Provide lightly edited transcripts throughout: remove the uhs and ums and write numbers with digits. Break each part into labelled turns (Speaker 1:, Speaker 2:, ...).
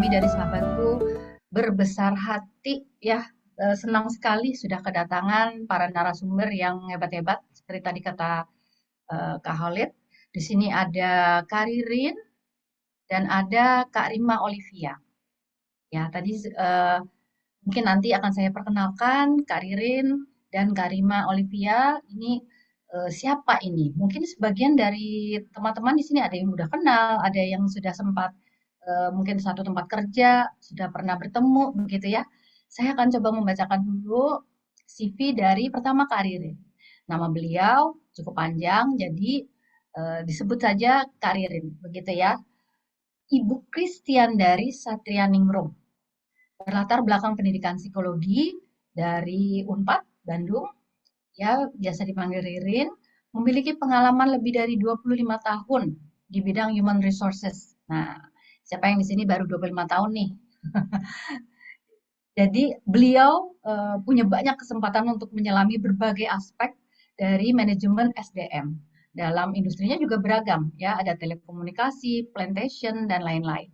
Speaker 1: kami dari sahabatku berbesar hati ya, senang sekali sudah kedatangan para narasumber yang hebat-hebat seperti tadi kata Kak Khalid. Di sini ada Kak Ririn dan ada Kak Rima Olivia. Ya, tadi mungkin nanti akan saya perkenalkan Kak Ririn dan Kak Rima Olivia. Ini siapa ini? Mungkin sebagian dari teman-teman di sini ada yang udah kenal, ada yang sudah sempat mungkin satu tempat kerja, sudah pernah bertemu begitu ya. Saya akan coba membacakan dulu CV dari pertama Kak Ririn. Nama beliau cukup panjang, jadi disebut saja Kak Ririn, begitu ya. Ibu Christian dari Satrianingrum, berlatar belakang pendidikan psikologi dari Unpad Bandung, ya biasa dipanggil Ririn, memiliki pengalaman lebih dari 25 tahun di bidang human resources. Nah, siapa yang di sini baru 25 tahun nih? Jadi beliau punya banyak kesempatan untuk menyelami berbagai aspek dari manajemen SDM. Dalam industrinya juga beragam, ya ada telekomunikasi, plantation, dan lain-lain.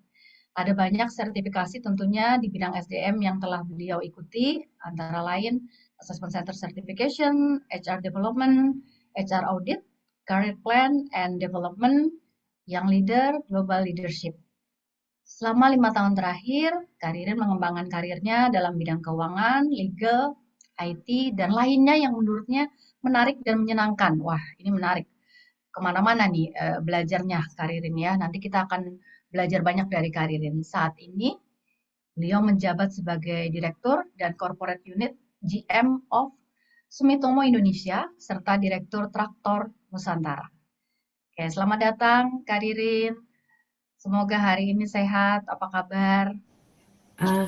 Speaker 1: Ada banyak sertifikasi tentunya di bidang SDM yang telah beliau ikuti, antara lain Assessment Center Certification, HR Development, HR Audit, Career Plan and Development, Young Leader, Global Leadership. Selama 5 tahun terakhir, Karirin mengembangkan karirnya dalam bidang keuangan, legal, IT, dan lainnya yang menurutnya menarik dan menyenangkan. Wah, ini menarik. Kemana-mana nih belajarnya Karirin ya. Nanti kita akan belajar banyak dari Karirin. Saat ini, beliau menjabat sebagai Direktur dan Corporate Unit GM of Sumitomo Indonesia, serta Direktur Traktor Nusantara. Oke, selamat datang Karirin. Semoga hari ini sehat. Apa kabar?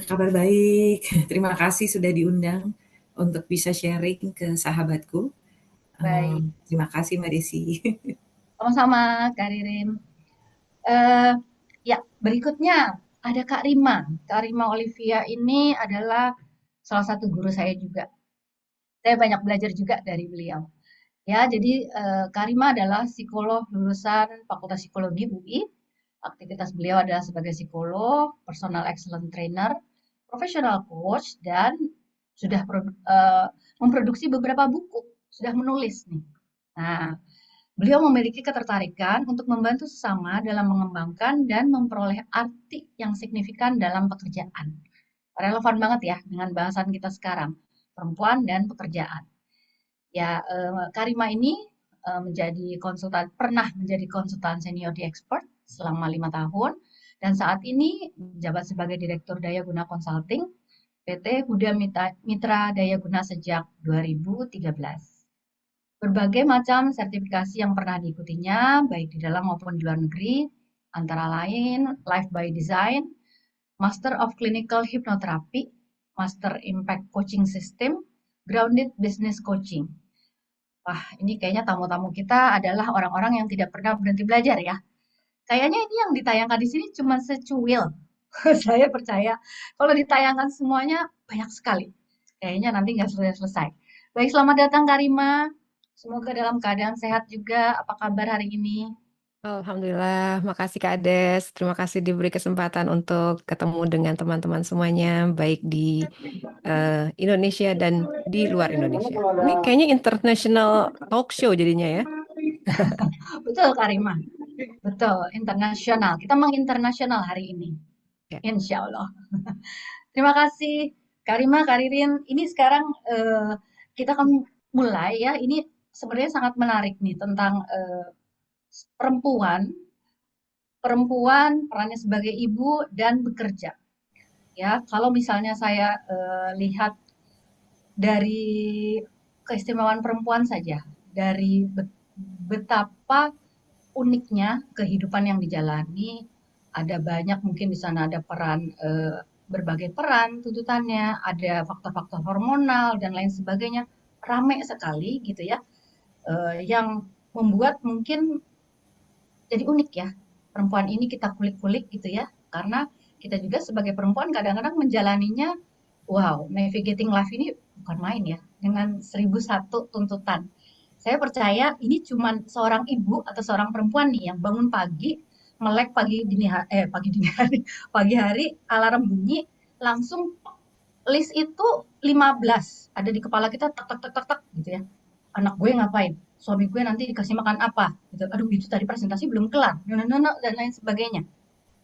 Speaker 2: Kabar baik. Terima kasih sudah diundang untuk bisa sharing ke sahabatku.
Speaker 1: Baik.
Speaker 2: Terima kasih Mbak Desi.
Speaker 1: Sama-sama, Kak Ririn. Eh, ya, berikutnya ada Kak Rima. Kak Rima Olivia ini adalah salah satu guru saya juga. Saya banyak belajar juga dari beliau. Ya, jadi Kak Rima adalah psikolog lulusan Fakultas Psikologi UI. Aktivitas beliau adalah sebagai psikolog, personal excellent trainer, professional coach, dan sudah memproduksi beberapa buku, sudah menulis nih. Nah, beliau memiliki ketertarikan untuk membantu sesama dalam mengembangkan dan memperoleh arti yang signifikan dalam pekerjaan. Relevan banget ya dengan bahasan kita sekarang, perempuan dan pekerjaan. Ya, Karima ini pernah menjadi konsultan senior di Expert selama 5 tahun, dan saat ini menjabat sebagai Direktur Daya Guna Consulting PT Huda Mitra Daya Guna sejak 2013. Berbagai macam sertifikasi yang pernah diikutinya, baik di dalam maupun di luar negeri, antara lain Life by Design, Master of Clinical Hypnotherapy, Master Impact Coaching System, Grounded Business Coaching. Wah, ini kayaknya tamu-tamu kita adalah orang-orang yang tidak pernah berhenti belajar ya. Kayaknya ini yang ditayangkan di sini cuma secuil. Saya percaya kalau ditayangkan semuanya banyak sekali. Kayaknya nanti nggak selesai-selesai. Baik, selamat datang Karima. Semoga dalam keadaan sehat juga. Apa kabar hari ini?
Speaker 3: Alhamdulillah, makasih Kak Ades. Terima kasih diberi kesempatan untuk ketemu dengan teman-teman semuanya, baik di Indonesia dan di luar Indonesia. Ini kayaknya international talk show jadinya ya.
Speaker 1: Betul Karima. Betul, internasional. Kita menginternasional hari ini.
Speaker 3: Ya.
Speaker 1: Insya Allah. Terima kasih Karima, Karirin. Ini sekarang kita akan mulai ya. Ini sebenarnya sangat menarik nih tentang perempuan, perempuan perannya sebagai ibu dan bekerja. Ya, kalau misalnya saya lihat dari keistimewaan perempuan saja, dari betapa uniknya kehidupan yang dijalani, ada banyak mungkin di sana ada peran berbagai peran tuntutannya, ada faktor-faktor hormonal dan lain sebagainya, ramai sekali gitu ya, yang membuat mungkin jadi unik ya. Perempuan ini kita kulik-kulik gitu ya, karena kita juga sebagai perempuan kadang-kadang menjalaninya, wow, navigating life ini bukan main ya, dengan 1001 tuntutan. Saya percaya ini cuma seorang ibu atau seorang perempuan nih yang bangun pagi, melek pagi hari alarm bunyi langsung list itu 15 ada di kepala kita tak tak tak tak tak gitu ya. Anak gue ngapain? Suami gue nanti dikasih makan apa? Gitu. Aduh itu tadi presentasi belum kelar. Dan lain sebagainya.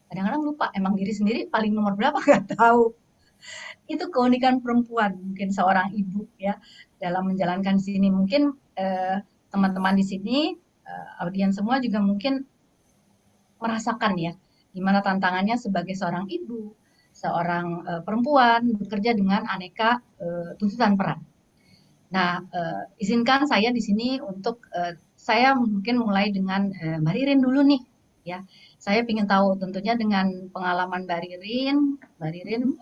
Speaker 1: Kadang-kadang lupa emang diri sendiri paling nomor berapa nggak tahu. Itu keunikan perempuan mungkin seorang ibu ya dalam menjalankan sini mungkin teman-teman di sini audiens semua juga mungkin merasakan ya gimana tantangannya sebagai seorang ibu, seorang perempuan bekerja dengan aneka tuntutan peran. Nah, izinkan saya di sini untuk saya mungkin mulai dengan Mbak Ririn dulu nih, ya. Saya ingin tahu tentunya dengan pengalaman Mbak Ririn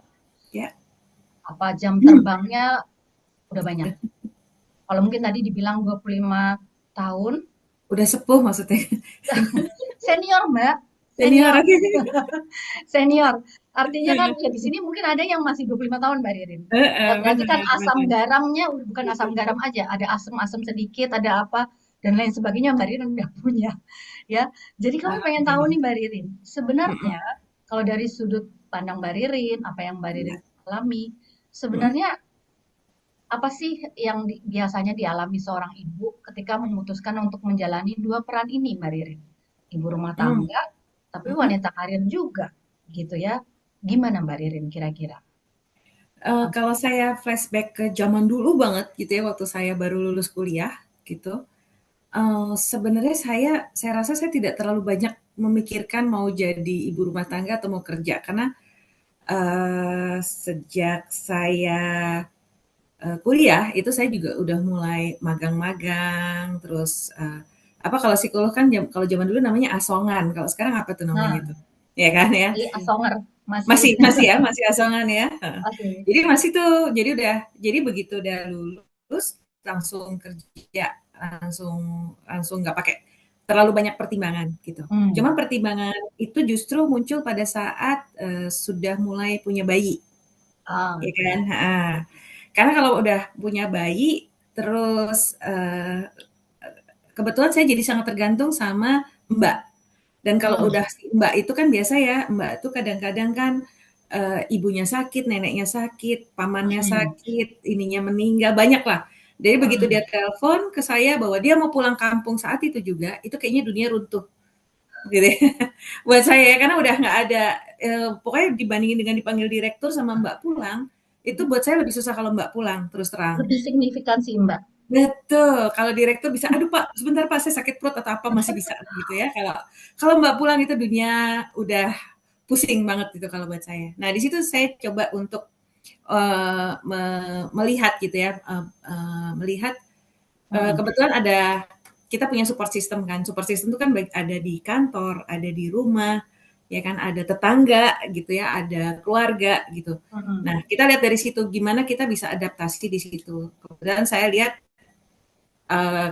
Speaker 2: Ya.
Speaker 1: apa jam terbangnya udah banyak. Kalau mungkin tadi dibilang 25 tahun,
Speaker 2: Udah sepuh maksudnya.
Speaker 1: senior Mbak,
Speaker 2: Senior.
Speaker 1: senior. Artinya kan ya di sini mungkin ada yang masih 25 tahun Mbak Ririn. Berarti kan
Speaker 2: Benar,
Speaker 1: asam
Speaker 2: benar.
Speaker 1: garamnya bukan asam garam aja, ada asam-asam sedikit, ada apa dan lain sebagainya Mbak Ririn udah punya ya. Jadi kami pengen tahu nih Mbak Ririn, sebenarnya kalau dari sudut pandang Mbak Ririn, apa yang Mbak Ririn alami, sebenarnya apa sih yang biasanya dialami seorang ibu ketika memutuskan untuk menjalani dua peran ini Mbak Ririn? Ibu rumah tangga, tapi wanita karir juga gitu ya. Gimana Mbak Ririn kira-kira?
Speaker 2: Kalau saya flashback ke zaman dulu banget gitu ya, waktu saya baru lulus kuliah gitu, sebenarnya saya rasa saya tidak terlalu banyak memikirkan mau jadi ibu rumah tangga atau mau kerja karena sejak saya kuliah itu saya juga udah mulai magang-magang terus apa kalau psikolog kan kalau zaman dulu namanya asongan, kalau sekarang apa tuh
Speaker 1: Nah,
Speaker 2: namanya tuh? Ya kan ya?
Speaker 1: jadi asonger masih
Speaker 2: Masih asongan ya.
Speaker 1: masih.
Speaker 2: Jadi masih tuh, jadi begitu udah lulus langsung kerja, langsung langsung nggak pakai terlalu banyak pertimbangan gitu. Cuma pertimbangan itu justru muncul pada saat sudah mulai punya bayi, ya kan? Karena kalau udah punya bayi, terus kebetulan saya jadi sangat tergantung sama Mbak. Dan kalau udah si Mbak itu kan biasa ya, Mbak itu kadang-kadang kan ibunya sakit, neneknya sakit, pamannya sakit, ininya meninggal, banyak lah. Jadi begitu dia telepon ke saya bahwa dia mau pulang kampung saat itu juga, itu kayaknya dunia runtuh. Gitu ya. Buat saya, karena udah nggak ada, pokoknya dibandingin dengan dipanggil direktur sama Mbak pulang, itu buat saya lebih susah kalau Mbak pulang, terus terang.
Speaker 1: Lebih signifikan sih Mbak.
Speaker 2: Betul, kalau direktur bisa, aduh Pak, sebentar Pak, saya sakit perut atau apa masih bisa gitu ya. Kalau Mbak pulang itu dunia udah pusing banget gitu kalau buat saya. Nah di situ saya coba untuk melihat gitu ya, melihat kebetulan kita punya support system kan. Support system itu kan ada di kantor, ada di rumah, ya kan, ada tetangga gitu ya, ada keluarga gitu. Nah kita lihat dari situ gimana kita bisa adaptasi di situ. Kemudian saya lihat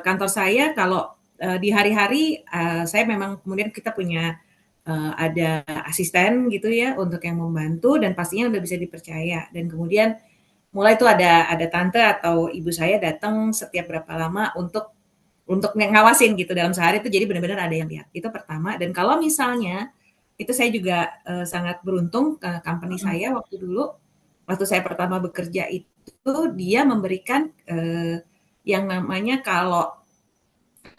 Speaker 2: kantor saya kalau di hari-hari saya memang kemudian kita punya ada asisten gitu ya untuk yang membantu dan pastinya udah bisa dipercaya dan kemudian mulai tuh ada tante atau ibu saya datang setiap berapa lama untuk ngawasin gitu dalam sehari itu jadi benar-benar ada yang lihat itu pertama dan kalau misalnya itu saya juga sangat beruntung ke company saya waktu saya pertama bekerja itu dia memberikan yang namanya kalau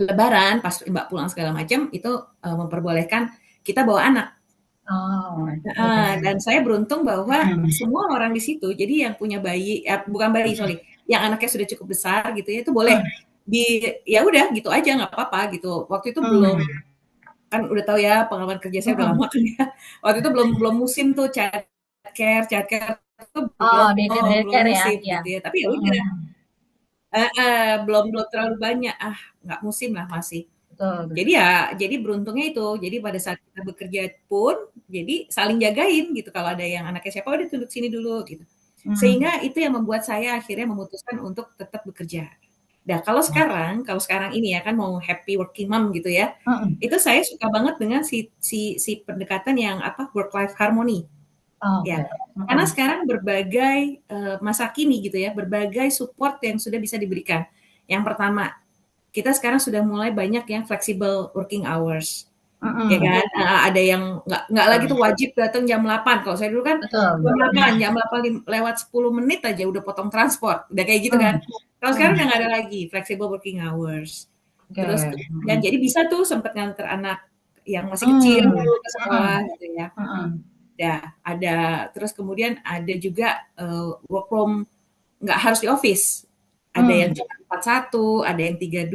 Speaker 2: Lebaran pas Mbak pulang segala macam itu memperbolehkan kita bawa anak. Dan saya beruntung bahwa semua orang di situ, jadi yang punya bayi, bukan bayi, sorry, yang anaknya sudah cukup besar gitu ya, itu boleh ya udah gitu aja nggak apa-apa gitu. Waktu itu belum kan udah tahu ya pengalaman kerja saya udah lama kan ya. Waktu itu belum musim tuh childcare itu belum musim
Speaker 1: ya.
Speaker 2: gitu ya. Tapi ya udah belum terlalu banyak nggak musim lah masih.
Speaker 1: Betul.
Speaker 2: Jadi beruntungnya itu jadi pada saat kita bekerja pun jadi saling jagain gitu kalau ada yang anaknya siapa udah duduk sini dulu gitu sehingga itu yang membuat saya akhirnya memutuskan untuk tetap bekerja. Nah kalau sekarang ini ya kan mau happy working mom gitu ya itu saya suka banget dengan si pendekatan yang work life harmony. Ya, karena sekarang berbagai masa kini gitu ya, berbagai support yang sudah bisa diberikan. Yang pertama, kita sekarang sudah mulai banyak yang flexible working hours. ya kan? Ada yang nggak lagi tuh wajib datang jam 8. Kalau saya dulu kan
Speaker 1: Betul.
Speaker 2: jam 8 lewat 10 menit aja udah potong transport, udah kayak gitu kan. Kalau sekarang udah nggak ada lagi flexible working hours. Terus kemudian jadi bisa tuh sempat nganter anak yang masih kecil ke sekolah gitu ya. Ya, ada. Terus kemudian ada juga work from nggak harus di office. Ada yang cuma 4-1, ada yang 3-2,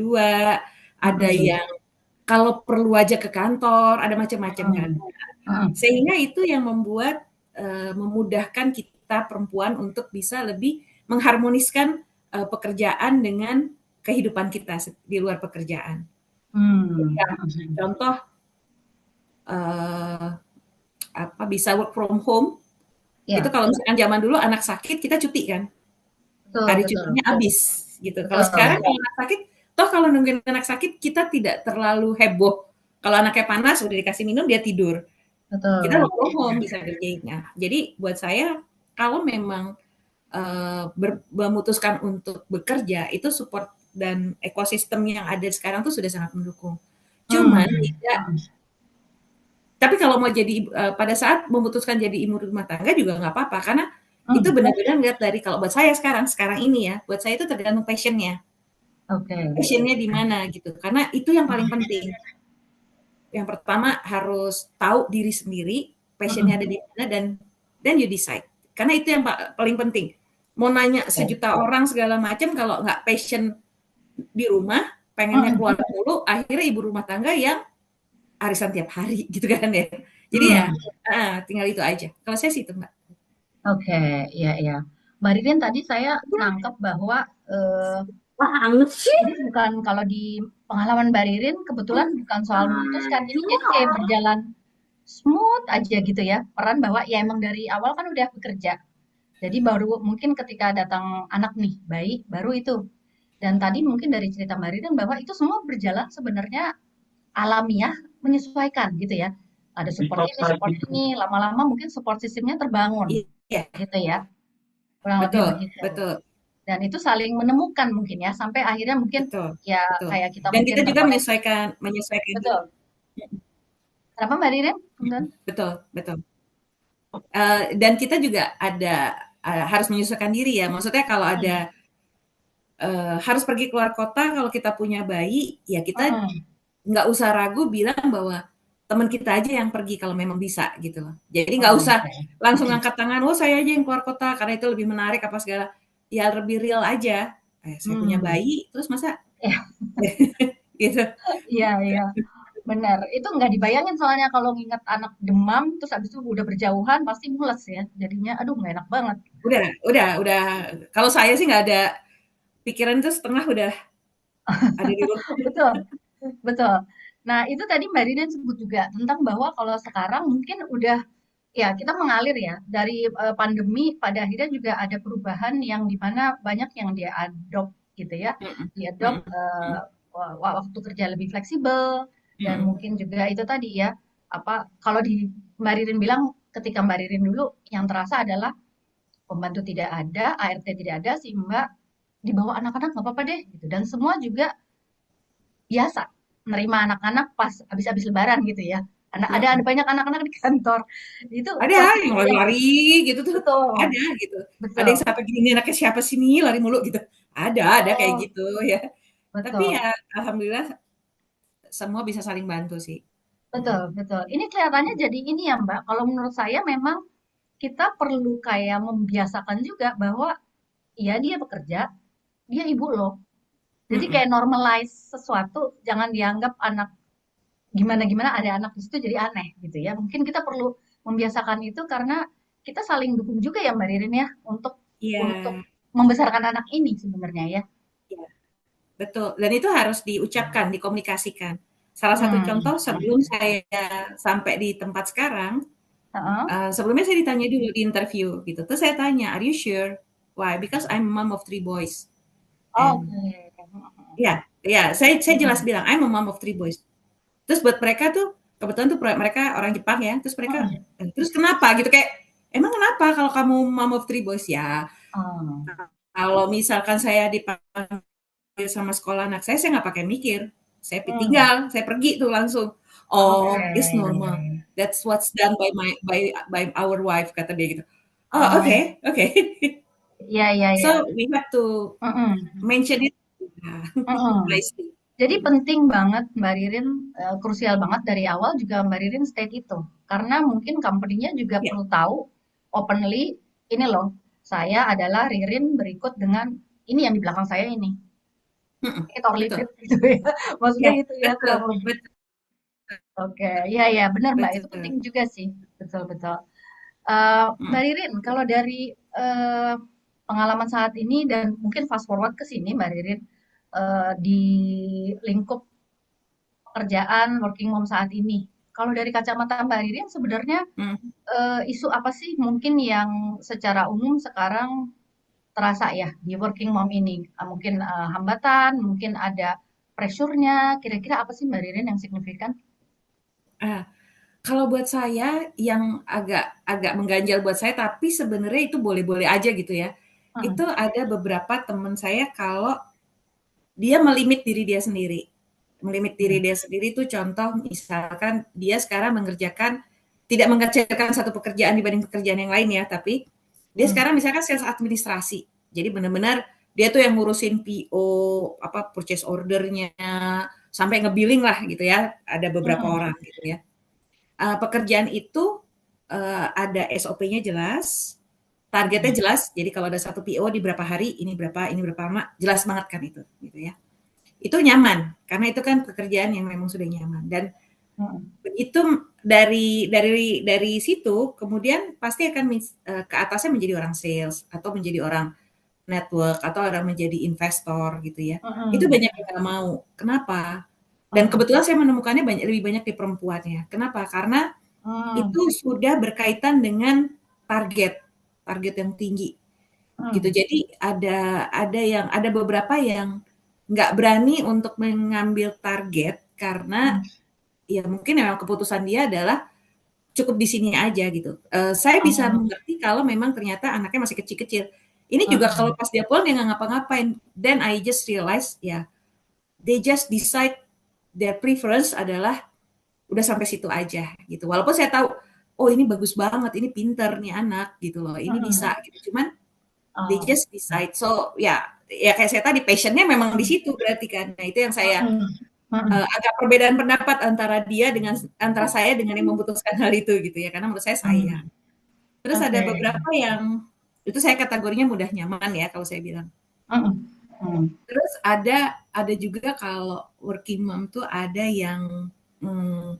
Speaker 2: ada yang kalau perlu aja ke kantor, ada macam-macam kan. Sehingga itu yang membuat memudahkan kita perempuan untuk bisa lebih mengharmoniskan pekerjaan dengan kehidupan kita di luar pekerjaan. Contoh bisa work from home. Itu kalau misalkan zaman dulu anak sakit kita cuti kan. Hari cutinya habis gitu. Kalau sekarang kalau anak sakit, toh kalau nungguin anak sakit kita tidak terlalu heboh. Kalau anaknya panas udah dikasih minum dia tidur. Kita work from home bisa kerjain. Nah, jadi buat saya kalau memang memutuskan untuk bekerja itu support dan ekosistem yang ada sekarang tuh sudah sangat mendukung. Cuman tidak. Tapi kalau mau jadi pada saat memutuskan jadi ibu rumah tangga juga nggak apa-apa karena itu benar-benar lihat dari kalau buat saya sekarang ini ya, buat saya itu tergantung passion-nya. Passion-nya di mana gitu. Karena itu yang paling penting. Yang pertama harus tahu diri sendiri, passion-nya ada di mana dan you decide. Karena itu yang paling penting. Mau nanya sejuta orang segala macam kalau nggak passion di rumah, pengennya keluar dulu, akhirnya ibu rumah tangga yang arisan tiap hari gitu kan ya. Jadi ya tinggal itu aja. Kalau saya sih itu Mbak.
Speaker 1: Iya. Mbak Ririn tadi saya nangkep bahwa ini bukan kalau di pengalaman Mbak Ririn kebetulan bukan soal memutuskan ini jadi kayak berjalan smooth aja gitu ya. Peran bahwa ya emang dari awal kan udah bekerja. Jadi baru mungkin ketika datang anak nih, bayi, baru itu. Dan tadi mungkin dari cerita Mbak Ririn bahwa itu semua berjalan sebenarnya alamiah menyesuaikan gitu ya. Ada support ini, lama-lama mungkin support sistemnya terbangun. Gitu ya. Kurang lebih begitu.
Speaker 2: Betul.
Speaker 1: Dan itu saling menemukan mungkin ya sampai akhirnya mungkin
Speaker 2: betul.
Speaker 1: Kayak kita
Speaker 2: dan
Speaker 1: mungkin
Speaker 2: kita juga menyesuaikan
Speaker 1: betul. Kenapa Mbak Ririn?
Speaker 2: Betul. Dan kita juga ada harus menyesuaikan diri ya. Maksudnya kalau ada harus pergi keluar kota kalau kita punya bayi, ya kita nggak usah ragu bilang bahwa teman kita aja yang pergi kalau memang bisa gitu loh. Jadi nggak usah langsung angkat tangan, saya aja yang keluar kota karena itu lebih menarik apa segala. Ya lebih real aja. Saya punya bayi, terus masa gitu.
Speaker 1: Iya. Benar. Itu nggak dibayangin soalnya kalau nginget anak demam, terus habis itu udah berjauhan, pasti mules ya. Jadinya, aduh nggak enak banget.
Speaker 2: Udah. Kalau saya sih nggak ada pikiran itu setengah udah ada di rumah.
Speaker 1: Betul. Nah, itu tadi Mbak Ririn sebut juga tentang bahwa kalau sekarang mungkin udah ya kita mengalir ya dari pandemi pada akhirnya juga ada perubahan yang dimana banyak yang dia adopt gitu ya, dia adopt waktu kerja lebih fleksibel dan mungkin juga itu tadi ya apa kalau di Mbak Ririn bilang ketika Mbak Ririn dulu yang terasa adalah pembantu tidak ada, ART tidak ada, si Mbak dibawa anak-anak nggak apa-apa deh gitu dan semua juga biasa menerima anak-anak pas habis-habis Lebaran gitu ya. Ada banyak anak-anak di kantor. Itu
Speaker 2: ada yang lari-lari gitu tuh. Betul. Ada gitu. Betul. Ada yang sampai gini anaknya siapa sih nih lari mulu gitu. Ada kayak gitu ya. Betul. Tapi ya alhamdulillah semua bisa saling bantu sih.
Speaker 1: Betul. Ini kelihatannya jadi ini ya Mbak. Kalau menurut saya memang kita perlu kayak membiasakan juga bahwa iya dia bekerja, dia ibu loh. Jadi kayak normalize sesuatu, jangan dianggap anak gimana ada anak di situ jadi aneh gitu ya. Mungkin kita perlu membiasakan itu karena kita saling dukung juga ya Mbak Ririn ya untuk membesarkan anak ini sebenarnya ya.
Speaker 2: Betul. Dan itu harus diucapkan, dikomunikasikan. Salah satu contoh sebelum saya sampai di tempat sekarang, sebelumnya saya ditanya dulu di interview gitu. Terus saya tanya, are you sure? Why? Because I'm a mom of 3 boys. Ya, saya jelas bilang I'm a mom of 3 boys. Terus buat mereka tuh kebetulan tuh mereka orang Jepang ya. Terus mereka terus kenapa gitu kayak emang kenapa kalau kamu mom of 3 boys ya? Kalau misalkan saya dipanggil sama sekolah anak saya nggak pakai mikir. Saya tinggal, saya pergi tuh langsung. Oh,
Speaker 1: Oke,
Speaker 2: it's
Speaker 1: iya,
Speaker 2: normal.
Speaker 1: iya.
Speaker 2: That's what's done by our wife, kata dia gitu. Oh,
Speaker 1: Oh,
Speaker 2: okay, okay.
Speaker 1: iya, iya, iya.
Speaker 2: So we have to
Speaker 1: Mm-mm.
Speaker 2: mention it. Yeah.
Speaker 1: Mm-mm.
Speaker 2: Nicely.
Speaker 1: Jadi penting banget Mbak Ririn, krusial banget dari awal juga Mbak Ririn state itu. Karena mungkin company-nya juga
Speaker 2: Ya,
Speaker 1: perlu tahu openly, ini loh, saya adalah Ririn berikut dengan ini yang di belakang saya ini. It or leave
Speaker 2: betul.
Speaker 1: it gitu ya. Maksudnya
Speaker 2: Ya,
Speaker 1: gitu ya
Speaker 2: betul,
Speaker 1: kurang lebih.
Speaker 2: betul,
Speaker 1: Oke, iya iya benar Mbak, itu
Speaker 2: betul.
Speaker 1: penting juga sih. Betul betul. Mbak
Speaker 2: Mm.
Speaker 1: Ririn, kalau dari pengalaman saat ini dan mungkin fast forward ke sini Mbak Ririn, di lingkup pekerjaan working mom saat ini. Kalau dari kacamata Mbak Ririn sebenarnya
Speaker 2: Mm.
Speaker 1: isu apa sih mungkin yang secara umum sekarang terasa ya di working mom ini? Mungkin hambatan, mungkin ada pressure-nya. Kira-kira apa sih Mbak Ririn yang signifikan?
Speaker 2: Ah, kalau buat saya yang agak agak mengganjal buat saya, tapi sebenarnya itu boleh-boleh aja gitu ya. Itu
Speaker 1: Mm,
Speaker 2: ada beberapa teman saya kalau dia melimit diri dia sendiri. Melimit diri
Speaker 1: mm,
Speaker 2: dia sendiri itu contoh misalkan dia sekarang mengerjakan tidak mengerjakan satu pekerjaan dibanding pekerjaan yang lain ya, tapi dia sekarang
Speaker 1: mm,
Speaker 2: misalkan sales administrasi. Jadi benar-benar dia tuh yang ngurusin PO, apa purchase ordernya, sampai ngebilling lah gitu ya. Ada beberapa
Speaker 1: mm,
Speaker 2: orang gitu ya. Pekerjaan itu ada SOP-nya jelas, targetnya
Speaker 1: mm,
Speaker 2: jelas. Jadi kalau ada satu PO di berapa hari, ini berapa lama, jelas banget kan itu, gitu ya. Itu nyaman karena itu kan pekerjaan yang memang sudah nyaman dan
Speaker 1: mm,
Speaker 2: begitu dari situ kemudian pasti akan ke atasnya menjadi orang sales atau menjadi orang network atau orang menjadi investor gitu ya. Itu
Speaker 1: mm,
Speaker 2: banyak yang nggak mau. Kenapa? Dan
Speaker 1: mm,
Speaker 2: kebetulan saya menemukannya lebih banyak di perempuannya. Kenapa? Karena
Speaker 1: mm,
Speaker 2: itu sudah berkaitan dengan target, target yang tinggi gitu.
Speaker 1: mm,
Speaker 2: Jadi ada beberapa yang nggak berani untuk mengambil target karena
Speaker 1: mm,
Speaker 2: ya mungkin memang keputusan dia adalah cukup di sini aja gitu. Saya bisa
Speaker 1: mm,
Speaker 2: mengerti kalau memang ternyata anaknya masih kecil-kecil. Ini juga kalau
Speaker 1: mm,
Speaker 2: pas dia pulang dia nggak ngapa-ngapain. Then I just realize ya they just decide their preference adalah udah sampai situ aja gitu. Walaupun saya tahu oh ini bagus banget, ini pinter nih anak gitu loh, ini bisa
Speaker 1: mm.
Speaker 2: gitu. Cuman they
Speaker 1: Oh,
Speaker 2: just decide. So ya ya kayak saya tadi passionnya memang di situ berarti kan. Nah itu yang saya
Speaker 1: mm, mm.
Speaker 2: agak perbedaan pendapat antara saya dengan yang memutuskan hal itu gitu ya. Karena menurut saya sayang.
Speaker 1: Hmm,
Speaker 2: Terus ada
Speaker 1: oke.
Speaker 2: beberapa yang itu saya kategorinya mudah nyaman ya kalau saya bilang.
Speaker 1: Mhm, mhm,
Speaker 2: Terus ada juga kalau working mom tuh ada yang hmm,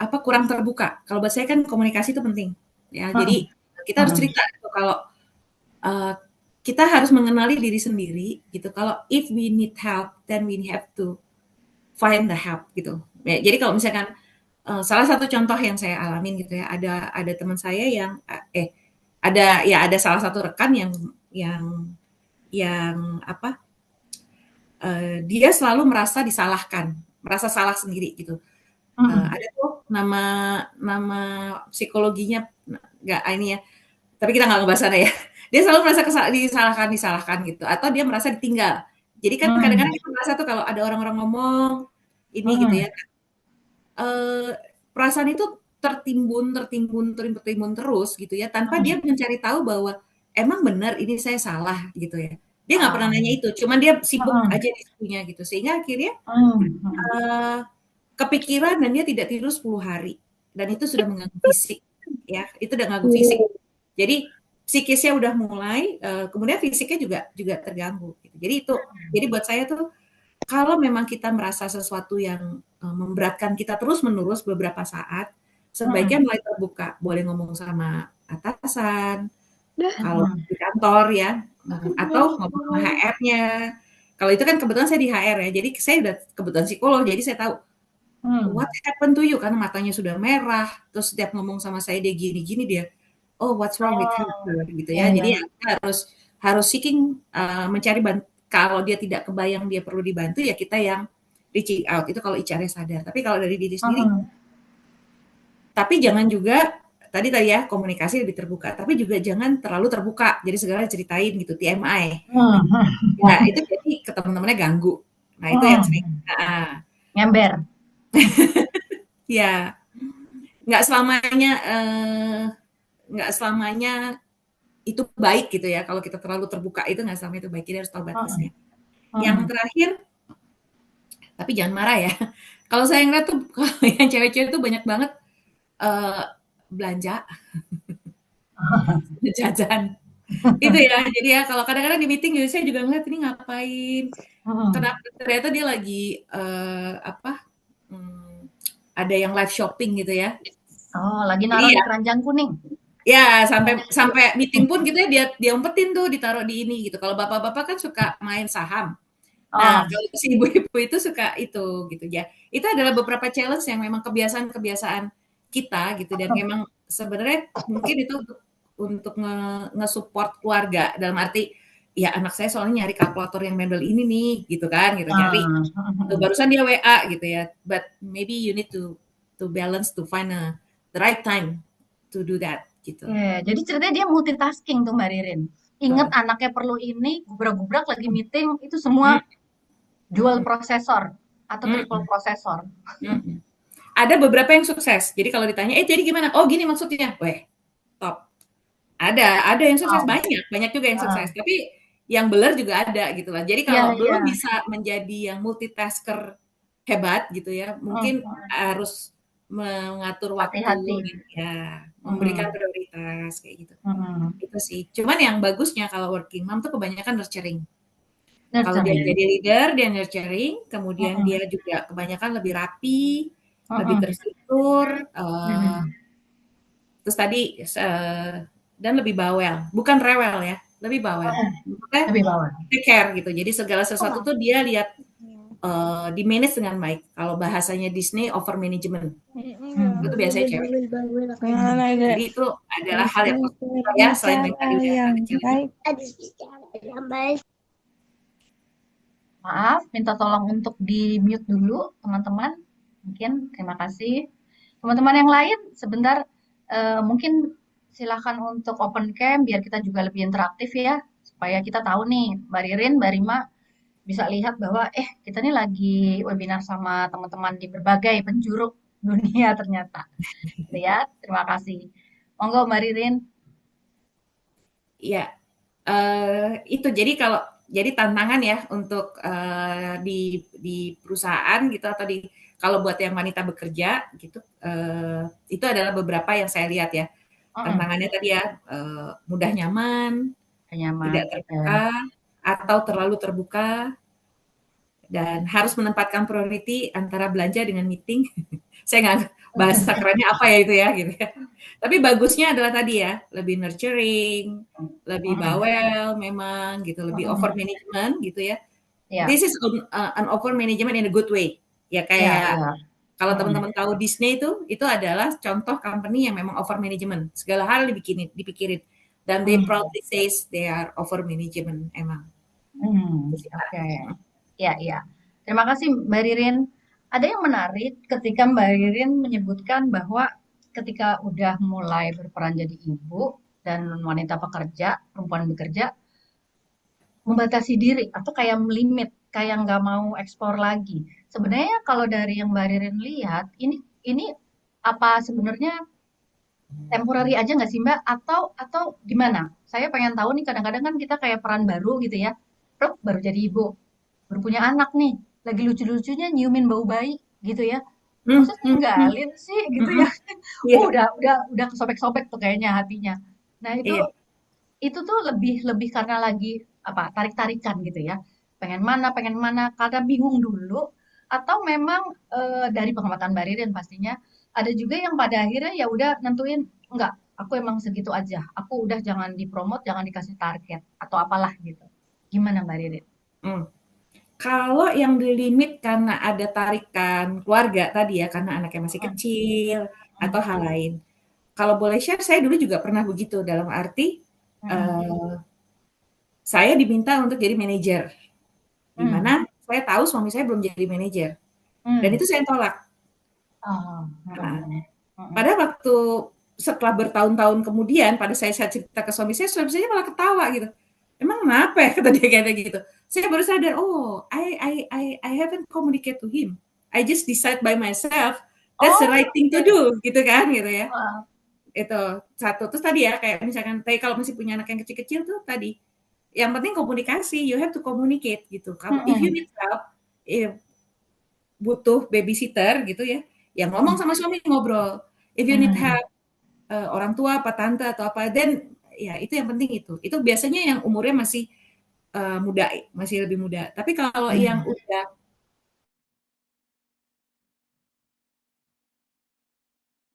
Speaker 2: apa kurang terbuka. Kalau buat saya kan komunikasi itu penting ya.
Speaker 1: mhm,
Speaker 2: Jadi kita harus
Speaker 1: mhm,
Speaker 2: cerita gitu kalau uh, kita harus mengenali diri sendiri gitu. Kalau if we need help, then we have to find the help gitu. Ya, jadi kalau misalkan salah satu contoh yang saya alamin gitu ya, ada teman saya yang ada salah satu rekan yang yang apa dia selalu merasa disalahkan, merasa salah sendiri gitu.
Speaker 1: mhm.
Speaker 2: Ada tuh nama nama psikologinya nggak ini ya, tapi kita nggak ngebahas sana ya. Dia selalu merasa disalahkan gitu, atau dia merasa ditinggal. Jadi kan kadang-kadang
Speaker 1: Mmm,
Speaker 2: kita merasa tuh kalau ada orang-orang ngomong ini gitu ya,
Speaker 1: mhm,
Speaker 2: eee, perasaan itu tertimbun terus gitu ya, tanpa dia
Speaker 1: mhm.
Speaker 2: mencari tahu bahwa emang benar ini saya salah gitu ya. Dia nggak pernah nanya
Speaker 1: Oh,
Speaker 2: itu, cuman dia sibuk
Speaker 1: mhm,
Speaker 2: aja di situnya gitu. Sehingga akhirnya,
Speaker 1: mhm.
Speaker 2: eee, kepikiran dan dia tidak tidur 10 hari, dan itu sudah mengganggu fisik ya, itu udah ganggu fisik. Jadi psikisnya udah mulai, kemudian fisiknya juga juga terganggu gitu. Jadi buat saya tuh kalau memang kita merasa sesuatu yang memberatkan kita terus-menerus beberapa saat, sebaiknya
Speaker 1: Mhm,
Speaker 2: mulai terbuka. Boleh ngomong sama atasan, kalau
Speaker 1: mhm.
Speaker 2: di kantor ya, atau ngomong sama HR-nya. Kalau itu kan kebetulan saya di HR ya, jadi saya udah kebetulan psikolog, jadi saya tahu
Speaker 1: Mmm.
Speaker 2: what happened to you, karena matanya sudah merah, terus setiap ngomong sama saya dia gini-gini, dia, "Oh, what's wrong with her?"
Speaker 1: Oh,
Speaker 2: Gitu
Speaker 1: iya
Speaker 2: ya.
Speaker 1: iya.
Speaker 2: Jadi ya kita harus harus seeking, mencari kalau dia tidak kebayang dia perlu dibantu, ya kita yang reaching out, itu kalau HR-nya sadar. Tapi kalau dari diri sendiri,
Speaker 1: Mhm.
Speaker 2: tapi jangan juga tadi tadi ya komunikasi lebih terbuka, tapi juga jangan terlalu terbuka, jadi segala ceritain gitu, TMI.
Speaker 1: Mhm,
Speaker 2: Ya itu jadi ke teman-temannya ganggu. Nah itu yang sering
Speaker 1: mhm.
Speaker 2: heeh.
Speaker 1: Nyamber.
Speaker 2: Ya, nggak selamanya nggak selamanya itu baik gitu ya. Kalau kita terlalu terbuka itu nggak selamanya itu baik. Jadi harus tahu
Speaker 1: Heeh,
Speaker 2: batasnya. Yang
Speaker 1: heeh.
Speaker 2: terakhir, tapi jangan marah ya. Kalau saya ngeliat tuh kalau yang cewek-cewek tuh banyak banget eh, belanja, jajan. Itu ya. Jadi ya kalau kadang-kadang di meeting juga saya juga ngeliat ini ngapain.
Speaker 1: Heeh.
Speaker 2: Kenapa ternyata dia lagi apa? hmm, ada yang live shopping gitu ya.
Speaker 1: Oh, lagi
Speaker 2: Jadi
Speaker 1: naruh di
Speaker 2: ya,
Speaker 1: keranjang kuning.
Speaker 2: ya sampai sampai meeting pun gitu ya dia umpetin tuh ditaruh di ini gitu. Kalau bapak-bapak kan suka main saham. Nah,
Speaker 1: Oh,
Speaker 2: kalau si ibu-ibu itu suka itu gitu ya. Itu adalah beberapa challenge yang memang kebiasaan-kebiasaan kita gitu dan memang sebenarnya mungkin itu untuk nge-support keluarga dalam arti ya anak saya soalnya nyari kalkulator yang model ini nih gitu kan gitu nyari. Tuh, barusan dia WA gitu ya. But maybe you need to balance to find the right time to do that gitu.
Speaker 1: jadi ceritanya dia multitasking tuh Mbak Ririn. Ingat
Speaker 2: Uh,
Speaker 1: anaknya perlu ini, gubrak-gubrak lagi meeting, itu semua
Speaker 2: mm,
Speaker 1: dual
Speaker 2: mm,
Speaker 1: prosesor atau
Speaker 2: mm,
Speaker 1: triple prosesor.
Speaker 2: mm. Ada beberapa yang sukses. Jadi kalau ditanya, jadi gimana? Oh gini maksudnya. Weh, top. Ada yang sukses
Speaker 1: Wow.
Speaker 2: banyak juga yang
Speaker 1: Heeh.
Speaker 2: sukses. Tapi yang beler juga ada gitu lah. Jadi
Speaker 1: Iya,
Speaker 2: kalau
Speaker 1: iya.
Speaker 2: belum bisa menjadi yang multitasker hebat gitu ya, mungkin
Speaker 1: Heeh.
Speaker 2: harus mengatur waktu
Speaker 1: Hati-hati.
Speaker 2: gitu ya, memberikan
Speaker 1: Heeh.
Speaker 2: prioritas kayak gitu.
Speaker 1: Heeh.
Speaker 2: Itu sih. Cuman yang bagusnya kalau working mom tuh kebanyakan nurturing. Kalau dia
Speaker 1: Nurturing.
Speaker 2: jadi leader, dia nurturing, kemudian
Speaker 1: Heeh.
Speaker 2: dia juga kebanyakan lebih rapi, lebih
Speaker 1: Heeh.
Speaker 2: terstruktur,
Speaker 1: Heeh.
Speaker 2: terus tadi dan lebih bawel, bukan rewel ya, lebih bawel.
Speaker 1: Heeh.
Speaker 2: Maksudnya
Speaker 1: Lebih bawah.
Speaker 2: take care gitu. Jadi segala sesuatu tuh dia lihat di manage dengan baik. Kalau bahasanya Disney over management itu biasanya cewek. Jadi itu adalah hal yang positif ya selain yang tadi udah ada challenge.
Speaker 1: Maaf, minta tolong untuk di-mute dulu, teman-teman. Mungkin, terima kasih. Teman-teman yang lain, sebentar, mungkin silakan untuk open cam, biar kita juga lebih interaktif ya, supaya kita tahu nih, Mbak Ririn, Mbak Rima, bisa lihat bahwa, kita nih lagi webinar sama teman-teman di berbagai penjuru dunia ternyata. Gitu ya, terima kasih. Monggo, Mbak Ririn.
Speaker 2: Ya, itu jadi tantangan ya untuk di perusahaan gitu atau kalau buat yang wanita bekerja gitu itu adalah beberapa yang saya lihat ya
Speaker 1: Heeh,
Speaker 2: tantangannya tadi ya mudah nyaman,
Speaker 1: nyaman.
Speaker 2: tidak terbuka atau terlalu terbuka dan harus menempatkan priority antara belanja dengan meeting. Saya nggak bahasa kerennya apa ya itu ya gitu ya. Tapi bagusnya adalah tadi ya, lebih nurturing, lebih
Speaker 1: Heeh,
Speaker 2: bawel memang gitu, lebih over
Speaker 1: heeh.
Speaker 2: management gitu ya.
Speaker 1: Ya,
Speaker 2: This is an over management in a good way. Ya
Speaker 1: ya,
Speaker 2: kayak
Speaker 1: ya.
Speaker 2: kalau
Speaker 1: Heeh.
Speaker 2: teman-teman tahu Disney itu adalah contoh company yang memang over management. Segala hal dipikirin. Dan they
Speaker 1: Hmm,
Speaker 2: proudly says they are over management emang.
Speaker 1: oke. Ya, ya. Terima kasih Mbak Ririn. Ada yang menarik ketika Mbak Ririn menyebutkan bahwa ketika udah mulai berperan jadi ibu dan wanita pekerja, perempuan bekerja, membatasi diri atau kayak melimit, kayak nggak mau eksplor lagi. Sebenarnya kalau dari yang Mbak Ririn lihat, ini apa sebenarnya temporary aja nggak sih Mbak? Atau gimana? Saya pengen tahu nih kadang-kadang kan kita kayak peran baru gitu ya. Pluk, baru jadi ibu, baru punya anak nih, lagi lucu-lucunya nyiumin bau bayi gitu ya.
Speaker 2: Hmm,
Speaker 1: Maksudnya
Speaker 2: hmm, hmm,
Speaker 1: ninggalin sih gitu
Speaker 2: hmm,
Speaker 1: ya.
Speaker 2: iya,
Speaker 1: Udah kesobek-sobek tuh kayaknya hatinya. Nah,
Speaker 2: iya.
Speaker 1: itu tuh lebih lebih karena lagi apa? Tarik-tarikan gitu ya. Pengen mana karena bingung dulu atau memang dari pengamatan Mbak Ririn pastinya ada juga yang pada akhirnya ya udah nentuin enggak, aku emang segitu aja. Aku udah jangan dipromot, jangan dikasih target atau apalah gitu. Gimana Mbak Ririn?
Speaker 2: Hmm. Kalau yang dilimit karena ada tarikan keluarga tadi ya, karena anaknya masih
Speaker 1: Mm,
Speaker 2: kecil
Speaker 1: mm,
Speaker 2: atau hal lain. Kalau boleh share, saya dulu juga pernah begitu dalam arti
Speaker 1: mm,
Speaker 2: eh, saya diminta untuk jadi manajer, di
Speaker 1: mm,
Speaker 2: mana saya tahu suami saya belum jadi manajer dan
Speaker 1: mm.
Speaker 2: itu saya tolak.
Speaker 1: Oh,
Speaker 2: Nah,
Speaker 1: mm, mm,
Speaker 2: pada waktu setelah bertahun-tahun kemudian, pada saya cerita ke suami saya malah ketawa gitu. Emang kenapa ya kata dia kayak gitu. Saya baru sadar, oh, I haven't communicate to him. I just decide by myself that's the
Speaker 1: Oh,
Speaker 2: right thing to
Speaker 1: oke.
Speaker 2: do gitu kan gitu ya.
Speaker 1: Wah,
Speaker 2: Itu satu. Terus tadi ya kayak misalkan tadi kalau masih punya anak yang kecil-kecil tuh tadi yang penting komunikasi, you have to communicate gitu. Kalau if you
Speaker 1: mm-mm,
Speaker 2: need help, if butuh babysitter gitu ya, ya ngomong
Speaker 1: mm-mm,
Speaker 2: sama suami ngobrol. If you need
Speaker 1: mm-mm,
Speaker 2: help, orang tua apa tante atau apa, then ya itu yang penting itu. Itu biasanya yang umurnya masih muda, masih lebih muda. Tapi kalau yang
Speaker 1: mm.
Speaker 2: udah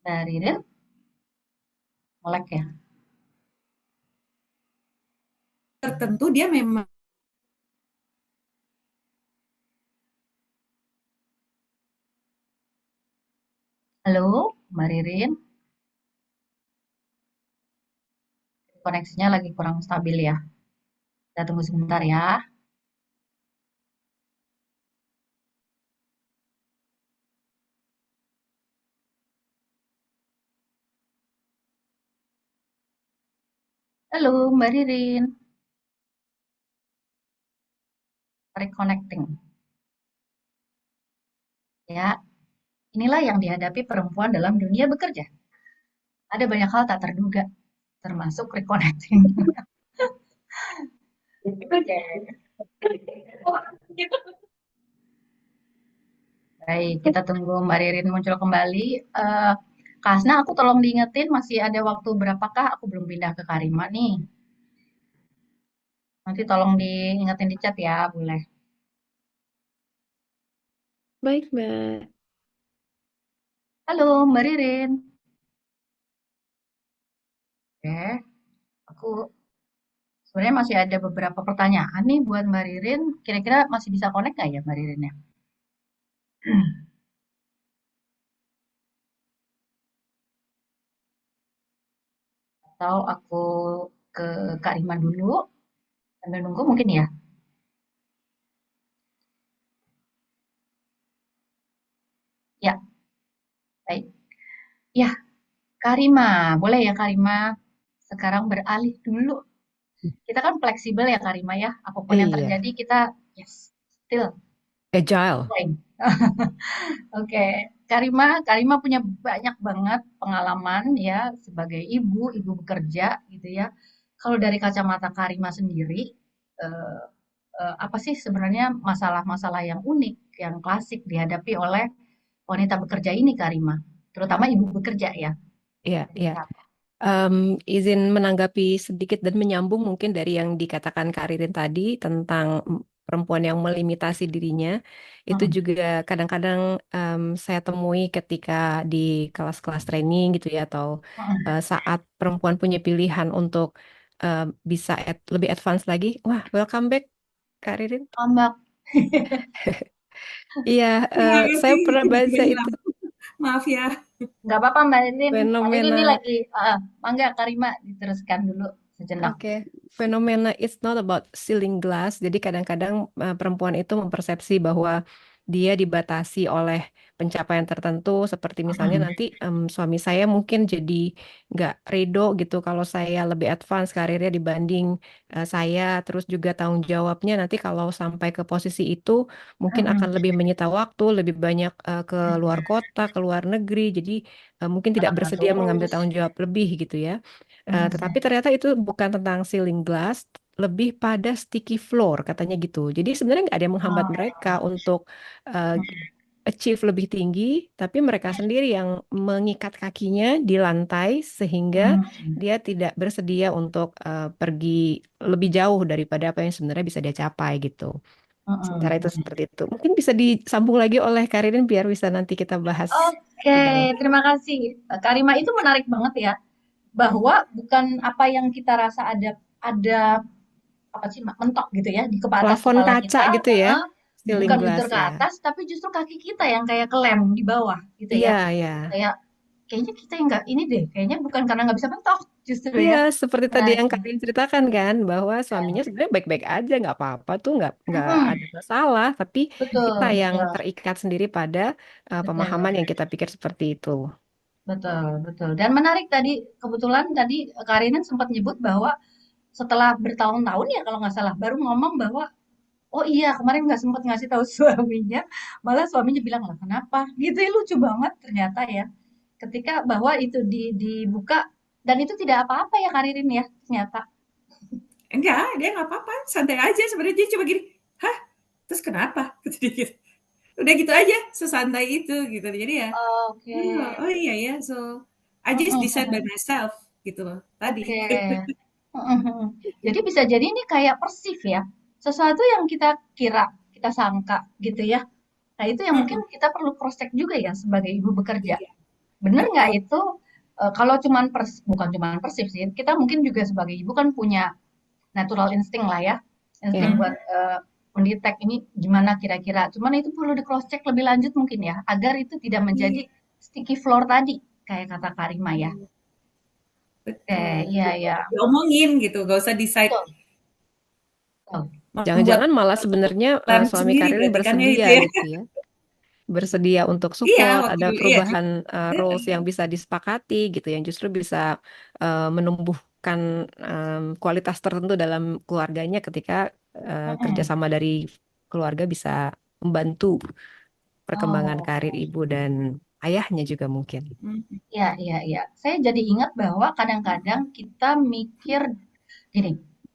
Speaker 1: Mbak Ririn, melek ya.
Speaker 2: tertentu dia memang
Speaker 1: Halo, Mbak Ririn, koneksinya lagi kurang stabil ya. Kita tunggu sebentar ya. Halo, Mbak Ririn, reconnecting. Ya, inilah yang dihadapi perempuan dalam dunia bekerja. Ada banyak hal tak terduga, termasuk reconnecting. Baik, kita tunggu Mbak Ririn muncul kembali. Kak Hasna, aku tolong diingetin masih ada waktu berapakah aku belum pindah ke Karima nih. Nanti tolong diingetin di chat ya, boleh.
Speaker 3: Baik, Mbak.
Speaker 1: Halo, Mbak Ririn. Oke, aku sebenarnya masih ada beberapa pertanyaan nih buat Mbak Ririn. Kira-kira masih bisa connect nggak ya Mbak Ririn ya? Atau aku ke Kak Rima dulu sambil nunggu mungkin ya? Ya, baik. Ya, Kak Rima. Boleh ya Kak Rima? Sekarang beralih dulu. Kita kan fleksibel ya Kak Rima ya. Apapun yang
Speaker 3: Iya,
Speaker 1: terjadi kita yes, still
Speaker 3: agile.
Speaker 1: fine. Oke, Karima punya banyak banget pengalaman ya sebagai ibu bekerja gitu ya. Kalau dari kacamata Karima sendiri, eh, apa sih sebenarnya masalah-masalah yang unik, yang klasik dihadapi oleh wanita bekerja ini, Karima? Terutama ibu bekerja ya.
Speaker 3: Iya, iya.
Speaker 1: Kira-kira apa?
Speaker 3: Em, izin menanggapi sedikit dan menyambung mungkin dari yang dikatakan Kak Ririn tadi tentang perempuan yang melimitasi dirinya. Itu
Speaker 1: Mm,
Speaker 3: juga kadang-kadang saya temui ketika di kelas-kelas training gitu ya, atau
Speaker 1: mm.
Speaker 3: saat perempuan punya pilihan untuk bisa lebih advance lagi. Wah, welcome back Kak Ririn.
Speaker 1: Ngambek.
Speaker 3: Iya,
Speaker 2: terima kasih
Speaker 3: saya pernah
Speaker 2: tiba-tiba
Speaker 3: baca itu
Speaker 2: hilang. Maaf ya.
Speaker 1: Nggak apa-apa Mbak Ririn. Mbak Ririn ini
Speaker 3: fenomena.
Speaker 1: lagi, mangga Karima diteruskan dulu sejenak.
Speaker 3: Oke, fenomena it's not about ceiling glass. Jadi kadang-kadang perempuan itu mempersepsi bahwa dia dibatasi oleh pencapaian tertentu, seperti misalnya
Speaker 1: Mm,
Speaker 3: nanti suami saya mungkin jadi nggak redo gitu kalau saya lebih advance karirnya dibanding saya, terus juga tanggung jawabnya nanti kalau sampai ke posisi itu mungkin akan
Speaker 1: mm,
Speaker 3: lebih menyita waktu, lebih banyak ke luar
Speaker 1: mm.
Speaker 3: kota, ke luar negeri, jadi mungkin tidak
Speaker 1: Anaknya
Speaker 3: bersedia mengambil
Speaker 1: tulus.
Speaker 3: tanggung jawab lebih gitu ya. Tetapi
Speaker 1: Mm,
Speaker 3: ternyata itu bukan tentang ceiling glass, lebih pada sticky floor katanya gitu. Jadi sebenarnya nggak ada yang menghambat mereka
Speaker 1: oh,
Speaker 3: untuk uh,
Speaker 1: mm,
Speaker 3: achieve lebih tinggi, tapi mereka sendiri yang mengikat kakinya di lantai sehingga
Speaker 1: mm,
Speaker 3: dia tidak bersedia untuk pergi lebih jauh daripada apa yang sebenarnya bisa dia capai gitu. Sementara
Speaker 1: mm,
Speaker 3: itu
Speaker 1: mm.
Speaker 3: seperti itu. Mungkin bisa disambung lagi oleh Karin biar bisa nanti kita bahas
Speaker 1: Oke,
Speaker 3: lebih dalam.
Speaker 1: terima kasih. Karima itu menarik banget ya, bahwa bukan apa yang kita rasa ada apa sih mentok gitu ya di atas
Speaker 3: Plafon
Speaker 1: kepala
Speaker 3: kaca
Speaker 1: kita,
Speaker 3: gitu ya, ceiling
Speaker 1: bukan
Speaker 3: glass
Speaker 1: luntur ke
Speaker 3: ya.
Speaker 1: atas, tapi justru kaki kita yang kayak kelem di bawah gitu
Speaker 3: Iya,
Speaker 1: ya.
Speaker 3: iya.
Speaker 1: Kayak kayaknya kita yang nggak ini deh, kayaknya bukan karena nggak bisa mentok justru
Speaker 3: Iya,
Speaker 1: ya.
Speaker 3: seperti tadi yang
Speaker 1: Menariknya.
Speaker 3: kalian ceritakan kan, bahwa suaminya sebenarnya baik-baik aja, nggak apa-apa tuh, nggak
Speaker 1: Mm-mm,
Speaker 3: ada masalah. Tapi kita
Speaker 1: betul,
Speaker 3: yang
Speaker 1: betul,
Speaker 3: terikat sendiri pada pemahaman
Speaker 1: betul.
Speaker 3: yang kita pikir seperti itu.
Speaker 1: Betul, betul. Dan menarik tadi, kebetulan tadi Karina sempat nyebut bahwa setelah bertahun-tahun ya kalau nggak salah, baru ngomong bahwa oh iya kemarin nggak sempat ngasih tahu suaminya, malah suaminya bilang lah kenapa? Gitu ya lucu banget ternyata ya. Ketika bahwa itu dibuka dan itu tidak apa-apa ya Karirin ya ternyata.
Speaker 2: Enggak, dia nggak apa-apa, santai aja sebenarnya, dia cuma gini, "Hah? Terus kenapa?" Kata dia gitu. Udah gitu aja, sesantai itu gitu. Jadi ya,
Speaker 1: Oke.
Speaker 2: oh, oh iya ya, so I just decide by myself gitu loh
Speaker 1: Oke.
Speaker 2: tadi.
Speaker 1: Jadi bisa jadi ini kayak persif ya. Sesuatu yang kita kira, kita sangka gitu ya. Nah, itu yang mungkin
Speaker 2: Mhm,
Speaker 1: kita perlu cross check juga ya sebagai ibu bekerja.
Speaker 2: iya,
Speaker 1: Bener nggak
Speaker 2: betul,
Speaker 1: itu kalau cuman bukan cuman persif sih, kita mungkin juga sebagai ibu kan punya natural insting lah ya. Insting
Speaker 3: Ya,
Speaker 1: buat
Speaker 2: mhm,
Speaker 1: mendetek ini gimana kira-kira. Cuman itu perlu di cross check lebih lanjut mungkin ya, agar itu tidak menjadi
Speaker 2: iya,
Speaker 1: sticky floor tadi, kayak kata Karima ya. Oke,
Speaker 2: betul.
Speaker 1: iya,
Speaker 2: Jadi
Speaker 1: iya.
Speaker 2: diomongin gitu, nggak usah decide
Speaker 1: Betul, betul.
Speaker 2: membuat
Speaker 3: jangan-jangan malah sebenarnya
Speaker 2: plan
Speaker 3: suami
Speaker 2: sendiri
Speaker 3: Karin
Speaker 2: berarti kan ya
Speaker 3: bersedia
Speaker 2: itu ya.
Speaker 3: gitu ya. Bersedia untuk
Speaker 2: Iya,
Speaker 3: support,
Speaker 2: waktu
Speaker 3: ada
Speaker 2: dulu iya,
Speaker 3: perubahan roles yang bisa disepakati gitu, yang justru bisa menumbuhkan kualitas tertentu dalam keluarganya ketika
Speaker 1: Mm-mm.
Speaker 3: kerjasama dari keluarga bisa membantu perkembangan
Speaker 1: Oh,
Speaker 3: karir ibu dan ayahnya juga mungkin.
Speaker 2: mhm,
Speaker 1: iya, iya, iya. Saya jadi ingat bahwa kadang-kadang kita mikir gini,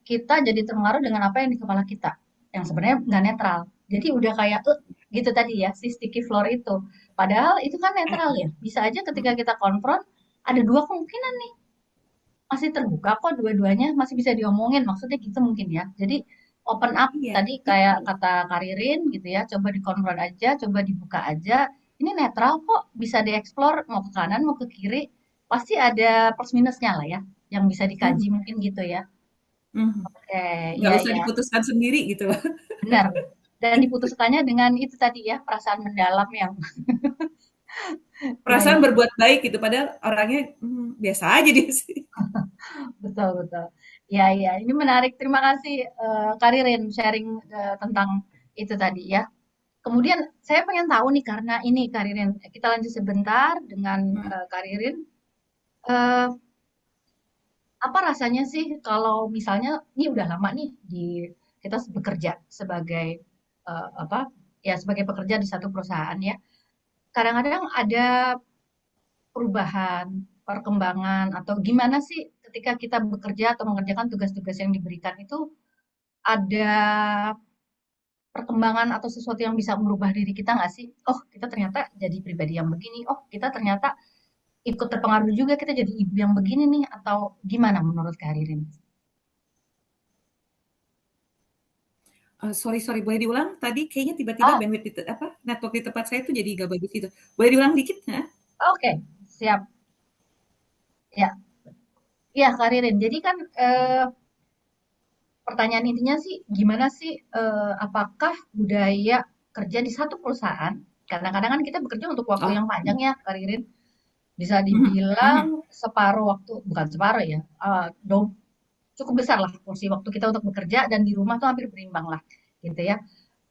Speaker 1: kita jadi terpengaruh dengan apa yang di kepala kita, yang sebenarnya nggak netral. Jadi udah kayak, gitu tadi ya, si sticky floor itu. Padahal itu kan netral ya. Bisa aja ketika kita konfront, ada dua kemungkinan nih. Masih terbuka kok dua-duanya, masih bisa diomongin. Maksudnya gitu mungkin ya. Jadi open up
Speaker 2: iya,
Speaker 1: tadi kayak
Speaker 2: betul,
Speaker 1: kata Karirin gitu ya. Coba dikonfront aja, coba dibuka aja. Ini netral kok, bisa dieksplor mau ke kanan, mau ke kiri. Pasti ada plus minusnya lah ya, yang bisa dikaji
Speaker 2: mhm,
Speaker 1: mungkin gitu ya.
Speaker 2: mhm.
Speaker 1: Oke,
Speaker 2: Nggak
Speaker 1: iya
Speaker 2: usah
Speaker 1: iya,
Speaker 2: diputuskan sendiri gitu loh.
Speaker 1: benar. Dan diputuskannya dengan itu tadi ya, perasaan mendalam yang iya
Speaker 2: Perasaan
Speaker 1: iya,
Speaker 2: berbuat baik gitu, padahal orangnya, biasa aja dia sih.
Speaker 1: betul betul. Iya iya, ini menarik. Terima kasih Karirin sharing tentang itu tadi ya. Kemudian saya pengen tahu nih karena ini Karirin, kita lanjut sebentar dengan
Speaker 2: Mhm,
Speaker 1: Karirin. Eh, apa rasanya sih kalau misalnya ini udah lama nih di kita bekerja sebagai apa ya sebagai pekerja di satu perusahaan ya. Kadang-kadang ada perubahan, perkembangan, atau gimana sih ketika kita bekerja atau mengerjakan tugas-tugas yang diberikan itu ada perkembangan atau sesuatu yang bisa merubah diri kita nggak sih? Oh, kita ternyata jadi pribadi yang begini. Oh, kita ternyata ikut terpengaruh juga kita jadi ibu yang begini nih. Atau gimana menurut Kak Ririn?
Speaker 2: sorry sorry, boleh diulang? Tadi kayaknya tiba-tiba
Speaker 1: Oh,
Speaker 2: bandwidth apa, network di tempat saya tuh jadi nggak bagus gitu. Boleh diulang dikit, heeh?
Speaker 1: oke, siap. Ya, ya Kak Ririn. Jadi kan pertanyaan intinya sih, gimana sih, apakah budaya kerja di satu perusahaan, kadang-kadang kan kita bekerja untuk waktu
Speaker 2: Oh,
Speaker 1: yang panjang ya, Kak Ririn, bisa
Speaker 2: mhm
Speaker 1: dibilang
Speaker 2: mhm
Speaker 1: separuh waktu, bukan separuh ya, cukup besar lah porsi waktu kita untuk bekerja dan di rumah tuh hampir berimbang lah, gitu ya.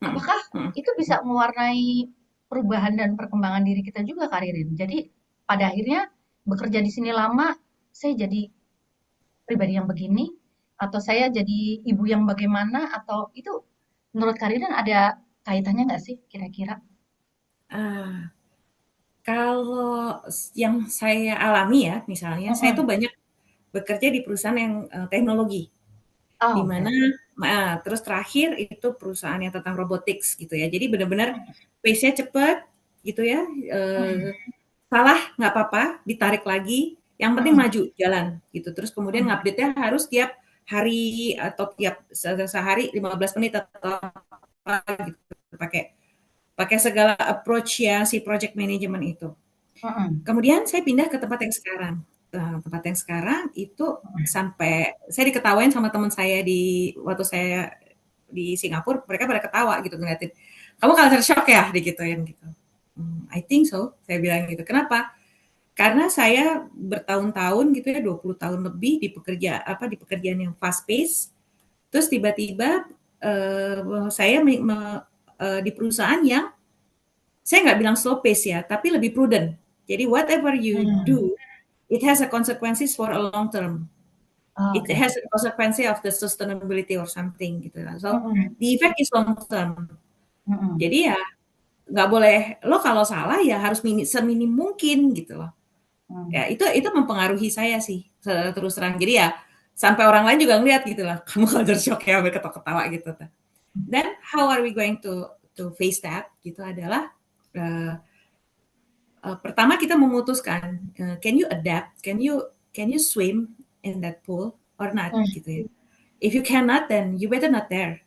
Speaker 2: mhm
Speaker 1: Apakah
Speaker 2: mhm.
Speaker 1: itu bisa mewarnai perubahan dan perkembangan diri kita juga, Kak Ririn? Jadi pada akhirnya bekerja di sini lama, saya jadi pribadi yang begini, atau saya jadi ibu yang bagaimana, atau itu menurut Karidan ada kaitannya nggak sih kira-kira?
Speaker 2: Ah, kalau yang saya alami ya, misalnya saya tuh
Speaker 1: Mm-mm.
Speaker 2: banyak bekerja di perusahaan yang, teknologi, di
Speaker 1: Oh,
Speaker 2: mana
Speaker 1: oke.
Speaker 2: terus terakhir itu perusahaan yang tentang robotics gitu ya. Jadi benar-benar
Speaker 1: Mm,
Speaker 2: pace-nya cepet gitu ya,
Speaker 1: mm,
Speaker 2: salah nggak apa-apa, ditarik lagi, yang penting
Speaker 1: mm,
Speaker 2: maju, jalan gitu. Terus kemudian
Speaker 1: mm,
Speaker 2: ngupdate-nya harus tiap hari atau tiap sehari 15 menit atau apa gitu, pakai pakai segala approach ya si project management itu.
Speaker 1: mm,
Speaker 2: Kemudian saya pindah ke tempat yang sekarang. Tempat yang sekarang itu
Speaker 1: mm.
Speaker 2: sampai saya diketawain sama teman saya di waktu saya di Singapura, mereka pada ketawa gitu ngeliatin. Kamu culture shock ya digituin gitu. I think so, saya bilang gitu. Kenapa? Karena saya bertahun-tahun gitu ya, 20 tahun lebih di pekerjaan yang fast pace. Terus tiba-tiba saya di perusahaan yang saya nggak bilang slow pace ya, tapi lebih prudent. Jadi whatever you
Speaker 1: Hmm.
Speaker 2: do, it has a consequences for a long term.
Speaker 1: Oh,
Speaker 2: It
Speaker 1: oke.
Speaker 2: has a consequence of the sustainability or something gitu lah. So
Speaker 1: Mm-mm.
Speaker 2: the effect is long term.
Speaker 1: Mm-mm.
Speaker 2: Jadi ya nggak boleh lo kalau salah ya harus seminim mungkin gitu loh.
Speaker 1: Mm.
Speaker 2: Ya itu mempengaruhi saya sih terus terang. Jadi ya sampai orang lain juga ngeliat gitu lah. Kamu culture shock ya, sampai ketawa-ketawa gitu. Dan how are we going to face that? Gitu adalah pertama kita memutuskan can you adapt, can you swim in that pool or not
Speaker 1: Mm.
Speaker 2: gitu ya. If you cannot, then you better not there,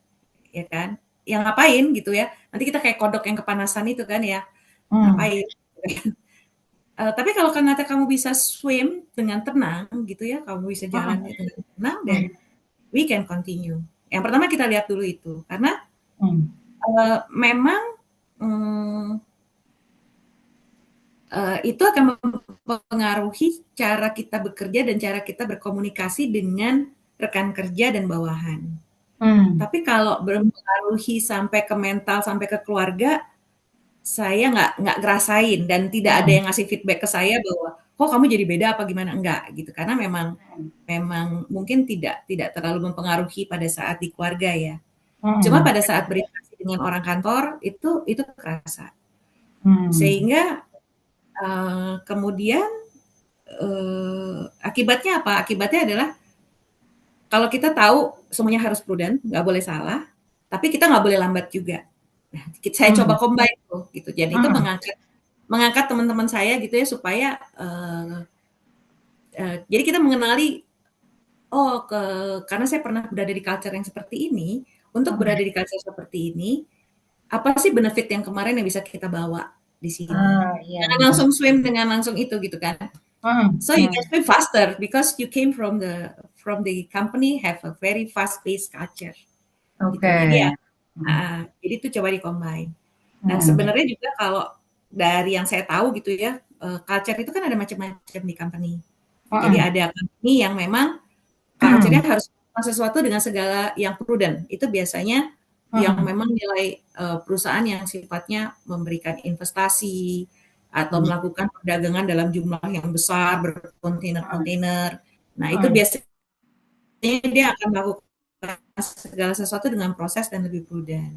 Speaker 2: ya kan? Yang ngapain gitu ya? Nanti kita kayak kodok yang kepanasan itu kan ya,
Speaker 1: Mm.
Speaker 2: ngapain? Tapi kalau ternyata kamu bisa swim dengan tenang gitu ya, kamu bisa
Speaker 1: Mm.
Speaker 2: jalannya dengan tenang, then
Speaker 1: Mm.
Speaker 2: we can continue. Yang pertama kita lihat dulu itu, karena
Speaker 1: Mm.
Speaker 2: memang itu akan mempengaruhi cara kita bekerja dan cara kita berkomunikasi dengan rekan kerja dan bawahan.
Speaker 1: Mm.
Speaker 2: Tapi kalau mempengaruhi sampai ke mental, sampai ke keluarga, saya nggak ngerasain dan tidak ada
Speaker 1: Mm.
Speaker 2: yang ngasih feedback ke saya bahwa kok kamu jadi beda apa gimana, enggak gitu. Karena memang mungkin tidak terlalu mempengaruhi pada saat di keluarga ya. Cuma
Speaker 1: Mm.
Speaker 2: pada saat berinteraksi dengan orang kantor itu terasa.
Speaker 1: Mm.
Speaker 2: Sehingga kemudian akibatnya apa? Akibatnya adalah kalau kita tahu semuanya harus prudent, nggak boleh salah, tapi kita nggak boleh lambat juga. Nah, saya coba
Speaker 1: Mm.
Speaker 2: combine tuh, gitu. Jadi itu
Speaker 1: Mm.
Speaker 2: mengangkat teman-teman saya gitu ya supaya jadi kita mengenali karena saya pernah berada di culture yang seperti ini, untuk
Speaker 1: Mm.
Speaker 2: berada di culture seperti ini, apa sih benefit yang kemarin yang bisa kita bawa di sini?
Speaker 1: Ah, iya
Speaker 2: Jangan
Speaker 1: iya.
Speaker 2: langsung swim dengan langsung itu gitu kan.
Speaker 1: Mm.
Speaker 2: So you
Speaker 1: Mm.
Speaker 2: can swim faster because you came from the company have a very fast-paced culture gitu.
Speaker 1: Oke.
Speaker 2: Jadi ya,
Speaker 1: Mm.
Speaker 2: jadi itu coba di-combine. Nah
Speaker 1: Mm.
Speaker 2: sebenarnya juga kalau dari yang saya tahu gitu ya, culture itu kan ada macam-macam di company. Jadi
Speaker 1: Mm.
Speaker 2: ada company yang memang culture-nya harus melakukan sesuatu dengan segala yang prudent. Itu biasanya yang
Speaker 1: Mm.
Speaker 2: memang nilai perusahaan yang sifatnya memberikan investasi atau
Speaker 1: Mm.
Speaker 2: melakukan perdagangan dalam jumlah yang besar berkontainer-kontainer. Nah itu
Speaker 1: Mm.
Speaker 2: biasanya dia akan melakukan segala sesuatu dengan proses dan lebih prudent.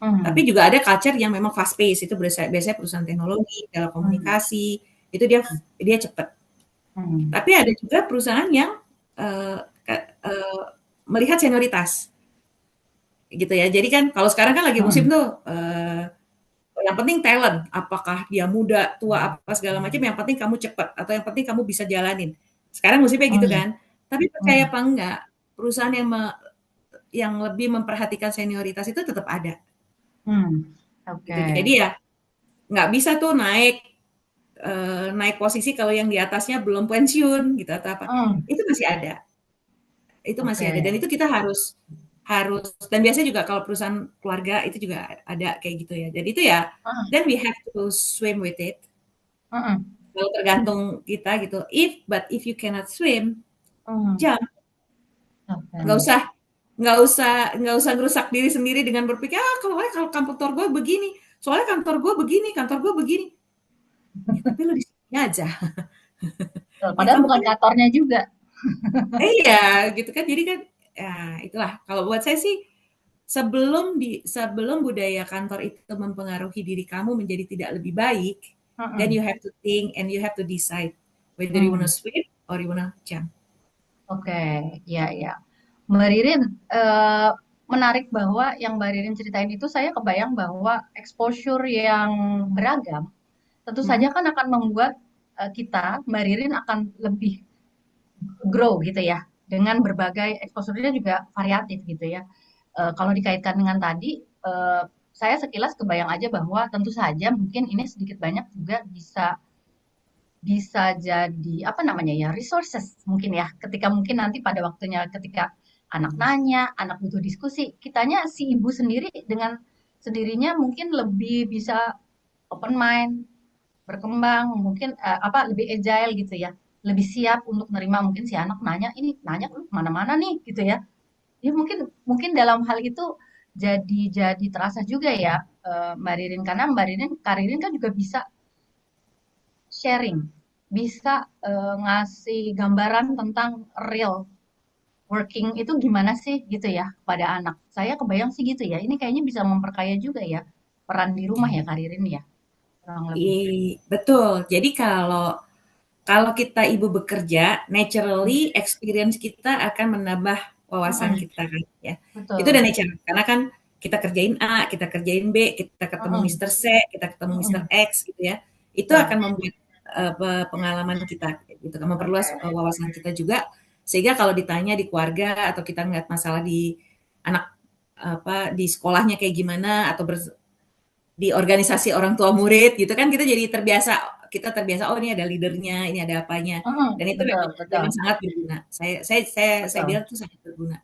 Speaker 2: Tapi
Speaker 1: Mm.
Speaker 2: juga ada culture yang memang fast pace, itu biasanya perusahaan teknologi,
Speaker 1: Mm.
Speaker 2: telekomunikasi, itu dia cepat.
Speaker 1: Mm.
Speaker 2: Tapi ada juga perusahaan yang uh, uh, melihat senioritas, gitu ya. Jadi kan kalau sekarang kan lagi musim
Speaker 1: Mm.
Speaker 2: tuh, yang penting talent, apakah dia muda, tua, apa segala macam, yang penting kamu cepat atau yang penting kamu bisa jalanin. Sekarang musimnya gitu
Speaker 1: Mm.
Speaker 2: kan. Tapi percaya
Speaker 1: Mm.
Speaker 2: apa enggak, perusahaan yang lebih memperhatikan senioritas itu tetap ada,
Speaker 1: Mm.
Speaker 2: gitu.
Speaker 1: Oke.
Speaker 2: Jadi ya nggak bisa tuh naik posisi kalau yang di atasnya belum pensiun gitu atau apa.
Speaker 1: Mm.
Speaker 2: Itu masih ada. Itu masih ada dan
Speaker 1: Oke.
Speaker 2: itu kita harus harus dan biasanya juga kalau perusahaan keluarga itu juga ada kayak gitu ya. Jadi itu ya
Speaker 1: Mm.
Speaker 2: then we have to swim with it.
Speaker 1: Mm.
Speaker 2: Kalau tergantung kita gitu. If you cannot swim,
Speaker 1: Mm.
Speaker 2: jump.
Speaker 1: Oke.
Speaker 2: Nggak usah nggak usah nggak usah ngerusak diri sendiri dengan berpikir kalau kantor gue begini, soalnya kantor gue begini, kantor gue begini. Ya, tapi lu di sini aja. Ya
Speaker 1: Padahal
Speaker 2: kamu
Speaker 1: bukan
Speaker 2: kan
Speaker 1: kantornya juga.
Speaker 2: iya gitu kan. Jadi kan ya itulah kalau buat saya sih sebelum budaya kantor itu mempengaruhi diri kamu menjadi tidak lebih baik, then you
Speaker 1: Mm.
Speaker 2: have to think and you have to decide whether you wanna
Speaker 1: Mm.
Speaker 2: swim or you wanna jump.
Speaker 1: Oke, ya ya. Mbak Ririn, eh, menarik bahwa yang Mbak Ririn ceritain itu saya kebayang bahwa exposure yang beragam tentu saja
Speaker 2: Mhm.
Speaker 1: kan akan membuat kita, Mbak Ririn akan lebih grow gitu ya, dengan berbagai exposure-nya juga variatif gitu ya. Kalau dikaitkan dengan tadi, saya sekilas kebayang aja bahwa tentu saja mungkin ini sedikit banyak juga bisa bisa jadi apa namanya ya resources mungkin ya ketika mungkin nanti pada waktunya ketika anak nanya, anak butuh diskusi, kitanya si ibu sendiri dengan sendirinya mungkin lebih bisa open mind, berkembang, mungkin apa lebih agile gitu ya, lebih siap untuk nerima mungkin si anak nanya ini nanya lu kemana-mana nih gitu ya. Ya mungkin mungkin dalam hal itu jadi terasa juga ya Mbak Ririn karena Mbak Ririn Karirin kan juga bisa sharing, bisa ngasih gambaran tentang real. working itu gimana sih gitu ya pada anak. Saya kebayang sih gitu ya. Ini kayaknya bisa memperkaya juga ya peran di rumah ya Karirin ya, kurang lebih.
Speaker 2: Betul. Jadi kalau kalau kita ibu bekerja,
Speaker 1: Hmm.
Speaker 2: naturally experience kita akan menambah wawasan
Speaker 1: Mm-mm.
Speaker 2: kita kan ya. Itu udah
Speaker 1: Betul.
Speaker 2: natural karena kan kita kerjain A, kita kerjain B, kita ketemu
Speaker 1: Mm-mm.
Speaker 2: Mister C, kita ketemu Mister
Speaker 1: Mm-mm.
Speaker 2: X gitu ya. Itu
Speaker 1: Betul.
Speaker 2: akan membuat pengalaman kita gitu kan, memperluas
Speaker 1: Oke.
Speaker 2: wawasan kita juga sehingga kalau ditanya di keluarga atau kita ngeliat masalah di anak apa di sekolahnya kayak gimana atau di organisasi orang tua murid gitu kan kita terbiasa oh ini ada leadernya, ini ada apanya
Speaker 1: Mm-mm.
Speaker 2: dan itu
Speaker 1: Betul,
Speaker 2: memang
Speaker 1: betul,
Speaker 2: memang sangat berguna. Saya
Speaker 1: betul.
Speaker 2: bilang itu sangat berguna.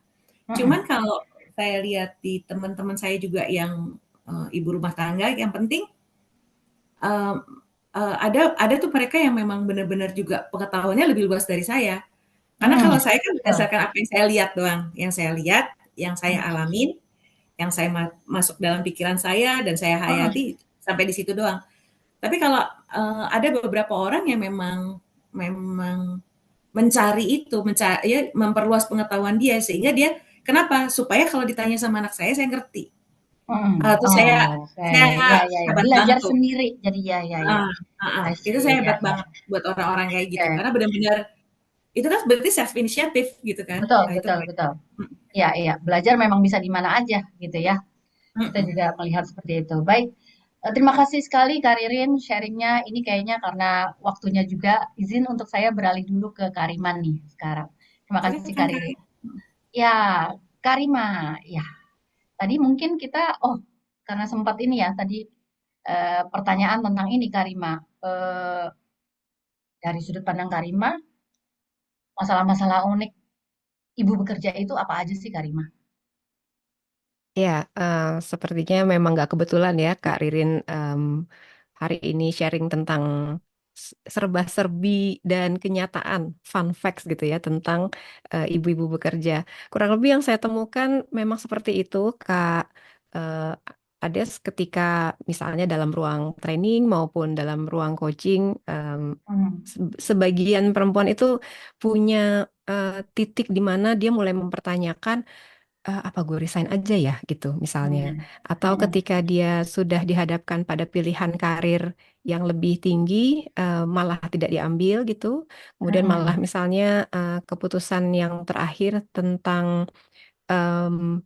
Speaker 1: Mm-mm.
Speaker 2: Cuman kalau saya lihat di teman-teman saya juga yang ibu rumah tangga, yang penting em, ada tuh mereka yang memang benar-benar juga pengetahuannya lebih luas dari saya. Karena
Speaker 1: Mm-mm.
Speaker 2: kalau saya kan
Speaker 1: Betul.
Speaker 2: berdasarkan apa yang saya lihat doang, yang saya
Speaker 1: Mm.
Speaker 2: alamin, yang saya masuk dalam pikiran saya dan saya
Speaker 1: Mm-mm.
Speaker 2: hayati sampai di situ doang. Tapi kalau ada beberapa orang yang memang mencari itu, ya, memperluas pengetahuan dia sehingga dia kenapa? Supaya kalau ditanya sama anak saya ngerti.
Speaker 1: Mm-mm.
Speaker 2: Terus
Speaker 1: Oh, oke.
Speaker 2: saya
Speaker 1: Ya, ya, ya.
Speaker 2: hebat
Speaker 1: Belajar
Speaker 2: banget tuh.
Speaker 1: sendiri. Jadi ya, ya, ya.
Speaker 2: Heeh, heeh.
Speaker 1: I
Speaker 2: Itu
Speaker 1: see.
Speaker 2: saya
Speaker 1: Ya,
Speaker 2: hebat
Speaker 1: ya.
Speaker 2: banget buat orang-orang kayak gitu.
Speaker 1: Oke.
Speaker 2: Karena benar-benar itu kan berarti self initiative gitu kan.
Speaker 1: Betul,
Speaker 2: Nah, itu
Speaker 1: betul,
Speaker 2: keren.
Speaker 1: betul. Ya, iya. Belajar memang bisa di mana aja gitu ya. Kita
Speaker 2: Mhm.
Speaker 1: juga melihat seperti itu. Baik, terima kasih sekali Kak Ririn sharingnya. Ini kayaknya karena waktunya juga izin untuk saya beralih dulu ke Kariman nih sekarang. Terima kasih
Speaker 2: Silakan
Speaker 1: Kak
Speaker 2: Kak.
Speaker 1: Ririn. Ya, Karima. Ya, tadi mungkin kita, oh karena sempat ini ya tadi pertanyaan tentang ini Karima. Eh, dari sudut pandang Karima, masalah-masalah unik ibu bekerja itu apa aja sih Karima?
Speaker 3: Ya, sepertinya memang nggak kebetulan ya Kak Ririn hari ini sharing tentang serba-serbi dan kenyataan, fun facts gitu ya tentang ibu-ibu bekerja. Kurang lebih yang saya temukan memang seperti itu, Kak eh, Ades, ketika misalnya dalam ruang training maupun dalam ruang coaching,
Speaker 1: Hmm.
Speaker 3: sebagian perempuan itu punya titik di mana dia mulai mempertanyakan apa gue resign aja ya gitu misalnya,
Speaker 1: Hmm.
Speaker 3: atau
Speaker 1: Hmm.
Speaker 3: ketika dia sudah dihadapkan pada pilihan karir yang lebih tinggi, malah tidak diambil gitu, kemudian malah
Speaker 1: Hmm.
Speaker 3: misalnya keputusan yang terakhir tentang em,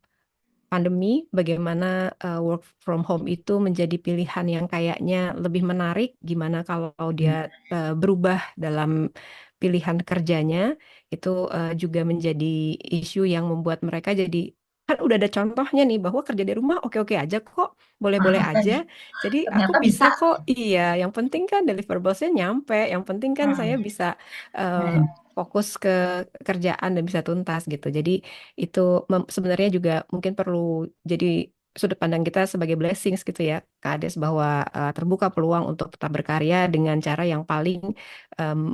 Speaker 3: pandemi, bagaimana work from home itu menjadi pilihan yang kayaknya lebih menarik, gimana kalau dia berubah dalam pilihan kerjanya, itu juga menjadi isu yang membuat mereka jadi, kan udah ada contohnya nih bahwa kerja di rumah oke-oke aja kok, boleh-boleh aja. Jadi aku
Speaker 1: Ternyata
Speaker 3: bisa
Speaker 1: bisa.
Speaker 3: kok, iya, yang penting kan deliverablesnya nyampe, yang penting kan saya
Speaker 1: Hmm.
Speaker 3: bisa eh,
Speaker 1: Hmm.
Speaker 3: fokus ke kerjaan dan bisa tuntas gitu. Jadi itu sebenarnya juga mungkin perlu jadi sudut pandang kita sebagai blessings gitu ya, Kades, bahwa terbuka peluang untuk tetap berkarya dengan cara yang paling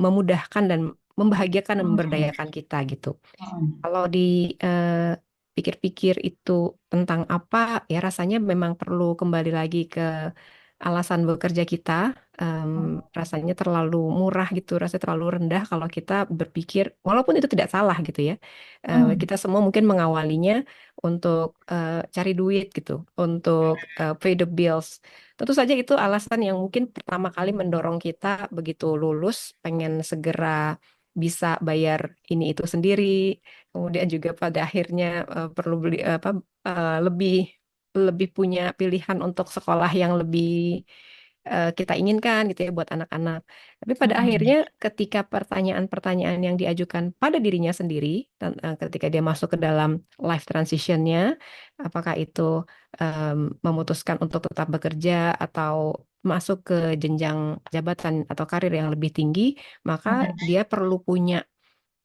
Speaker 3: memudahkan dan membahagiakan dan
Speaker 1: Hmm.
Speaker 3: memberdayakan kita gitu.
Speaker 1: Hmm.
Speaker 3: Kalau di pikir-pikir itu tentang apa, ya rasanya memang perlu kembali lagi ke alasan bekerja kita. Rasanya terlalu murah gitu, rasanya terlalu rendah kalau kita berpikir, walaupun itu tidak salah gitu ya.
Speaker 1: Hmm.
Speaker 3: Kita semua mungkin mengawalinya untuk cari duit gitu, untuk pay the bills. Tentu saja itu alasan yang mungkin pertama kali mendorong kita begitu lulus, pengen segera bisa bayar ini itu sendiri, kemudian juga pada akhirnya perlu beli apa lebih lebih punya pilihan untuk sekolah yang lebih kita inginkan gitu ya buat anak-anak. Tapi pada
Speaker 1: Hmm.
Speaker 3: akhirnya ketika pertanyaan-pertanyaan yang diajukan pada dirinya sendiri, ketika dia masuk ke dalam life transitionnya, apakah itu memutuskan untuk tetap bekerja atau masuk ke jenjang jabatan atau karir yang lebih tinggi, maka
Speaker 1: Hmm.
Speaker 3: dia perlu punya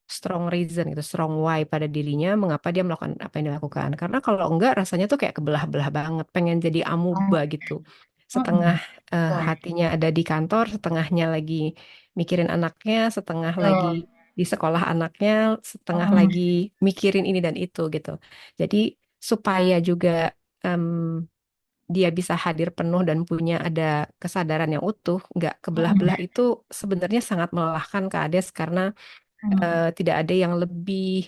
Speaker 3: strong reason gitu, strong why pada dirinya mengapa dia melakukan apa yang dilakukan. Karena kalau enggak rasanya tuh kayak kebelah-belah banget, pengen jadi amuba
Speaker 1: Hmm.
Speaker 3: gitu. Setengah
Speaker 1: Hmm. Betul.
Speaker 3: hatinya ada di kantor, setengahnya lagi mikirin anaknya, setengah lagi
Speaker 1: Betul.
Speaker 3: di sekolah anaknya, setengah
Speaker 1: Hmm.
Speaker 3: lagi mikirin ini dan itu gitu. Jadi supaya juga em, dia bisa hadir penuh dan punya ada kesadaran yang utuh, nggak
Speaker 1: Hmm.
Speaker 3: kebelah-belah itu sebenarnya sangat melelahkan Kak Ades karena
Speaker 1: Hmm.
Speaker 3: tidak ada yang lebih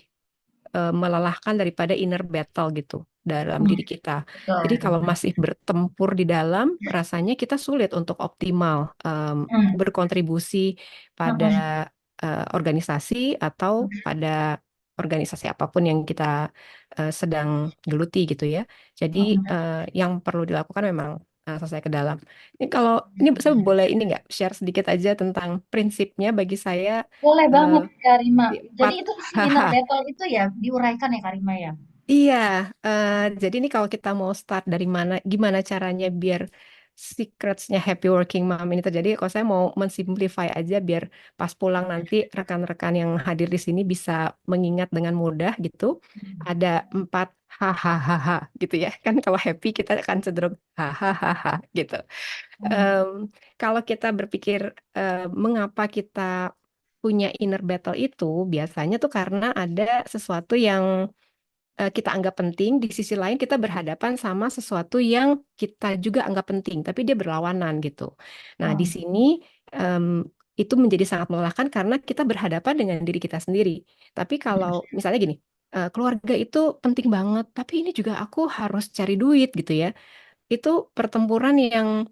Speaker 3: melelahkan daripada inner battle gitu dalam diri kita.
Speaker 1: Betul.
Speaker 3: Jadi kalau masih bertempur di dalam, rasanya kita sulit untuk optimal berkontribusi pada organisasi atau pada organisasi apapun yang kita sedang geluti gitu ya. Jadi yang perlu dilakukan memang selesai ke dalam. Ini kalau ini saya boleh ini nggak share sedikit aja tentang prinsipnya bagi saya
Speaker 1: Boleh banget, Kak Rima.
Speaker 3: di
Speaker 1: Jadi
Speaker 3: empat
Speaker 1: itu si inner
Speaker 3: haha.
Speaker 1: battle itu ya diuraikan ya, Kak Rima ya?
Speaker 3: Iya, jadi ini kalau kita mau start dari mana, gimana caranya biar secrets-nya happy working mom ini terjadi, kalau saya mau mensimplify aja biar pas pulang nanti rekan-rekan yang hadir di sini bisa mengingat dengan mudah gitu. Ada 4 hahaha gitu ya. Kan kalau happy kita akan cenderung hahaha gitu. Em, Kalau kita berpikir mengapa kita punya inner battle itu, biasanya tuh karena ada sesuatu yang kita anggap penting, di sisi lain kita berhadapan sama sesuatu yang kita juga anggap penting, tapi dia berlawanan gitu. Nah, di sini em, itu menjadi sangat melelahkan karena kita berhadapan dengan diri kita sendiri. Tapi kalau misalnya gini, keluarga itu penting banget, tapi ini juga aku harus cari duit gitu ya. Itu pertempuran yang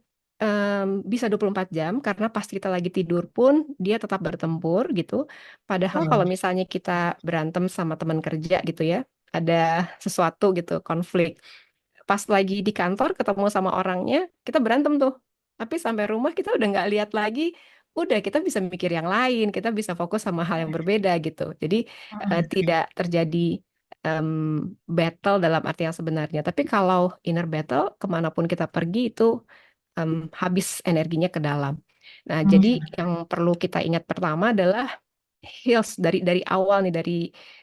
Speaker 3: bisa 24 jam karena pas kita lagi tidur pun dia tetap bertempur gitu. Padahal kalau misalnya kita berantem sama teman kerja gitu ya, ada sesuatu gitu, konflik. Pas lagi di kantor ketemu sama orangnya, kita berantem tuh. Tapi sampai rumah kita udah nggak lihat lagi, udah kita bisa mikir yang lain, kita bisa fokus sama hal yang berbeda gitu. Jadi tidak terjadi em, battle dalam arti yang sebenarnya. Tapi kalau inner battle, kemanapun kita pergi itu habis energinya ke dalam. Nah, jadi yang perlu kita ingat pertama adalah heels dari awal nih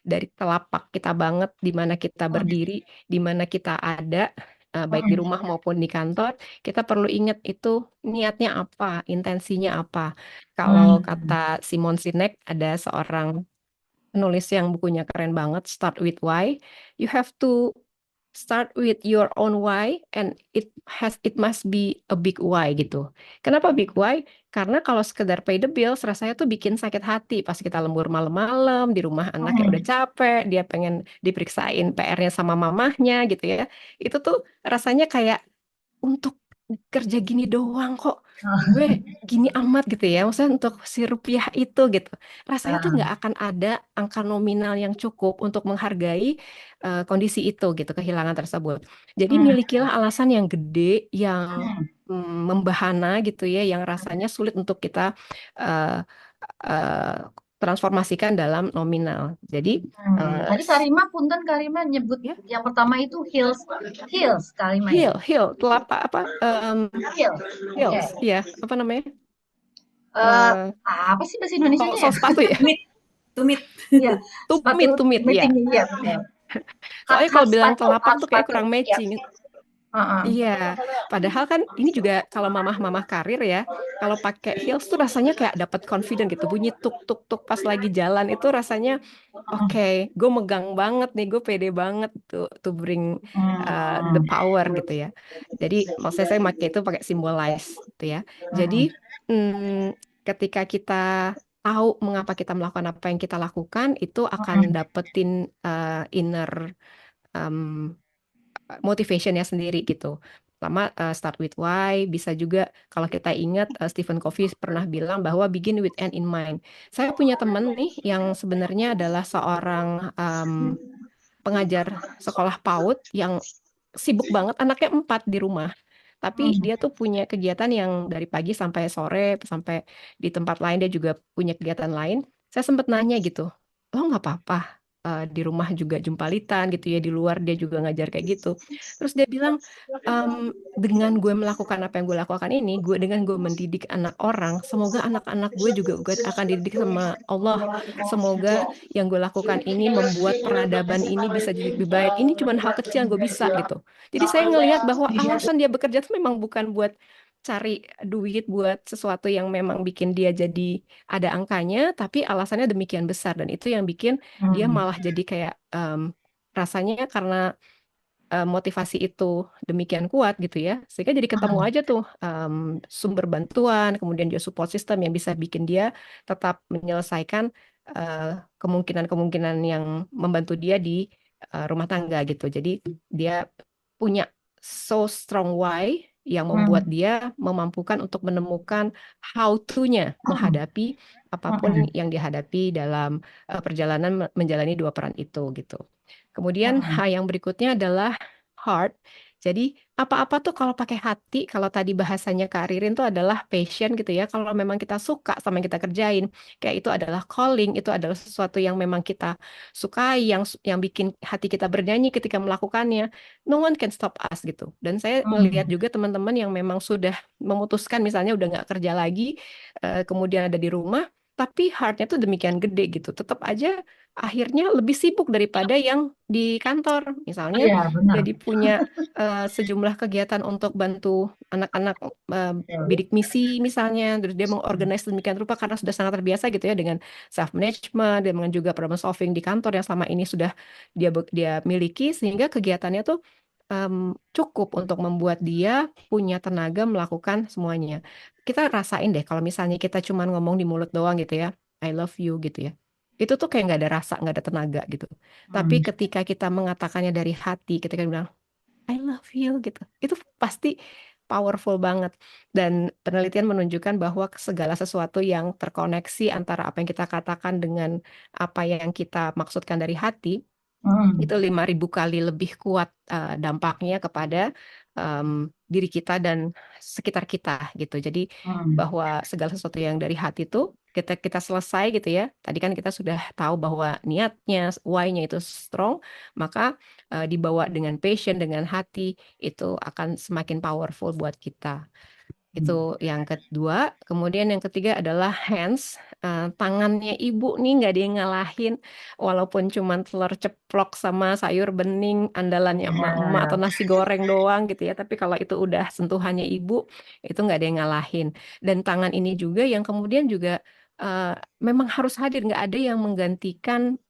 Speaker 3: dari telapak kita banget di mana kita berdiri, di mana kita ada baik di rumah maupun di kantor, kita perlu ingat itu niatnya apa, intensinya apa. Kalau kata Simon Sinek ada seorang penulis yang bukunya keren banget, Start with Why. You have to start with your own why and it must be a big why gitu. Kenapa big why? Karena kalau sekedar pay the bills rasanya tuh bikin sakit hati pas kita lembur malam-malam di rumah anaknya udah capek, dia pengen diperiksain PR-nya sama mamahnya gitu ya. Itu tuh rasanya kayak untuk kerja gini doang kok gue gini amat gitu ya, maksudnya untuk si rupiah itu gitu rasanya tuh nggak akan ada angka nominal yang cukup untuk menghargai kondisi itu gitu, kehilangan tersebut. Jadi milikilah alasan yang gede, yang membahana gitu ya, yang rasanya sulit untuk kita eh, eh, transformasikan dalam nominal. Jadi
Speaker 1: Tadi Karima, punten Karima nyebut
Speaker 3: ya
Speaker 1: yang pertama itu heels, heels Karima ya?
Speaker 3: heel telapak apa
Speaker 1: Heels, oke.
Speaker 3: heels ya apa namanya.
Speaker 1: Eh,
Speaker 3: Eh,
Speaker 1: apa sih bahasa Indonesianya
Speaker 3: Sol
Speaker 1: ya?
Speaker 3: sepatu ya?
Speaker 2: Tumit.
Speaker 1: Iya, sepatu
Speaker 3: Tumit ya.
Speaker 1: tinggi ya, betul.
Speaker 3: Soalnya kalau bilang
Speaker 1: Sepatu,
Speaker 3: telapak tuh kayak
Speaker 1: sepatu,
Speaker 3: kurang
Speaker 1: ya.
Speaker 3: matching.
Speaker 1: Heeh.
Speaker 3: Iya, padahal kan ini juga kalau mamah-mamah karir ya, kalau pakai heels tuh rasanya kayak dapat confident gitu, bunyi tuk tuk tuk pas lagi jalan itu rasanya oke, gue megang banget nih, gue pede banget tuh to bring the power gitu ya. Jadi maksudnya saya pakai itu pakai symbolize gitu ya. Jadi ketika kita tahu mengapa kita melakukan apa yang kita lakukan, itu akan dapetin inner um, motivationnya sendiri gitu. Pertama, start with why. Bisa juga kalau kita ingat Stephen Covey pernah bilang bahwa begin with end in mind. Saya punya teman nih yang sebenarnya adalah seorang pengajar sekolah PAUD yang sibuk banget, anaknya 4 di rumah. Tapi dia tuh punya kegiatan yang dari pagi sampai sore, sampai di tempat lain dia juga punya kegiatan lain. Saya sempat nanya gitu, lo nggak apa-apa di rumah juga jumpalitan gitu ya, di luar dia juga ngajar kayak gitu. Terus dia bilang, dengan gue melakukan apa yang gue lakukan ini, dengan gue mendidik anak orang, semoga anak-anak gue juga akan dididik sama Allah. Semoga yang gue lakukan ini membuat peradaban ini bisa jadi lebih baik. Ini cuma hal kecil yang gue bisa gitu. Jadi saya ngelihat bahwa alasan dia bekerja itu memang bukan buat cari duit, buat sesuatu yang memang bikin dia jadi ada angkanya, tapi alasannya demikian besar dan itu yang bikin dia malah jadi kayak rasanya karena motivasi itu demikian kuat gitu ya, sehingga jadi ketemu aja tuh sumber bantuan, kemudian juga support system yang bisa bikin dia tetap menyelesaikan kemungkinan-kemungkinan yang membantu dia di rumah tangga gitu. Jadi dia punya so strong why yang membuat dia memampukan untuk menemukan how to-nya menghadapi apapun yang dihadapi dalam perjalanan menjalani dua peran itu gitu. Kemudian hal yang berikutnya adalah heart. Jadi apa-apa tuh kalau pakai hati, kalau tadi bahasanya Kak Ririn tuh adalah passion gitu ya. Kalau memang kita suka sama yang kita kerjain, kayak itu adalah calling, itu adalah sesuatu yang memang kita sukai, yang bikin hati kita bernyanyi ketika melakukannya. No one can stop us gitu. Dan saya melihat juga teman-teman yang memang sudah memutuskan misalnya udah nggak kerja lagi, kemudian ada di rumah, tapi heartnya tuh demikian gede gitu. Tetap aja akhirnya lebih sibuk daripada yang di kantor. Misalnya
Speaker 1: Iya, benar.
Speaker 3: jadi punya sejumlah kegiatan untuk bantu anak-anak bidik misi misalnya, terus dia mengorganize demikian rupa karena sudah sangat terbiasa gitu ya dengan self management, dan dengan juga problem solving di kantor yang selama ini sudah dia miliki, sehingga kegiatannya tuh cukup untuk membuat dia punya tenaga melakukan semuanya. Kita rasain deh kalau misalnya kita cuma ngomong di mulut doang gitu ya, I love you gitu ya. Itu tuh kayak nggak ada rasa, nggak ada tenaga gitu. Tapi ketika kita mengatakannya dari hati, ketika bilang I love you gitu, itu pasti powerful banget. Dan penelitian menunjukkan bahwa segala sesuatu yang terkoneksi antara apa yang kita katakan dengan apa yang kita maksudkan dari hati, itu 5.000 kali lebih kuat dampaknya kepada diri kita dan sekitar kita gitu. Jadi bahwa segala sesuatu yang dari hati itu kita selesai gitu ya. Tadi kan kita sudah tahu bahwa niatnya, why-nya itu strong, maka dibawa dengan passion, dengan hati, itu akan semakin powerful buat kita. Itu yang kedua. Kemudian yang ketiga adalah hands. Tangannya ibu nih nggak ada yang ngalahin. Walaupun cuma telur ceplok sama sayur bening andalannya emak-emak atau nasi goreng doang gitu ya. Tapi kalau itu udah sentuhannya ibu, itu nggak ada yang ngalahin. Dan tangan ini juga yang kemudian juga memang harus hadir. Nggak ada yang menggantikan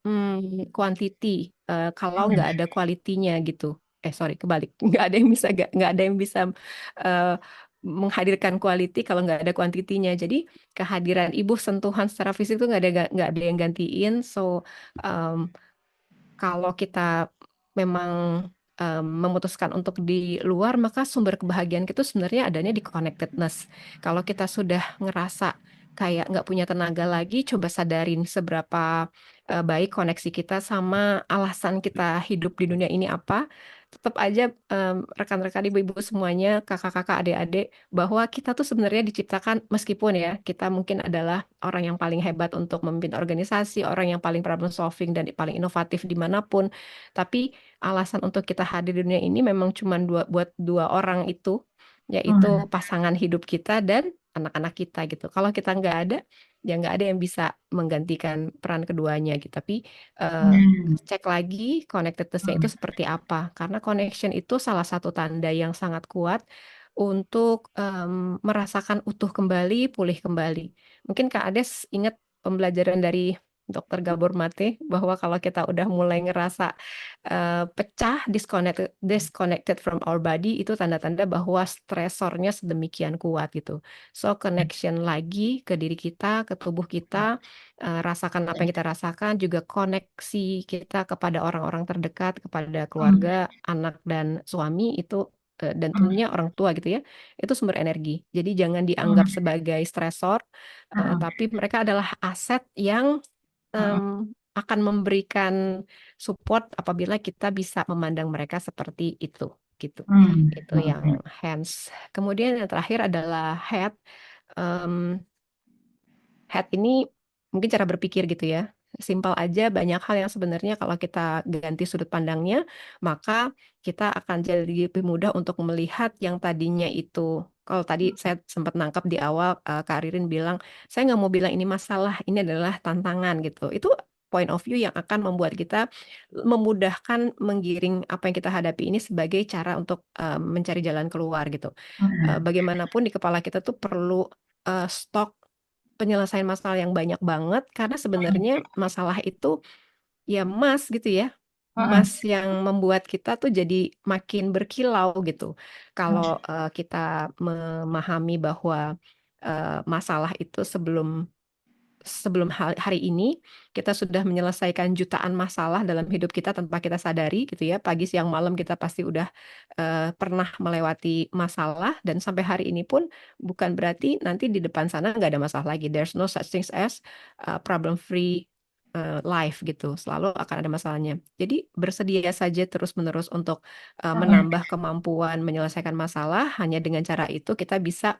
Speaker 3: quantity kalau nggak ada kualitinya gitu. Sorry, kebalik. Nggak ada yang bisa eh, menghadirkan quality kalau nggak ada kuantitinya. Jadi kehadiran ibu, sentuhan secara fisik itu nggak ada yang gantiin. So kalau kita memang memutuskan untuk di luar, maka sumber kebahagiaan kita sebenarnya adanya di connectedness. Kalau kita sudah ngerasa kayak nggak punya tenaga lagi, coba sadarin seberapa baik koneksi kita sama alasan kita hidup di dunia ini apa. Tetap aja rekan-rekan ibu-ibu semuanya, kakak-kakak, adik-adik, bahwa kita tuh sebenarnya diciptakan, meskipun ya kita mungkin adalah orang yang paling hebat untuk memimpin organisasi, orang yang paling problem solving dan paling inovatif dimanapun, tapi alasan untuk kita hadir di dunia ini memang cuma buat dua orang itu, yaitu pasangan hidup kita dan anak-anak kita gitu. Kalau kita nggak ada, ya nggak ada yang bisa menggantikan peran keduanya gitu. Tapi cek lagi connectedness-nya itu seperti apa. Karena connection itu salah satu tanda yang sangat kuat untuk merasakan utuh kembali, pulih kembali. Mungkin Kak Ades ingat pembelajaran dari Dr. Gabor Mate bahwa kalau kita udah mulai ngerasa pecah, disconnected from our body, itu tanda-tanda bahwa stresornya sedemikian kuat gitu. So connection lagi ke diri kita, ke tubuh kita, rasakan apa yang kita rasakan, juga koneksi kita kepada orang-orang terdekat, kepada keluarga, anak dan suami itu dan tentunya orang tua gitu ya, itu sumber energi. Jadi jangan dianggap sebagai stresor, tapi mereka adalah aset yang akan memberikan support apabila kita bisa memandang mereka seperti itu gitu. Itu yang hands. Kemudian yang terakhir adalah head. Head ini mungkin cara berpikir gitu ya. Simpel aja, banyak hal yang sebenarnya kalau kita ganti sudut pandangnya, maka kita akan jadi lebih mudah untuk melihat yang tadinya itu. Kalau tadi saya sempat nangkap di awal, Kak Ririn bilang, saya nggak mau bilang ini masalah, ini adalah tantangan gitu. Itu point of view yang akan membuat kita memudahkan menggiring apa yang kita hadapi ini sebagai cara untuk mencari jalan keluar gitu. Bagaimanapun di kepala kita tuh perlu stok penyelesaian masalah yang banyak banget, karena sebenarnya masalah itu ya emas gitu ya. Emas yang membuat kita tuh jadi makin berkilau gitu. Kalau kita memahami bahwa masalah itu sebelum sebelum hari ini kita sudah menyelesaikan jutaan masalah dalam hidup kita tanpa kita sadari gitu ya. Pagi, siang, malam kita pasti udah pernah melewati masalah, dan sampai hari ini pun bukan berarti nanti di depan sana nggak ada masalah lagi. There's no such things as problem free life gitu. Selalu akan ada masalahnya. Jadi bersedia saja terus-menerus untuk menambah kemampuan menyelesaikan masalah. Hanya dengan cara itu kita bisa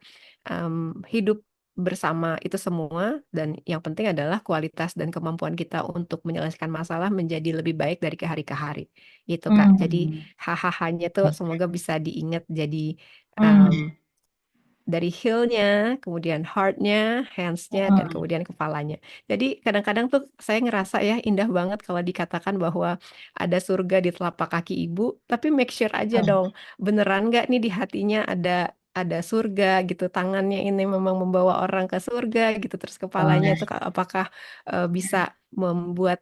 Speaker 3: hidup bersama itu semua, dan yang penting adalah kualitas dan kemampuan kita untuk menyelesaikan masalah menjadi lebih baik dari ke hari ke hari. Itu Kak. Jadi
Speaker 1: Hmm.
Speaker 3: hahaha-nya tuh semoga bisa diingat jadi
Speaker 1: Hmm.
Speaker 3: dari heel-nya, kemudian heart-nya, hands-nya, dan
Speaker 1: Hmm.
Speaker 3: kemudian kepalanya. Jadi kadang-kadang tuh saya ngerasa ya indah banget kalau dikatakan bahwa ada surga di telapak kaki ibu, tapi make sure aja dong, beneran nggak nih di hatinya ada surga gitu, tangannya ini memang membawa orang ke surga gitu, terus kepalanya itu apakah bisa membuat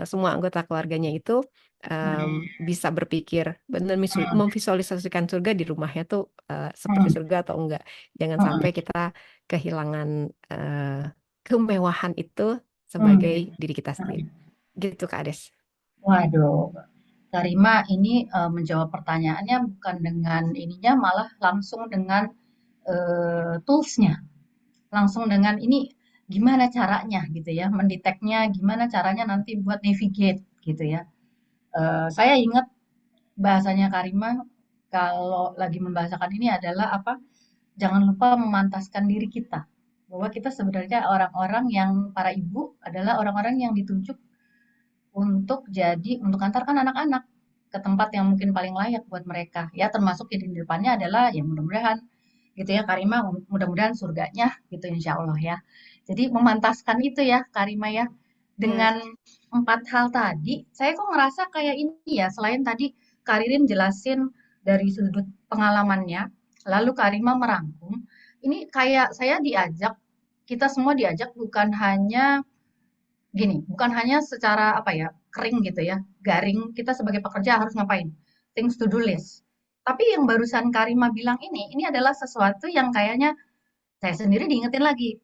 Speaker 3: semua anggota keluarganya itu bisa berpikir benar, memvisualisasikan surga di rumahnya tuh seperti surga atau enggak. Jangan sampai kita kehilangan kemewahan itu sebagai diri kita sendiri. Gitu Kak Ades.
Speaker 1: Waduh, Karima ini menjawab pertanyaannya bukan dengan ininya, malah langsung dengan toolsnya, langsung dengan ini gimana caranya gitu ya, mendeteknya gimana caranya nanti buat navigate gitu ya. Saya ingat bahasanya Karima kalau lagi membahasakan ini adalah apa? Jangan lupa memantaskan diri kita bahwa kita sebenarnya orang-orang yang para ibu adalah orang-orang yang ditunjuk untuk antarkan anak-anak ke tempat yang mungkin paling layak buat mereka ya, termasuk di depannya adalah ya mudah-mudahan gitu ya Karima, mudah-mudahan surganya gitu insya Allah ya. Jadi memantaskan itu ya Karima ya,
Speaker 3: Ya.
Speaker 1: dengan 4 hal tadi saya kok ngerasa kayak ini ya, selain tadi Karirin jelasin dari sudut pengalamannya, lalu Karima merangkum, ini kayak saya diajak, kita semua diajak bukan hanya gini, bukan hanya secara apa ya, kering gitu ya, garing kita sebagai pekerja harus ngapain, things to do list. Tapi yang barusan Karima bilang ini adalah sesuatu yang kayaknya saya sendiri diingetin lagi,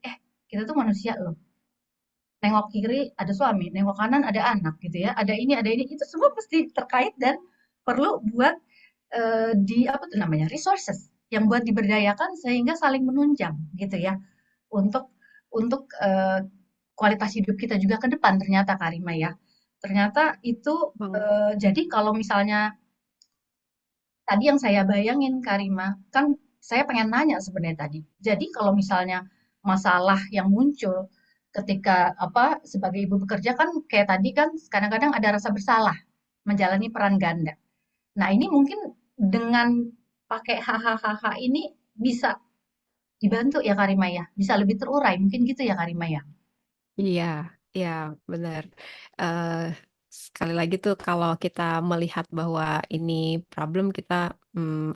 Speaker 1: kita tuh manusia loh. Nengok kiri ada suami, nengok kanan ada anak gitu ya, ada ini, itu semua pasti terkait dan perlu buat di apa tuh namanya, resources yang buat diberdayakan sehingga saling menunjang gitu ya, untuk kualitas hidup kita juga ke depan ternyata Karima ya. Ternyata itu
Speaker 3: Bang.
Speaker 1: jadi kalau misalnya tadi yang saya bayangin Karima, kan saya pengen nanya sebenarnya tadi. Jadi kalau misalnya masalah yang muncul ketika apa sebagai ibu bekerja kan kayak tadi kan kadang-kadang ada rasa bersalah menjalani peran ganda. Nah, ini mungkin dengan pakai hahaha ini bisa dibantu ya Karima ya. Bisa lebih terurai mungkin gitu ya Karima ya.
Speaker 3: Iya, iya benar. Eh, Sekali lagi tuh kalau kita melihat bahwa ini problem, kita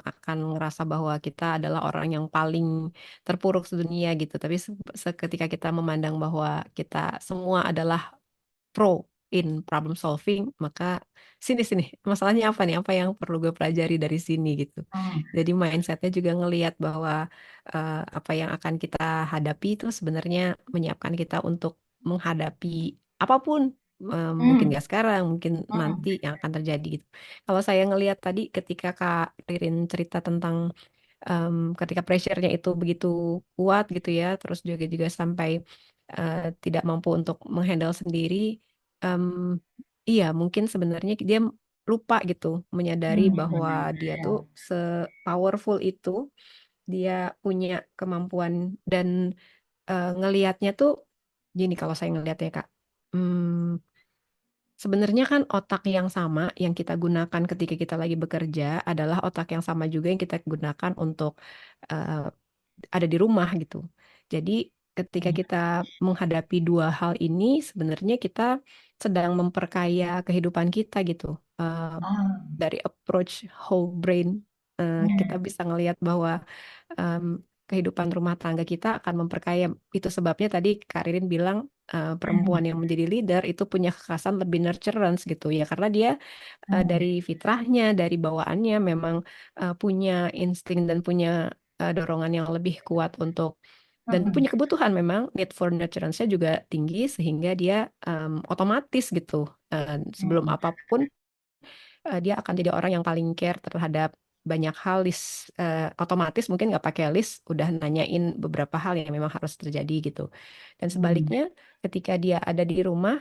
Speaker 3: akan ngerasa bahwa kita adalah orang yang paling terpuruk sedunia gitu. Tapi seketika kita memandang bahwa kita semua adalah pro in problem solving, maka sini masalahnya apa nih? Apa yang perlu gue pelajari dari sini gitu.
Speaker 1: Hmm.
Speaker 3: Jadi mindsetnya juga ngelihat bahwa apa yang akan kita hadapi itu sebenarnya menyiapkan kita untuk menghadapi apapun. Mungkin
Speaker 1: Hmm.
Speaker 3: nggak sekarang, mungkin
Speaker 1: Hmm.
Speaker 3: nanti yang akan terjadi gitu. Kalau saya ngelihat tadi ketika Kak Ririn cerita tentang ketika pressure-nya itu begitu kuat gitu ya, terus juga sampai tidak mampu untuk menghandle sendiri. em, iya, mungkin sebenarnya dia lupa gitu menyadari bahwa
Speaker 1: Hmm.
Speaker 3: dia
Speaker 1: Ya.
Speaker 3: tuh se-powerful itu, dia punya kemampuan dan ngelihatnya tuh gini kalau saya ngelihatnya Kak. Hmm, Sebenarnya kan otak yang sama yang kita gunakan ketika kita lagi bekerja adalah otak yang sama juga yang kita gunakan untuk eh, ada di rumah gitu. Jadi ketika kita menghadapi dua hal ini, sebenarnya kita sedang memperkaya kehidupan kita gitu. Eh,
Speaker 1: Ah.
Speaker 3: dari approach whole brain, kita
Speaker 1: Hmm.
Speaker 3: bisa ngelihat bahwa em, kehidupan rumah tangga kita akan memperkaya. Itu sebabnya tadi Kak Ririn bilang perempuan yang menjadi leader itu punya kekhasan lebih nurturance gitu ya, karena dia dari fitrahnya, dari bawaannya memang punya insting dan punya dorongan yang lebih kuat untuk dan
Speaker 1: Mm-mm.
Speaker 3: punya kebutuhan, memang need for nurturance-nya juga tinggi sehingga dia otomatis gitu, sebelum
Speaker 1: Mm.
Speaker 3: apapun dia akan jadi orang yang paling care terhadap banyak hal. List otomatis mungkin nggak pakai list udah nanyain beberapa hal yang memang harus terjadi gitu. Dan
Speaker 1: Mm.
Speaker 3: sebaliknya ketika dia ada di rumah,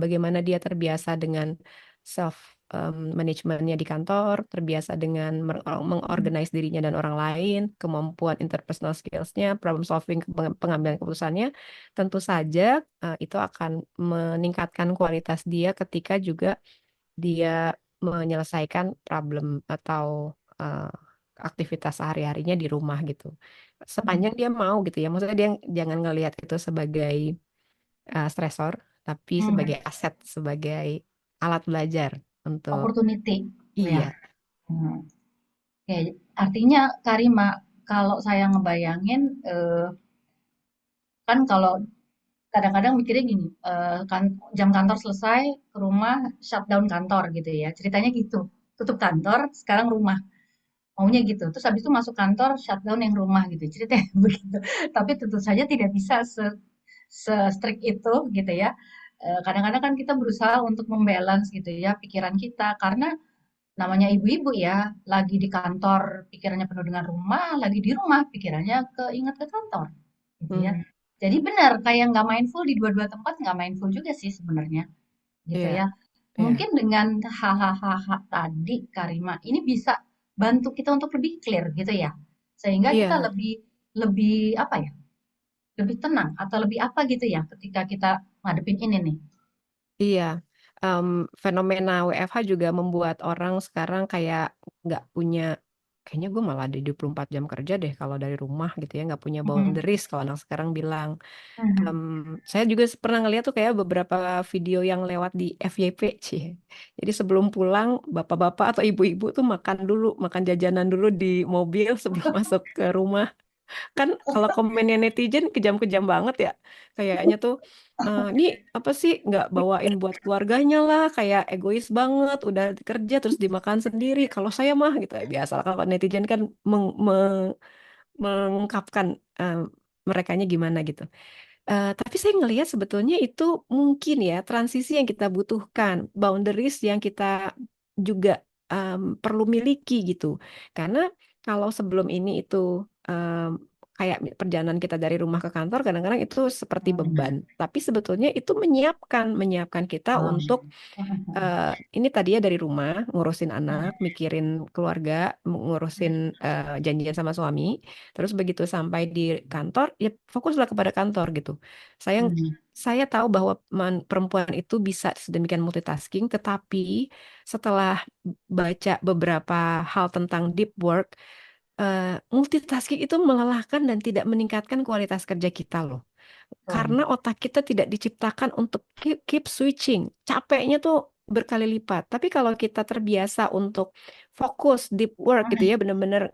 Speaker 3: bagaimana dia terbiasa dengan self managementnya di kantor, terbiasa dengan mengorganize dirinya dan orang lain, kemampuan interpersonal skills-nya, problem solving, pengambilan keputusannya, tentu saja itu akan meningkatkan kualitas dia ketika juga dia menyelesaikan problem atau eh, aktivitas sehari-harinya di rumah gitu. Sepanjang dia mau gitu ya. Maksudnya dia jangan ngelihat itu sebagai stresor, tapi sebagai
Speaker 1: Mm.
Speaker 3: aset, sebagai alat belajar untuk
Speaker 1: Opportunity,
Speaker 3: iya,
Speaker 1: ya. Mm. Oke, artinya Karima, kalau saya ngebayangin, kan kalau kadang-kadang mikirnya gini, kan jam kantor selesai, ke rumah, shutdown kantor gitu ya. Ceritanya gitu. Tutup kantor, sekarang rumah. Maunya gitu. Terus habis itu masuk kantor, shutdown yang rumah gitu. Ceritanya begitu. Tapi tentu saja tidak bisa se-strict itu gitu ya. Kadang-kadang kan kita berusaha untuk membalance gitu ya pikiran kita. Karena namanya ibu-ibu ya, lagi di kantor pikirannya penuh dengan rumah, lagi di rumah pikirannya keinget ke kantor, gitu ya.
Speaker 3: hmm,
Speaker 1: Jadi benar, kayak nggak mindful di dua-dua tempat, nggak mindful juga sih sebenarnya, gitu
Speaker 3: iya,
Speaker 1: ya.
Speaker 3: iya,
Speaker 1: Mungkin dengan hahaha tadi, Karima, ini bisa bantu kita untuk lebih clear gitu ya, sehingga kita
Speaker 3: iya.
Speaker 1: lebih lebih apa ya, lebih tenang atau lebih apa gitu ya, ketika kita ngadepin ini nih.
Speaker 3: Iya, em, fenomena WFH juga membuat orang sekarang kayak nggak punya, kayaknya gue malah ada 24 jam kerja deh kalau dari rumah gitu ya, nggak punya
Speaker 1: Mhm.
Speaker 3: boundaries kalau anak sekarang bilang.
Speaker 1: Mhm.
Speaker 3: Em, saya juga pernah ngeliat tuh kayak beberapa video yang lewat di FYP, sih. Jadi sebelum pulang, bapak-bapak atau ibu-ibu tuh makan dulu, makan jajanan dulu di mobil sebelum masuk ke rumah. Kan kalau komennya netizen kejam-kejam banget ya, kayaknya tuh ini apa sih nggak bawain buat keluarganya lah, kayak egois banget, udah kerja terus dimakan sendiri, kalau saya mah gitu ya. Biasa lah kalau netizen kan mengungkapkan eh, merekanya gimana gitu. Tapi saya ngelihat sebetulnya itu mungkin ya transisi yang kita butuhkan, boundaries yang kita juga perlu miliki gitu. Karena kalau sebelum ini itu kayak perjalanan kita dari rumah ke kantor, kadang-kadang itu seperti beban.
Speaker 1: Mhm.
Speaker 3: Tapi sebetulnya itu menyiapkan kita untuk
Speaker 1: Mhm.
Speaker 3: eh, ini tadinya dari rumah ngurusin anak, mikirin keluarga, ngurusin janjian sama suami, terus begitu sampai di kantor, ya fokuslah kepada kantor gitu. Saya
Speaker 1: Mhm.
Speaker 3: saya tahu bahwa perempuan itu bisa sedemikian multitasking, tetapi setelah baca beberapa hal tentang deep work, multitasking itu melelahkan dan tidak meningkatkan kualitas kerja kita loh.
Speaker 1: Betul.
Speaker 3: Karena otak kita tidak diciptakan untuk keep switching. Capeknya tuh berkali lipat. Tapi kalau kita terbiasa untuk fokus deep work gitu ya,
Speaker 1: Mhm.
Speaker 3: benar-benar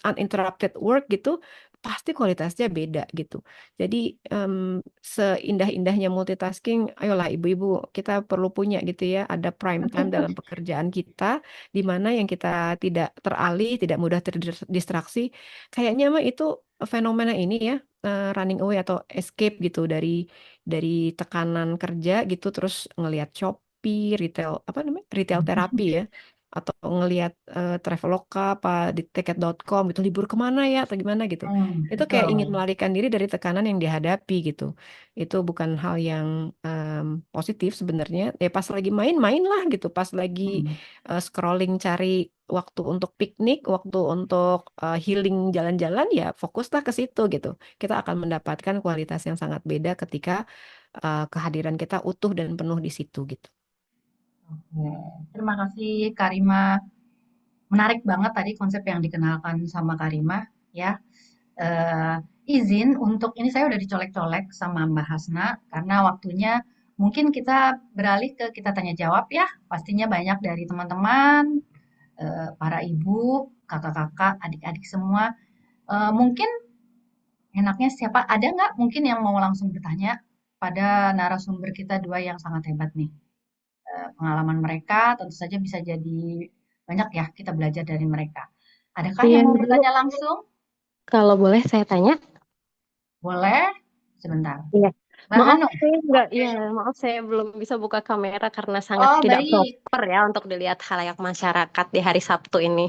Speaker 3: uninterrupted work gitu, pasti kualitasnya beda gitu. Jadi em, seindah-indahnya multitasking, ayolah ibu-ibu, kita perlu punya gitu ya, ada prime time dalam pekerjaan kita, di mana yang kita tidak teralih, tidak mudah terdistraksi. Kayaknya mah itu fenomena ini ya, running away atau escape gitu dari tekanan kerja gitu, terus ngelihat Shopee, retail apa namanya, retail terapi ya, atau ngelihat Traveloka apa di tiket.com gitu, libur kemana ya atau gimana gitu. Itu kayak ingin
Speaker 1: Betul.
Speaker 3: melarikan diri dari tekanan yang dihadapi gitu. Itu bukan hal yang positif sebenarnya. Ya pas lagi main-main lah gitu, pas lagi
Speaker 1: Mhm.
Speaker 3: scrolling cari waktu untuk piknik, waktu untuk healing jalan-jalan, ya fokuslah ke situ gitu. Kita akan mendapatkan kualitas yang sangat beda ketika kehadiran kita utuh dan penuh di situ gitu.
Speaker 1: Oke. Terima kasih Karima. Menarik banget tadi konsep yang dikenalkan sama Karima ya. Eh, izin untuk ini saya udah dicolek-colek sama Mbak Hasna karena waktunya mungkin kita beralih ke kita tanya jawab ya. Pastinya banyak dari teman-teman, para ibu, kakak-kakak, adik-adik semua. Mungkin enaknya siapa ada nggak mungkin yang mau langsung bertanya pada narasumber kita dua yang sangat hebat nih. Pengalaman mereka tentu saja bisa jadi banyak ya kita belajar dari mereka. Adakah
Speaker 4: Iya,
Speaker 1: yang mau
Speaker 4: Bu.
Speaker 1: bertanya langsung?
Speaker 4: Kalau boleh saya tanya,
Speaker 1: Boleh? Sebentar.
Speaker 4: Iya.
Speaker 1: Mbak
Speaker 4: Maaf
Speaker 1: Hanum.
Speaker 4: saya nggak,
Speaker 1: Oke.
Speaker 4: ya maaf saya belum bisa buka kamera karena sangat
Speaker 1: Oh,
Speaker 4: tidak
Speaker 1: baik.
Speaker 4: proper ya untuk dilihat halayak masyarakat di hari Sabtu ini.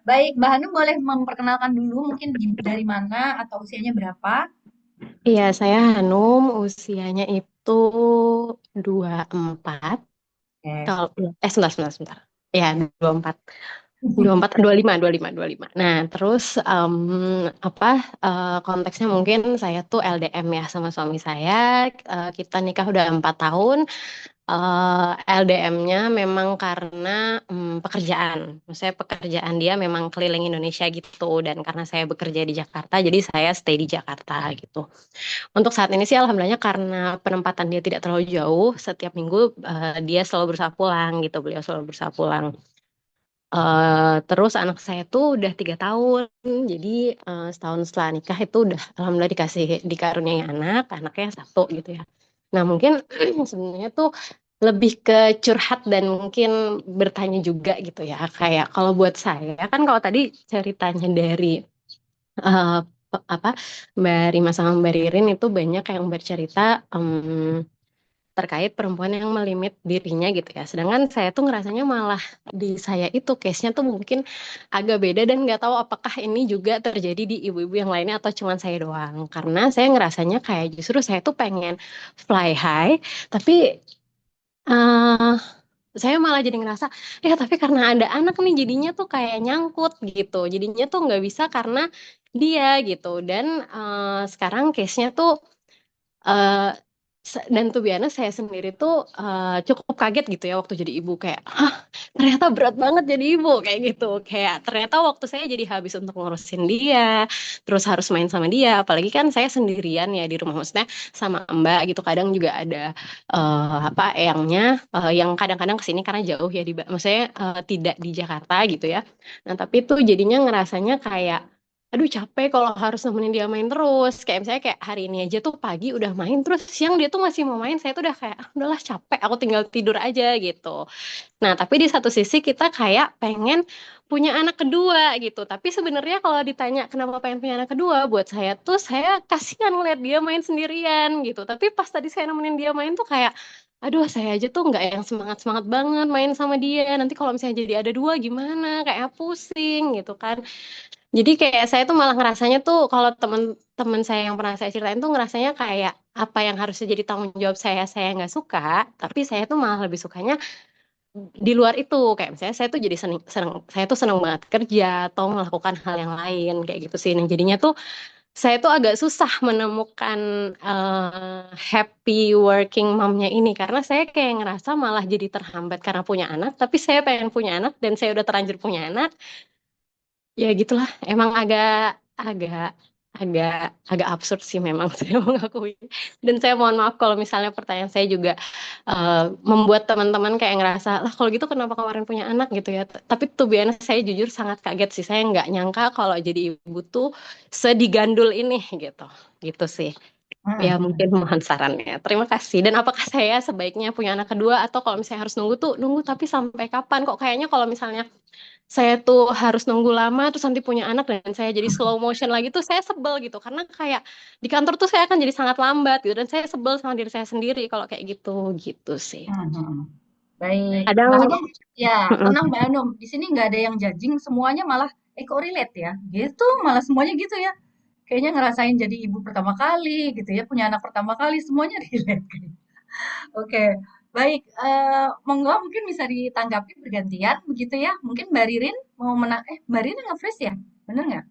Speaker 1: Baik, Mbak Hanum boleh memperkenalkan dulu mungkin dari mana atau usianya berapa?
Speaker 4: Iya, saya Hanum, usianya itu 24.
Speaker 1: Oke.
Speaker 4: Kalau sebentar, sebentar, sebentar. Ya, 24. 24, 25, 25, 25. Nah, terus apa konteksnya mungkin saya tuh LDM ya sama suami saya. Kita nikah udah 4 tahun. LDM-nya memang karena pekerjaan. Maksudnya pekerjaan dia memang keliling Indonesia gitu. Dan karena saya bekerja di Jakarta, jadi saya stay di Jakarta gitu. Untuk saat ini sih alhamdulillahnya karena penempatan dia tidak terlalu jauh, setiap minggu dia selalu berusaha pulang gitu. Beliau selalu berusaha pulang. Terus anak saya tuh udah 3 tahun, jadi setahun setelah nikah itu udah alhamdulillah dikaruniai anaknya satu gitu ya. Nah mungkin sebenarnya tuh lebih ke curhat dan mungkin bertanya juga gitu ya. Kayak kalau buat saya kan kalau tadi ceritanya dari eh, apa Mbak Rima sama Mbak Ririn itu banyak yang bercerita terkait perempuan yang melimit dirinya gitu ya. Sedangkan saya tuh ngerasanya malah di saya itu case-nya tuh mungkin agak beda dan nggak tahu apakah ini juga terjadi di ibu-ibu yang lainnya atau cuma saya doang. Karena saya ngerasanya kayak justru saya tuh pengen fly high, tapi eh saya malah jadi ngerasa, ya tapi karena ada anak nih jadinya tuh kayak nyangkut gitu. Jadinya tuh nggak bisa karena dia gitu. Dan sekarang case-nya tuh eh dan tuh biasanya saya sendiri tuh cukup kaget gitu ya waktu jadi ibu kayak, hah ternyata berat banget jadi ibu kayak gitu. Kayak ternyata waktu saya jadi habis untuk ngurusin dia, terus harus main sama dia. Apalagi kan saya sendirian ya di rumah maksudnya sama Mbak gitu. Kadang juga ada apa eyangnya yang kadang-kadang kesini karena jauh ya maksudnya tidak di Jakarta gitu ya. Nah tapi tuh jadinya ngerasanya kayak aduh capek kalau harus nemenin dia main terus. Kayak misalnya kayak hari ini aja tuh pagi udah main terus siang dia tuh masih mau main. Saya tuh udah kayak ah, udahlah capek aku tinggal tidur aja gitu. Nah tapi di satu sisi kita kayak pengen punya anak kedua gitu. Tapi sebenarnya kalau ditanya kenapa pengen punya anak kedua, buat saya tuh saya kasihan ngeliat dia main sendirian gitu. Tapi pas tadi saya nemenin dia main tuh kayak aduh saya aja tuh nggak yang semangat-semangat banget main sama dia. Nanti kalau misalnya jadi ada dua gimana? Kayak pusing gitu kan. Jadi kayak saya tuh malah ngerasanya tuh kalau temen-temen saya yang pernah saya ceritain tuh ngerasanya kayak apa yang harusnya jadi tanggung jawab saya nggak suka, tapi saya tuh malah lebih sukanya di luar itu. Kayak misalnya saya tuh jadi saya tuh seneng banget kerja atau melakukan hal yang lain kayak gitu sih. Nah, jadinya tuh saya tuh agak susah menemukan happy working momnya ini karena saya kayak ngerasa malah jadi terhambat karena punya anak, tapi saya pengen punya anak dan saya udah terlanjur punya anak. Ya gitulah, emang agak agak agak agak absurd sih memang saya mengakui. Dan saya mohon maaf kalau misalnya pertanyaan saya juga eh, membuat teman-teman kayak ngerasa, lah kalau gitu kenapa kemarin punya anak gitu ya. Tapi tuh biasanya saya jujur sangat kaget sih. Saya nggak nyangka kalau jadi ibu tuh sedigandul ini gitu. Gitu sih. Ya mungkin mohon sarannya. Terima kasih. Dan apakah saya sebaiknya punya anak kedua atau kalau misalnya harus nunggu tuh nunggu tapi sampai kapan? Kok kayaknya kalau misalnya saya tuh harus nunggu lama terus nanti punya anak dan saya jadi slow motion lagi tuh saya sebel gitu karena kayak di kantor tuh saya akan jadi sangat lambat gitu dan saya sebel sama diri saya sendiri kalau kayak gitu gitu sih.
Speaker 1: Baik, Mbak
Speaker 4: Kadang
Speaker 1: Hanum, ya tenang Mbak Hanum. Di sini nggak ada yang judging, semuanya malah relate ya. Gitu, malah semuanya gitu ya. Kayaknya ngerasain jadi ibu pertama kali gitu ya, punya anak pertama kali, semuanya relate. Oke, baik. Monggo mungkin bisa ditanggapi bergantian begitu ya. Mungkin Mbak Ririn mau Mbak Ririn nge-freeze ya? Bener nggak?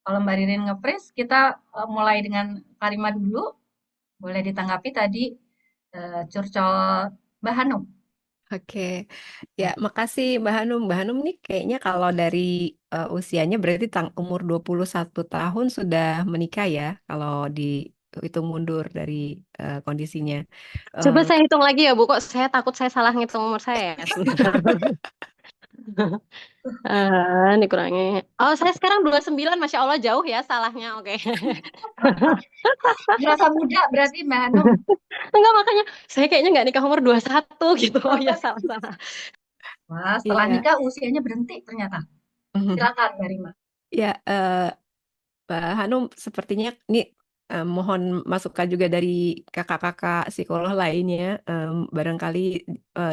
Speaker 1: Kalau Mbak Ririn nge-freeze, kita mulai dengan Karima dulu. Boleh ditanggapi tadi curcol Mbak Hanum.
Speaker 3: Oke, ya makasih Mbak Hanum. Mbak Hanum nih kayaknya kalau dari usianya berarti umur 21 tahun sudah menikah ya, kalau dihitung mundur dari kondisinya. Eh,
Speaker 4: coba saya hitung lagi ya Bu, kok saya takut saya salah ngitung umur saya ya sebentar. Dikurangi. Oh, saya sekarang 29, Masya Allah jauh ya salahnya. Oke.
Speaker 1: Merasa muda berarti Mbak Hanum.
Speaker 4: Enggak, makanya saya kayaknya nggak nikah umur 21 gitu. Oh ya, salah-salah.
Speaker 1: Wah, setelah
Speaker 3: Iya.
Speaker 1: nikah usianya berhenti ternyata. Silakan Mbak Rima.
Speaker 3: Ya, Mbak Hanum, sepertinya ini mohon masukan juga dari kakak-kakak psikolog lainnya. Barangkali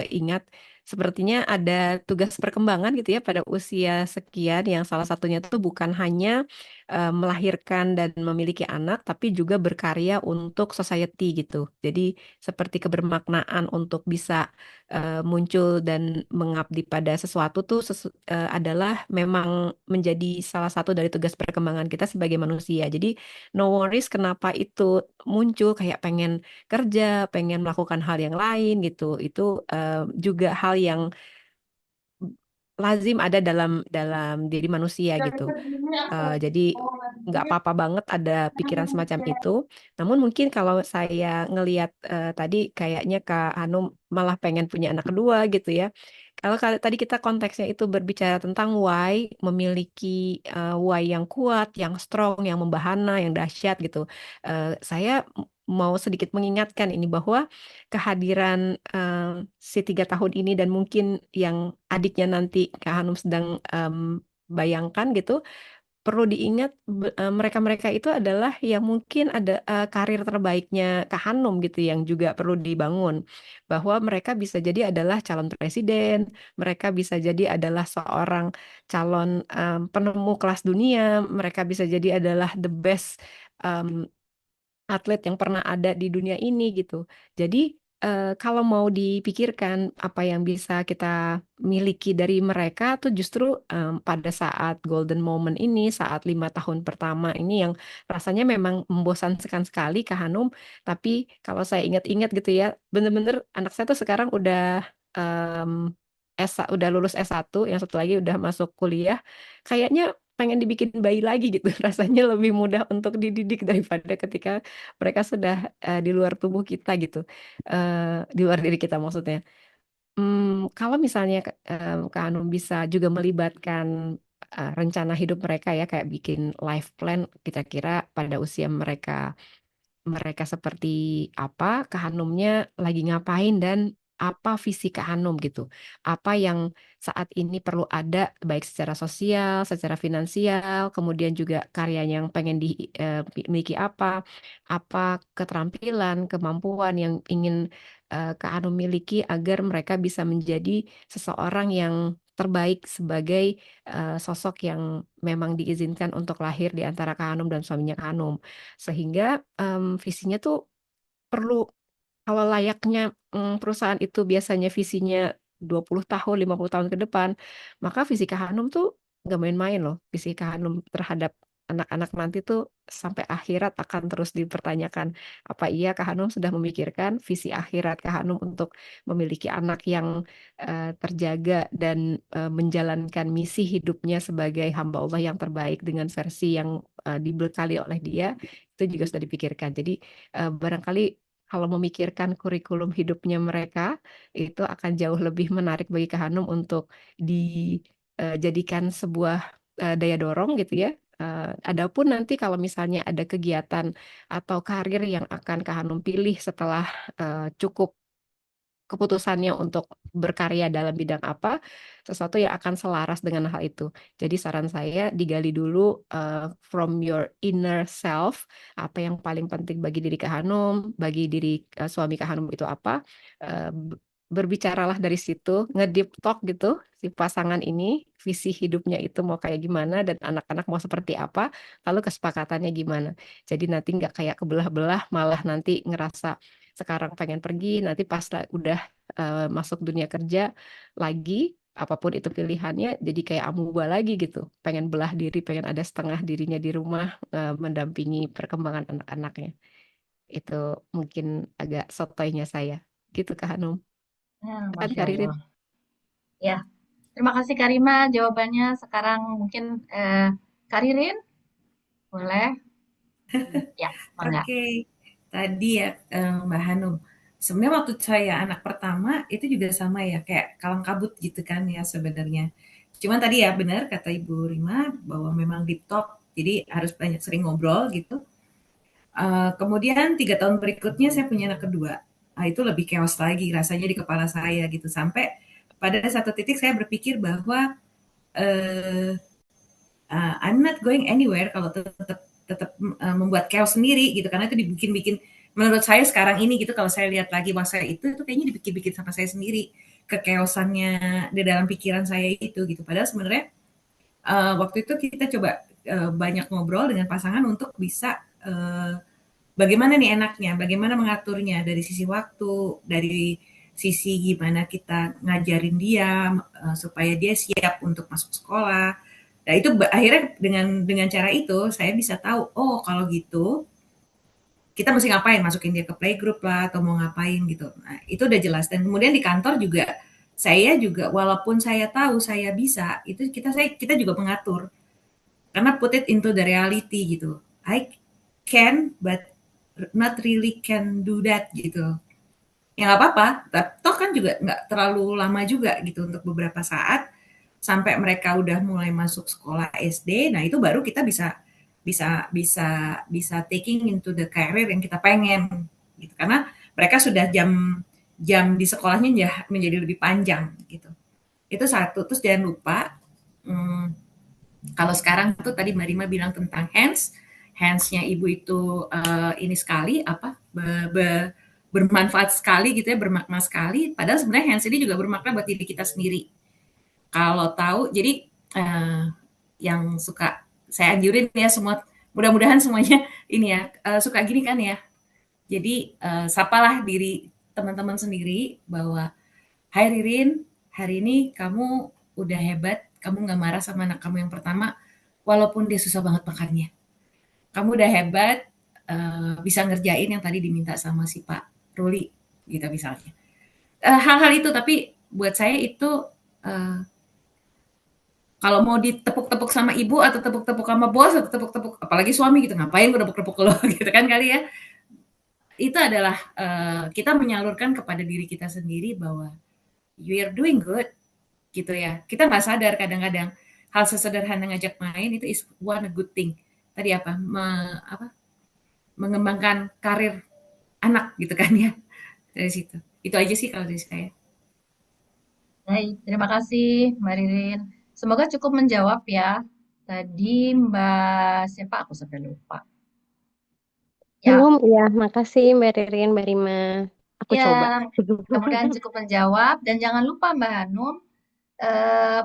Speaker 3: ingat, sepertinya ada tugas perkembangan gitu ya pada usia sekian, yang salah satunya itu bukan hanya melahirkan dan memiliki anak, tapi juga berkarya untuk society gitu. Jadi seperti kebermaknaan untuk bisa muncul dan mengabdi pada sesuatu tuh adalah memang menjadi salah satu dari tugas perkembangan kita sebagai manusia. Jadi no worries kenapa itu muncul kayak pengen kerja, pengen melakukan hal yang lain gitu. Itu juga hal yang lazim ada dalam dalam diri manusia gitu. Jadi nggak apa-apa banget ada pikiran semacam itu. Namun mungkin kalau saya ngelihat tadi kayaknya Kak Hanum malah pengen punya anak kedua gitu ya. Kalau tadi kita konteksnya itu berbicara tentang why, memiliki why yang kuat, yang strong, yang membahana, yang dahsyat gitu. Saya mau sedikit mengingatkan ini bahwa kehadiran si 3 tahun ini dan mungkin yang adiknya nanti Kak Hanum sedang bayangkan gitu, perlu diingat mereka-mereka itu adalah yang mungkin ada karir terbaiknya Kak Hanum gitu yang juga perlu dibangun, bahwa mereka bisa jadi adalah calon presiden, mereka bisa jadi adalah seorang calon penemu kelas dunia, mereka bisa jadi adalah the best atlet yang pernah ada di dunia ini gitu. Jadi kalau mau dipikirkan apa yang bisa kita miliki dari mereka tuh justru pada saat golden moment ini, saat 5 tahun pertama ini yang rasanya memang membosankan sekali Kak Hanum. Tapi kalau saya ingat-ingat gitu ya, bener-bener anak saya tuh sekarang udah em, udah lulus S1, yang satu lagi udah masuk kuliah. Kayaknya pengen dibikin bayi lagi gitu. Rasanya lebih mudah untuk dididik daripada ketika mereka sudah di luar tubuh kita gitu, di luar diri kita maksudnya. Kalau misalnya Kak Anum bisa juga melibatkan rencana hidup mereka ya, kayak bikin life plan, kita kira pada usia mereka mereka seperti apa, Kak Hanumnya lagi ngapain, dan apa visi Kak Hanum gitu. Apa yang saat ini perlu ada baik secara sosial, secara finansial, kemudian juga karyanya yang pengen dimiliki apa keterampilan, kemampuan yang ingin Kak Hanum miliki agar mereka bisa menjadi seseorang yang terbaik sebagai sosok yang memang diizinkan untuk lahir di antara Kak Hanum dan suaminya Kak Hanum. Sehingga visinya tuh perlu, kalau layaknya perusahaan itu biasanya visinya 20 tahun, 50 tahun ke depan, maka visi Kak Hanum tuh nggak main-main loh. Visi Kak Hanum terhadap anak-anak nanti tuh sampai akhirat akan terus dipertanyakan. Apa iya Kak Hanum sudah memikirkan visi akhirat Kak Hanum untuk memiliki anak yang terjaga dan menjalankan misi hidupnya sebagai hamba Allah yang terbaik dengan versi yang dibekali oleh dia, itu juga sudah dipikirkan. Jadi barangkali kalau memikirkan kurikulum hidupnya mereka, itu akan jauh lebih menarik bagi Kak Hanum untuk dijadikan sebuah daya dorong gitu ya. Adapun nanti kalau misalnya ada kegiatan atau karir yang akan Kak Hanum pilih setelah cukup keputusannya untuk berkarya dalam bidang apa, sesuatu yang akan selaras dengan hal itu. Jadi saran saya digali dulu from your inner self, apa yang paling penting bagi diri Kak Hanum, bagi diri suami Kak Hanum itu apa. Eh, Berbicaralah dari situ, nge-deep talk gitu, si pasangan ini, visi hidupnya itu mau kayak gimana, dan anak-anak mau seperti apa, lalu kesepakatannya gimana. Jadi nanti nggak kayak kebelah-belah, malah nanti ngerasa sekarang pengen pergi, nanti pas udah masuk dunia kerja lagi, apapun itu pilihannya, jadi kayak amuba lagi gitu. Pengen belah diri, pengen ada setengah dirinya di rumah, mendampingi perkembangan anak-anaknya. Itu mungkin agak sotoynya saya. Gitu Kak Hanum. Kan
Speaker 1: Masya
Speaker 3: Karirin.
Speaker 1: Allah. Ya, terima kasih Karima jawabannya. Sekarang mungkin Kak Ririn, boleh? Ya, mangga.
Speaker 2: Oke, tadi ya Mbak Hanum. Sebenarnya waktu saya anak pertama itu juga sama ya, kayak kalang kabut gitu kan ya sebenarnya. Cuman tadi ya benar kata Ibu Rima bahwa memang deep talk, jadi harus banyak sering ngobrol gitu. Kemudian 3 tahun berikutnya saya punya anak kedua. Nah, itu lebih chaos lagi rasanya di kepala saya gitu. Sampai pada satu titik saya berpikir bahwa eh, I'm not going anywhere kalau tetap membuat chaos sendiri gitu, karena itu dibikin-bikin. Menurut saya sekarang ini gitu, kalau saya lihat lagi masa itu kayaknya dibikin-bikin sama saya sendiri, kekeosannya di dalam pikiran saya itu gitu. Padahal sebenarnya waktu itu kita coba banyak ngobrol dengan pasangan untuk bisa bagaimana nih enaknya, bagaimana mengaturnya dari sisi waktu, dari sisi gimana kita ngajarin dia supaya dia siap untuk masuk sekolah. Nah itu akhirnya dengan cara itu saya bisa tahu, oh kalau gitu kita mesti ngapain, masukin dia ke playgroup lah atau mau ngapain gitu. Nah itu udah jelas. Dan kemudian di kantor juga saya juga walaupun saya tahu saya bisa, itu kita juga mengatur karena put it into the reality gitu. I can but not really can do that gitu. Ya nggak apa-apa, toh kan juga nggak terlalu lama juga gitu untuk beberapa saat sampai mereka udah mulai masuk sekolah SD. Nah itu baru kita bisa taking into the career yang kita pengen gitu, karena mereka sudah jam di sekolahnya ya menjadi lebih panjang gitu. Itu satu. Terus jangan lupa kalau sekarang tuh tadi Mbak Rima bilang tentang hands-nya ibu itu ini sekali bermanfaat sekali gitu ya, bermakna sekali. Padahal sebenarnya hands ini juga bermakna buat diri kita sendiri. Kalau tahu, jadi yang suka saya anjurin ya semua, mudah-mudahan semuanya ini ya suka gini kan ya. Jadi sapalah diri teman-teman sendiri bahwa, hai Ririn, hari ini kamu udah hebat, kamu nggak marah sama anak kamu yang pertama, walaupun dia susah banget makannya. Kamu udah hebat, bisa ngerjain yang tadi diminta sama si Pak Ruli gitu misalnya. Hal-hal itu, tapi buat saya itu kalau mau ditepuk-tepuk sama ibu atau tepuk-tepuk sama bos atau tepuk-tepuk apalagi suami gitu, ngapain gue tepuk-tepuk lo gitu kan kali ya. Itu adalah kita menyalurkan kepada diri kita sendiri bahwa you are doing good gitu ya. Kita nggak sadar kadang-kadang hal sesederhana ngajak main itu is one a good thing. Tadi mengembangkan karir anak gitu kan ya, dari situ. Itu aja sih kalau dari saya.
Speaker 1: Baik, terima kasih Mbak Ririn. Semoga cukup menjawab ya. Tadi Mbak siapa? Aku sampai lupa. Ya,
Speaker 4: Ya, makasih Mbak Ririn, Mbak Rima. Aku coba.
Speaker 1: ya, mudah-mudahan cukup menjawab. Dan jangan lupa Mbak Hanum, eh,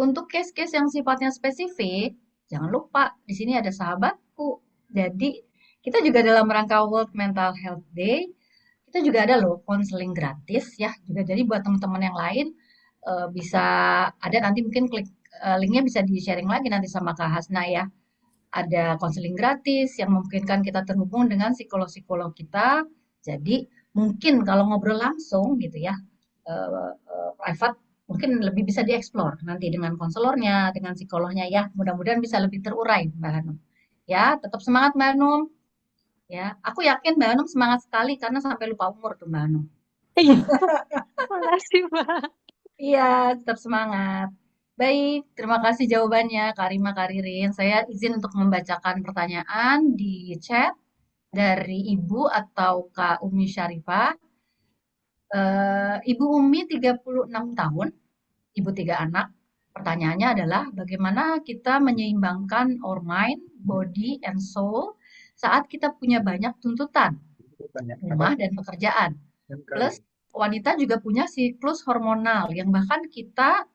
Speaker 1: untuk case-case yang sifatnya spesifik, jangan lupa di sini ada sahabatku. Jadi kita juga dalam rangka World Mental Health Day, kita juga ada loh konseling gratis ya. Juga jadi buat teman-teman yang lain bisa ada nanti mungkin klik linknya bisa di sharing lagi nanti sama Kak Hasna ya. Ada konseling gratis yang memungkinkan kita terhubung dengan psikolog-psikolog kita. Jadi mungkin kalau ngobrol langsung gitu ya, private mungkin lebih bisa dieksplor nanti dengan konselornya, dengan psikolognya ya. Mudah-mudahan bisa lebih terurai Mbak Hanum. Ya, tetap semangat Mbak Hanum. Ya, aku yakin Mbak Hanum semangat sekali karena sampai lupa umur tuh Mbak Hanum.
Speaker 4: Iya, makasih Mbak.
Speaker 1: Iya, tetap semangat. Baik, terima kasih jawabannya Kak Rima, Kak Ririn. Saya izin untuk membacakan pertanyaan di chat dari Ibu atau Kak Umi Syarifah. Ibu Umi 36 tahun, ibu 3 anak. Pertanyaannya adalah bagaimana kita menyeimbangkan our mind, body, and soul saat kita punya banyak tuntutan, rumah dan pekerjaan. Plus wanita juga punya siklus hormonal yang bahkan kita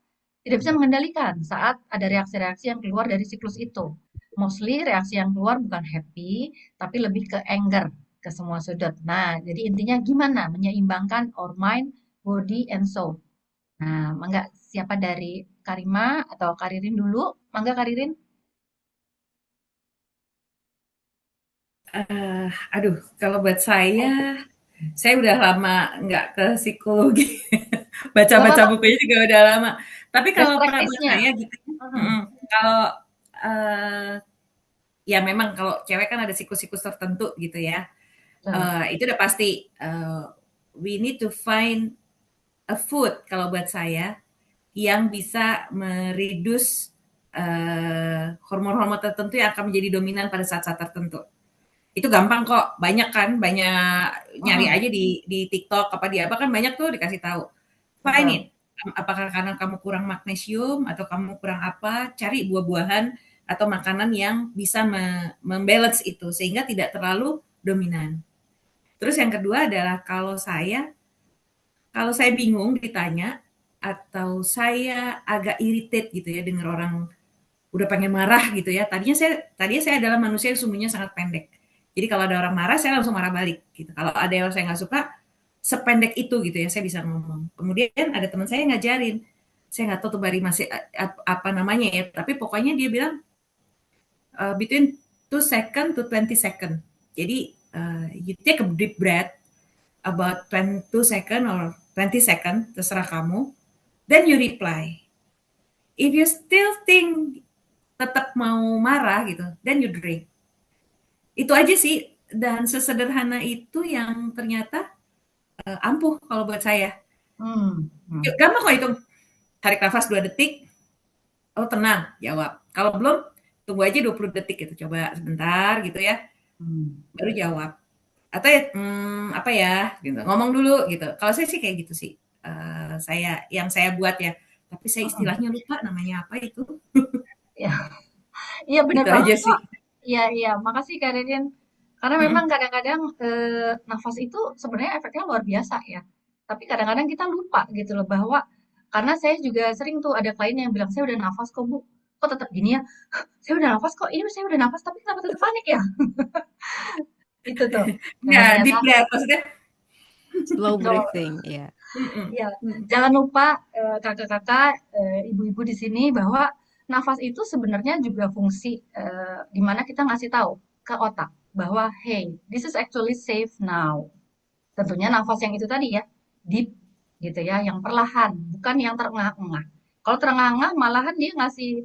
Speaker 1: tidak bisa mengendalikan saat ada reaksi-reaksi yang keluar dari siklus itu. Mostly reaksi yang keluar bukan happy, tapi lebih ke anger, ke semua sudut. Nah, jadi intinya gimana menyeimbangkan our mind, body, and soul. Nah, mangga siapa dari Karima atau Karirin dulu? Mangga Karirin.
Speaker 2: Aduh, kalau buat saya udah lama nggak ke psikologi. Baca-baca bukunya juga udah lama. Tapi kalau buat saya gitu, kalau ya memang kalau cewek kan ada siklus-siklus tertentu gitu ya. Itu udah pasti we need to find a food kalau buat saya yang bisa mereduce hormon-hormon tertentu yang akan menjadi dominan pada saat-saat tertentu. Itu gampang kok, banyak nyari aja di TikTok apa kan banyak tuh dikasih tahu. Find it. apakah karena kamu kurang magnesium atau kamu kurang apa, cari buah-buahan atau makanan yang bisa membalance itu sehingga tidak terlalu dominan. Terus yang kedua adalah kalau saya bingung ditanya atau saya agak irritate gitu ya dengar orang udah pengen marah gitu ya. Tadinya saya adalah manusia yang sumbunya sangat pendek. Jadi kalau ada orang marah saya langsung marah balik gitu. Kalau ada yang saya nggak suka sependek itu gitu ya saya bisa ngomong. Kemudian ada teman saya yang ngajarin. Saya nggak tahu tuh Bari masih apa namanya ya, tapi pokoknya dia bilang between 2 second to 20 second. Jadi you take a deep breath about 22 second or 20 second, terserah kamu. Then you reply. If you still think tetap mau marah gitu, then you drink. Itu aja sih, dan sesederhana itu yang ternyata ampuh kalau buat saya. Gampang kok hitung. Tarik nafas 2 detik, oh tenang, jawab. Kalau belum, tunggu aja 20 detik gitu, coba sebentar gitu ya, baru jawab. Atau ya, apa ya, gitu, ngomong dulu gitu. Kalau saya sih kayak gitu sih, yang saya buat ya. Tapi saya istilahnya lupa namanya apa itu.
Speaker 1: Iya benar
Speaker 2: Itu
Speaker 1: banget
Speaker 2: aja sih.
Speaker 1: kok. Iya, makasih Kak Ririn. Karena memang kadang-kadang nafas itu sebenarnya efeknya luar biasa ya. Tapi kadang-kadang kita lupa gitu loh bahwa karena saya juga sering tuh ada klien yang bilang saya udah nafas kok Bu, kok tetap gini ya? Saya udah nafas kok, ini saya udah nafas tapi kenapa tetap panik ya? Itu tuh. Nah
Speaker 2: Ya,
Speaker 1: ternyata
Speaker 2: deep breath maksudnya.
Speaker 3: Slow breathing, ya.
Speaker 1: ya jangan lupa kakak-kakak, ibu-ibu di sini bahwa nafas itu sebenarnya juga fungsi di mana kita ngasih tahu ke otak bahwa hey, this is actually safe now. Tentunya nafas yang itu tadi ya, deep gitu ya, yang perlahan, bukan yang terengah-engah. Kalau terengah-engah malahan dia ngasih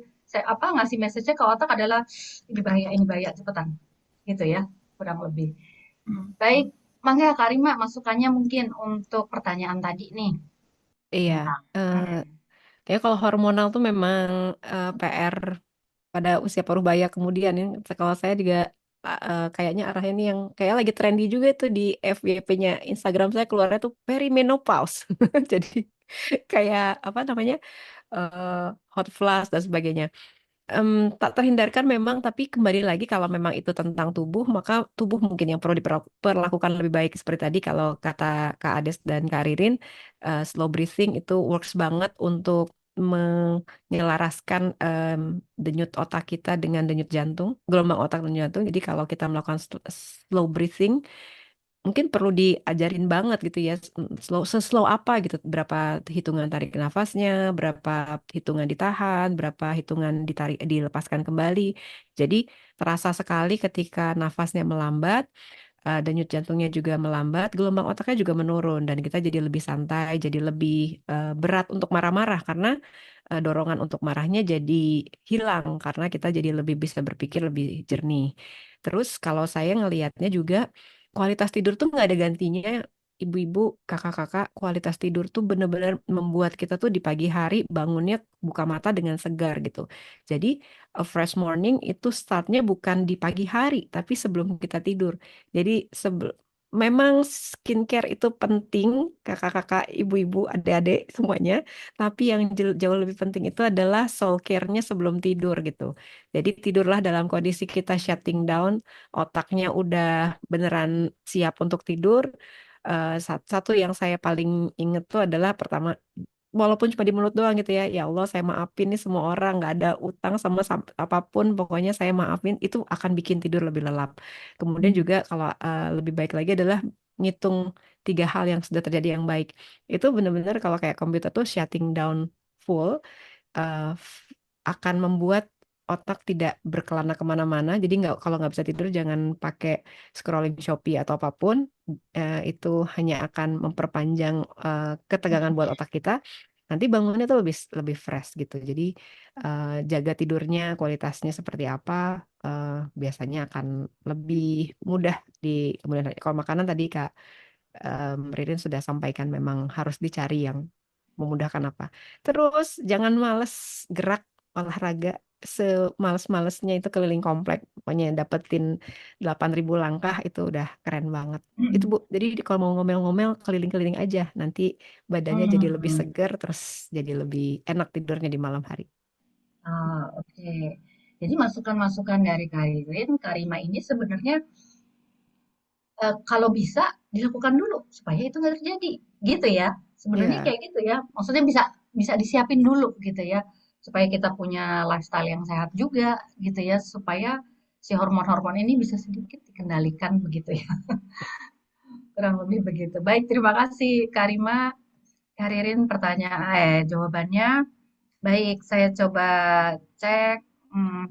Speaker 1: message-nya ke otak adalah ini bahaya, cepetan. Gitu ya, kurang lebih. Baik, Mangga Kak Rima masukannya mungkin untuk pertanyaan tadi nih
Speaker 3: Iya,
Speaker 1: tentang
Speaker 3: kayak kalau hormonal tuh memang PR pada usia paruh baya kemudian ya. Kalau saya juga kayaknya arahnya ini yang kayak lagi trendy juga itu di FYP-nya Instagram saya keluarnya tuh perimenopause. Jadi kayak apa namanya eh, hot flash dan sebagainya. Tak terhindarkan memang, tapi kembali lagi kalau memang itu tentang tubuh, maka tubuh mungkin yang perlu diperlakukan lebih baik seperti tadi kalau kata Kak Ades dan Kak Ririn, slow breathing itu works banget untuk menyelaraskan denyut otak kita dengan denyut jantung, gelombang otak dan jantung. Jadi kalau kita melakukan slow breathing, mungkin perlu diajarin banget gitu ya, slow apa gitu, berapa hitungan tarik nafasnya, berapa hitungan ditahan, berapa hitungan dilepaskan kembali. Jadi terasa sekali ketika nafasnya melambat, denyut jantungnya juga melambat, gelombang otaknya juga menurun dan kita jadi lebih santai, jadi lebih berat untuk marah-marah karena dorongan untuk marahnya jadi hilang karena kita jadi lebih bisa berpikir lebih jernih. Terus kalau saya ngelihatnya juga kualitas tidur tuh nggak ada gantinya. Ibu-ibu, kakak-kakak, kualitas tidur tuh bener-bener membuat kita tuh di pagi hari bangunnya buka mata dengan segar gitu. Jadi a fresh morning itu startnya bukan di pagi hari, tapi sebelum kita tidur. Jadi memang skincare itu penting, kakak-kakak, ibu-ibu, adik-adik semuanya. Tapi yang jauh lebih penting itu adalah soul care-nya sebelum tidur gitu. Jadi tidurlah dalam kondisi kita shutting down, otaknya udah beneran siap untuk tidur. Satu yang saya paling inget tuh adalah pertama, walaupun cuma di mulut doang gitu ya, ya Allah saya maafin nih semua orang, nggak ada utang sama apapun, pokoknya saya maafin, itu akan bikin tidur lebih lelap. Kemudian juga kalau lebih baik lagi adalah ngitung 3 hal yang sudah terjadi yang baik. Itu benar-benar kalau kayak komputer tuh shutting down full, akan membuat otak tidak berkelana kemana-mana. Jadi kalau nggak bisa tidur jangan pakai scrolling Shopee atau apapun. Itu hanya akan memperpanjang ketegangan buat otak kita. Nanti bangunnya tuh lebih lebih fresh gitu. Jadi jaga tidurnya, kualitasnya seperti apa, biasanya akan lebih mudah di kemudian hari. Kalau makanan tadi Kak Ririn sudah sampaikan memang harus dicari yang memudahkan apa. Terus jangan males gerak olahraga. semales-malesnya itu keliling komplek, pokoknya dapetin 8.000 langkah itu udah keren banget. Itu Bu, jadi kalau mau ngomel-ngomel keliling-keliling aja, nanti badannya jadi lebih
Speaker 1: Hmm.
Speaker 3: segar, terus jadi lebih enak tidurnya di malam hari.
Speaker 1: Oke. Jadi masukan-masukan dari Karirin, Karima ini sebenarnya kalau bisa dilakukan dulu supaya itu nggak terjadi, gitu ya. Sebenarnya
Speaker 3: Ya,
Speaker 1: kayak gitu ya. Maksudnya bisa bisa disiapin dulu gitu ya, supaya kita punya lifestyle yang sehat juga gitu ya, supaya si hormon-hormon ini bisa sedikit dikendalikan begitu ya. Kurang lebih begitu. Baik, terima kasih Karima, Karirin jawabannya. Baik, saya coba cek. Hmm,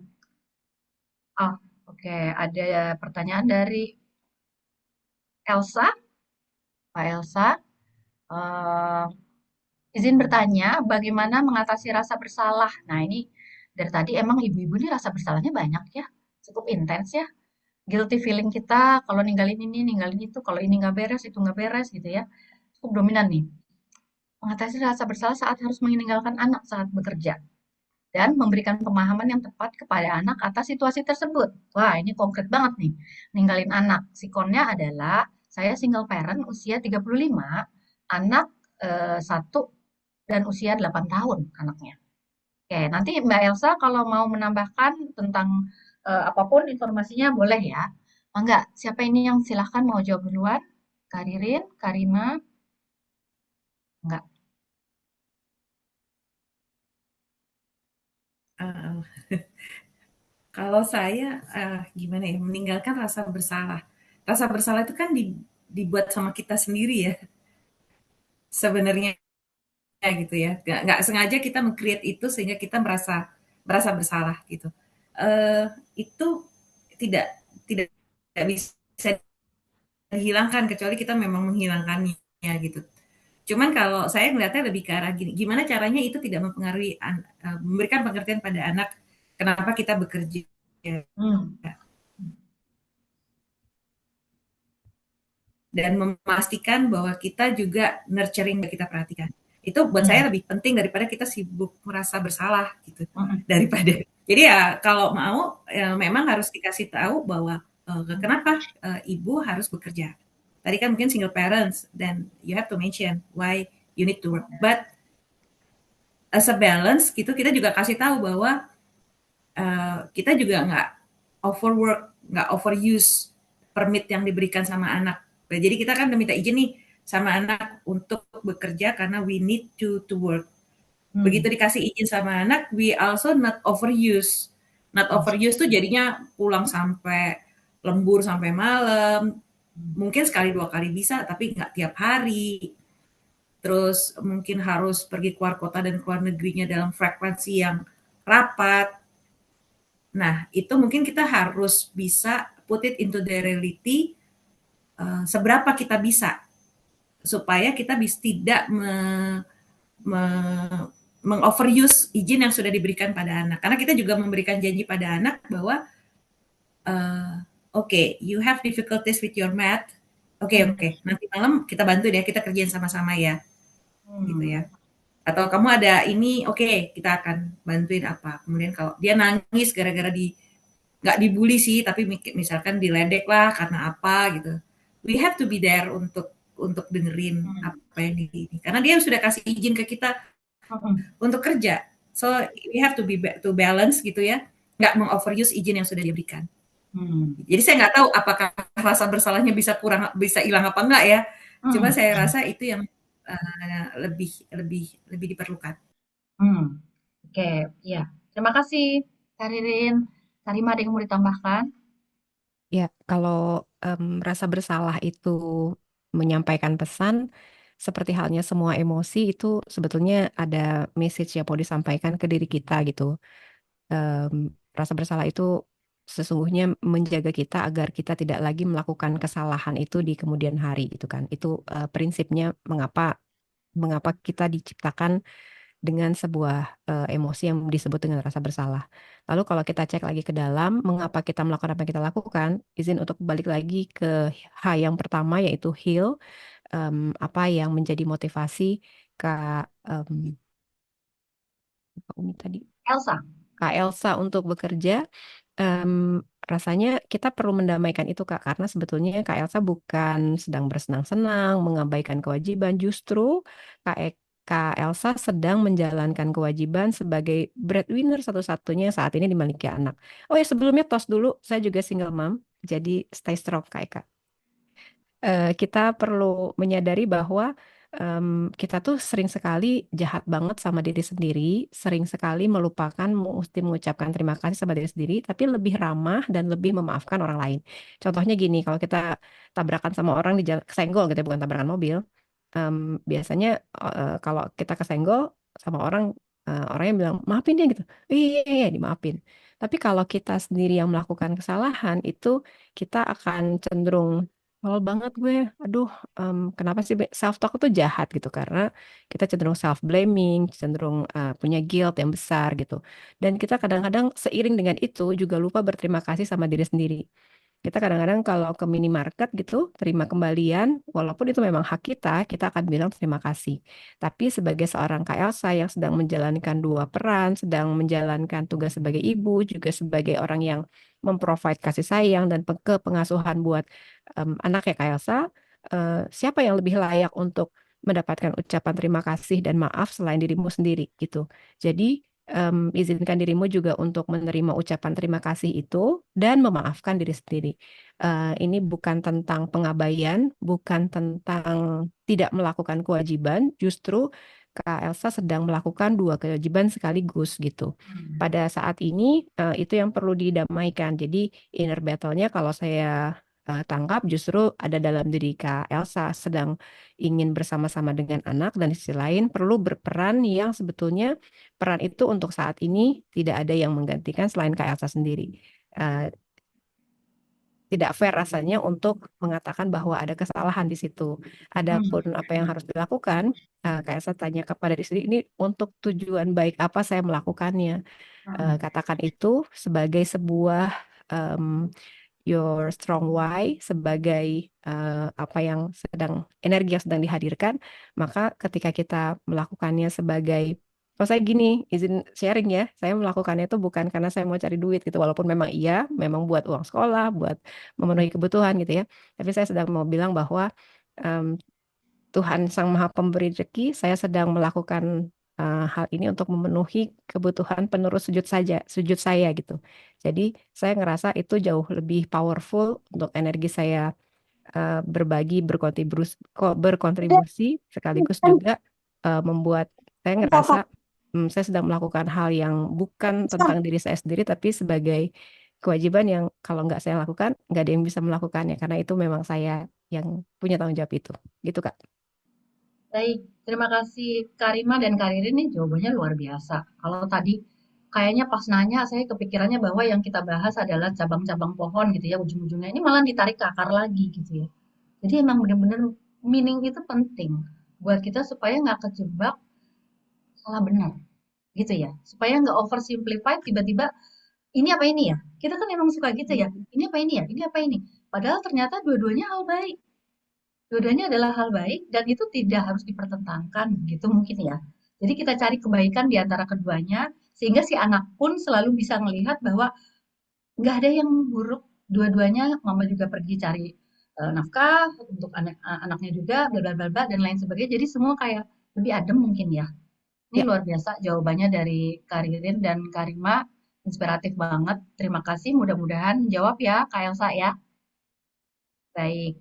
Speaker 1: oh, oke, ada pertanyaan dari Elsa. Pak Elsa, eh, izin bertanya, bagaimana mengatasi rasa bersalah? Nah, ini dari tadi emang ibu-ibu ini rasa bersalahnya banyak ya, cukup intens ya. Guilty feeling kita kalau ninggalin ini, ninggalin itu, kalau ini nggak beres, itu nggak beres gitu ya. Cukup dominan nih. Mengatasi rasa bersalah saat harus meninggalkan anak saat bekerja. Dan memberikan pemahaman yang tepat kepada anak atas situasi tersebut. Wah, ini konkret banget nih. Ninggalin anak. Sikonnya adalah saya single parent usia 35, anak satu dan usia 8 tahun anaknya. Oke, nanti Mbak Elsa kalau mau menambahkan tentang apapun informasinya boleh ya. Enggak, siapa ini yang silahkan mau jawab duluan? Karirin, Karima, enggak.
Speaker 2: Uh, kalau saya gimana ya, meninggalkan rasa bersalah. Rasa bersalah itu kan dibuat sama kita sendiri ya, sebenarnya gitu ya. Nggak sengaja kita meng-create itu sehingga kita merasa merasa bersalah gitu. Itu tidak tidak tidak bisa dihilangkan kecuali kita memang menghilangkannya gitu. Cuman kalau saya melihatnya lebih ke arah gini, gimana caranya itu tidak mempengaruhi memberikan pengertian pada anak kenapa kita bekerja
Speaker 1: Hmm.
Speaker 2: dan memastikan bahwa kita juga nurturing yang kita perhatikan. Itu buat
Speaker 1: Hmm.
Speaker 2: saya lebih penting daripada kita sibuk merasa bersalah gitu.
Speaker 1: Hmm.
Speaker 2: Daripada. Jadi ya kalau mau ya memang harus dikasih tahu bahwa kenapa ibu harus bekerja. Tadi kan mungkin single parents, then you have to mention why you need to work. But as a balance gitu kita juga kasih tahu bahwa kita juga nggak overwork, nggak overuse permit yang diberikan sama anak. Nah, jadi kita kan udah minta izin nih sama anak untuk bekerja karena we need to work. Begitu dikasih izin sama anak, we also not overuse. Not overuse tuh jadinya pulang sampai lembur sampai malam. Mungkin sekali dua kali bisa, tapi nggak tiap hari. Terus mungkin harus pergi keluar kota dan keluar negerinya dalam frekuensi yang rapat. Nah, itu mungkin kita harus bisa put it into the reality seberapa kita bisa supaya kita bisa tidak me, mengoveruse izin yang sudah diberikan pada anak. Karena kita juga memberikan janji pada anak bahwa okay, you have difficulties with your math. Oke, nanti malam kita bantu deh, kita kerjain sama-sama ya, gitu ya. Atau kamu ada ini, oke, kita akan bantuin apa. Kemudian kalau dia nangis gara-gara nggak dibully sih, tapi misalkan diledek lah karena apa gitu. We have to be there untuk dengerin apa yang ini. Karena dia sudah kasih izin ke kita untuk kerja. So we have to be to balance gitu ya, nggak mengoveruse izin yang sudah diberikan. Jadi saya nggak tahu apakah rasa bersalahnya bisa hilang apa enggak ya. Cuma saya rasa itu yang lebih diperlukan.
Speaker 1: Oke, ya. Terima kasih, Karirin. Karima, ada yang mau ditambahkan?
Speaker 3: Ya, kalau rasa bersalah itu menyampaikan pesan, seperti halnya semua emosi itu sebetulnya ada message yang mau disampaikan ke diri kita gitu. Rasa bersalah itu sesungguhnya menjaga kita agar kita tidak lagi melakukan kesalahan itu di kemudian hari gitu kan. Itu prinsipnya mengapa kita diciptakan dengan sebuah emosi yang disebut dengan rasa bersalah. Lalu kalau kita cek lagi ke dalam, mengapa kita melakukan apa yang kita lakukan, izin untuk balik lagi ke H yang pertama yaitu heal, apa yang menjadi motivasi Kak Umi tadi?
Speaker 1: Elsa.
Speaker 3: Kak Elsa untuk bekerja, rasanya kita perlu mendamaikan itu Kak, karena sebetulnya Kak Elsa bukan sedang bersenang-senang, mengabaikan kewajiban, justru Kak Elsa sedang menjalankan kewajiban sebagai breadwinner satu-satunya saat ini dimiliki anak. Oh ya sebelumnya tos dulu, saya juga single mom, jadi stay strong Kak Eka. Kita perlu menyadari bahwa kita tuh sering sekali jahat banget sama diri sendiri, sering sekali melupakan mesti mengucapkan terima kasih sama diri sendiri, tapi lebih ramah dan lebih memaafkan orang lain. Contohnya gini, kalau kita tabrakan sama orang di jalan, kesenggol gitu ya, bukan tabrakan mobil, biasanya kalau kita kesenggol sama orang, orangnya bilang maafin dia gitu, iya, iya, iya, dimaafin. Tapi kalau kita sendiri yang melakukan kesalahan itu kita akan cenderung kalau banget gue, aduh, kenapa sih self talk itu jahat gitu karena kita cenderung self blaming, cenderung punya guilt yang besar gitu. Dan kita kadang-kadang seiring dengan itu juga lupa berterima kasih sama diri sendiri. Kita kadang-kadang kalau ke minimarket gitu, terima kembalian, walaupun itu memang hak kita akan bilang terima kasih. Tapi sebagai seorang Kak Elsa yang sedang menjalankan dua peran, sedang menjalankan tugas sebagai ibu, juga sebagai orang yang memprovide kasih sayang dan pengasuhan buat anaknya Kak Elsa, siapa yang lebih layak untuk mendapatkan ucapan terima kasih dan maaf selain dirimu sendiri gitu. Jadi izinkan dirimu juga untuk menerima ucapan terima kasih itu dan memaafkan diri sendiri. Ini bukan tentang pengabaian, bukan tentang tidak melakukan kewajiban, justru Kak Elsa sedang melakukan dua kewajiban sekaligus gitu. Pada saat ini itu yang perlu didamaikan. Jadi inner battle-nya kalau saya tangkap justru ada dalam diri Kak Elsa sedang ingin bersama-sama dengan anak dan di sisi lain perlu berperan yang sebetulnya peran itu untuk saat ini tidak ada yang menggantikan selain Kak Elsa sendiri. Eh, Tidak fair rasanya untuk mengatakan bahwa ada kesalahan di situ. Adapun apa yang harus dilakukan, Kak Elsa tanya kepada diri sendiri, ini untuk tujuan baik apa saya melakukannya. Katakan itu sebagai sebuah your strong why sebagai apa yang energi yang sedang dihadirkan, maka ketika kita melakukannya sebagai kalau saya gini, izin sharing ya, saya melakukannya itu bukan karena saya mau cari duit gitu, walaupun memang iya, memang buat uang sekolah, buat memenuhi kebutuhan gitu ya. Tapi saya sedang mau bilang bahwa em, Tuhan Sang Maha Pemberi rezeki, saya sedang melakukan hal ini untuk memenuhi kebutuhan penerus sujud saya gitu. Jadi saya ngerasa itu jauh lebih powerful untuk energi saya berbagi, berkontribusi, sekaligus juga membuat saya ngerasa saya sedang melakukan hal yang bukan tentang diri saya sendiri, tapi sebagai kewajiban yang kalau nggak saya lakukan, nggak ada yang bisa melakukannya, karena itu memang saya yang punya tanggung jawab itu. Gitu, Kak.
Speaker 1: Baik, terima kasih Karima dan Karirin nih jawabannya luar biasa. Kalau tadi kayaknya pas nanya saya kepikirannya bahwa yang kita bahas adalah cabang-cabang pohon gitu ya ujung-ujungnya ini malah ditarik ke akar lagi gitu ya. Jadi emang bener-bener meaning itu penting buat kita supaya nggak kejebak salah benar gitu ya. Supaya nggak oversimplify tiba-tiba ini apa ini ya. Kita kan emang suka gitu ya. Ini apa ini ya? Ini apa ini? Padahal ternyata dua-duanya hal baik. Dua-duanya adalah hal baik dan itu tidak harus dipertentangkan gitu mungkin ya. Jadi kita cari kebaikan di antara keduanya sehingga si anak pun selalu bisa melihat bahwa nggak ada yang buruk. Dua-duanya mama juga pergi cari nafkah untuk anaknya juga bla bla bla bla, dan lain sebagainya. Jadi semua kayak lebih adem mungkin ya. Ini
Speaker 3: Ya,
Speaker 1: luar biasa jawabannya dari Karirin dan Karima. Inspiratif banget. Terima kasih. Mudah-mudahan jawab ya Kak Elsa ya. Baik.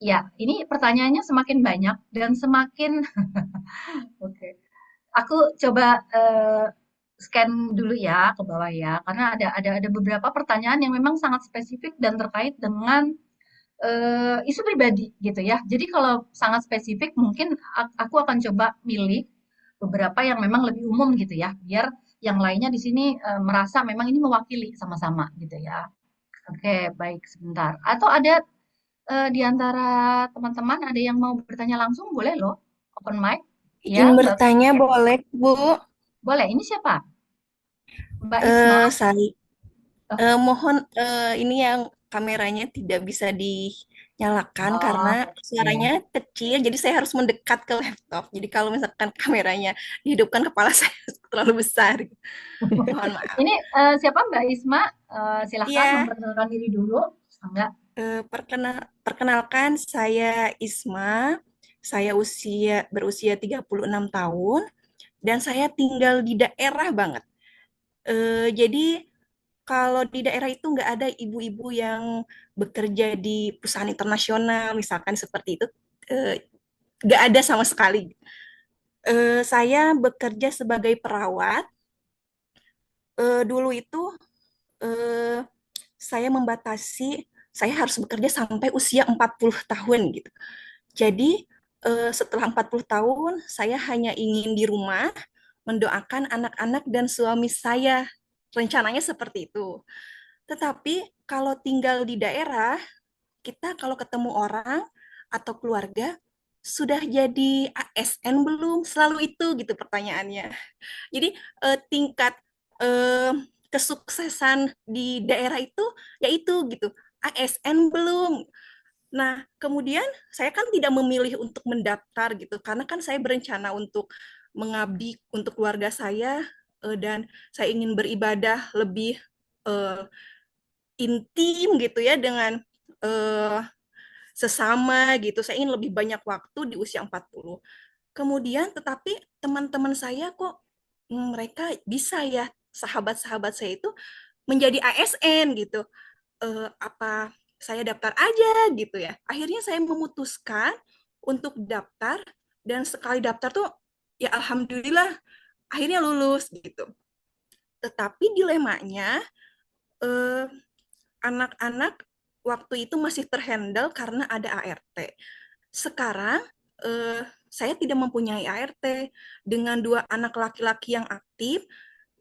Speaker 1: Ya, ini pertanyaannya semakin banyak dan semakin oke. Aku coba scan dulu ya ke bawah ya, karena ada beberapa pertanyaan yang memang sangat spesifik dan terkait dengan isu pribadi gitu ya. Jadi kalau sangat spesifik mungkin aku akan coba milih beberapa yang memang lebih umum gitu ya, biar yang lainnya di sini merasa memang ini mewakili sama-sama gitu ya. Oke, baik sebentar. Atau ada di antara teman-teman ada yang mau bertanya langsung, boleh loh. Open mic. Ya,
Speaker 5: Izin
Speaker 1: Mbak.
Speaker 5: bertanya boleh, Bu?
Speaker 1: Boleh. Ini siapa? Mbak Isma.
Speaker 5: Saya
Speaker 1: Oh,
Speaker 5: mohon ini yang kameranya tidak bisa nyalakan
Speaker 1: Oh,
Speaker 5: karena
Speaker 1: oke.
Speaker 5: suaranya kecil, jadi saya harus mendekat ke laptop. Jadi kalau misalkan kameranya dihidupkan, kepala saya terlalu besar. Mohon maaf.
Speaker 1: Ini siapa Mbak Isma? Silahkan
Speaker 5: Iya,
Speaker 1: memperkenalkan diri dulu. Enggak.
Speaker 5: perkenalkan saya Isma. Saya berusia 36 tahun dan saya tinggal di daerah banget. Jadi kalau di daerah itu nggak ada ibu-ibu yang bekerja di perusahaan internasional, misalkan seperti itu, eh, nggak ada sama sekali. Saya bekerja sebagai perawat. Dulu itu eh, saya membatasi, saya harus bekerja sampai usia 40 tahun gitu. Jadi setelah 40 tahun, saya hanya ingin di rumah mendoakan anak-anak dan suami saya. Rencananya seperti itu. Tetapi kalau tinggal di daerah, kita kalau ketemu orang atau keluarga, sudah jadi ASN belum? Selalu itu gitu pertanyaannya. Jadi tingkat eh, kesuksesan di daerah itu yaitu gitu. ASN belum. Nah, kemudian saya kan tidak memilih untuk mendaftar gitu karena kan saya berencana untuk mengabdi untuk keluarga saya, dan saya ingin beribadah lebih eh, intim gitu ya dengan eh, sesama gitu. Saya ingin lebih banyak waktu di usia 40. Kemudian tetapi teman-teman saya kok mereka bisa ya, sahabat-sahabat saya itu menjadi ASN gitu. Apa saya daftar aja gitu ya. Akhirnya saya memutuskan untuk daftar dan sekali daftar tuh ya alhamdulillah akhirnya lulus gitu. Tetapi dilemanya eh, anak-anak waktu itu masih terhandle karena ada ART. Sekarang saya tidak mempunyai ART dengan dua anak laki-laki yang aktif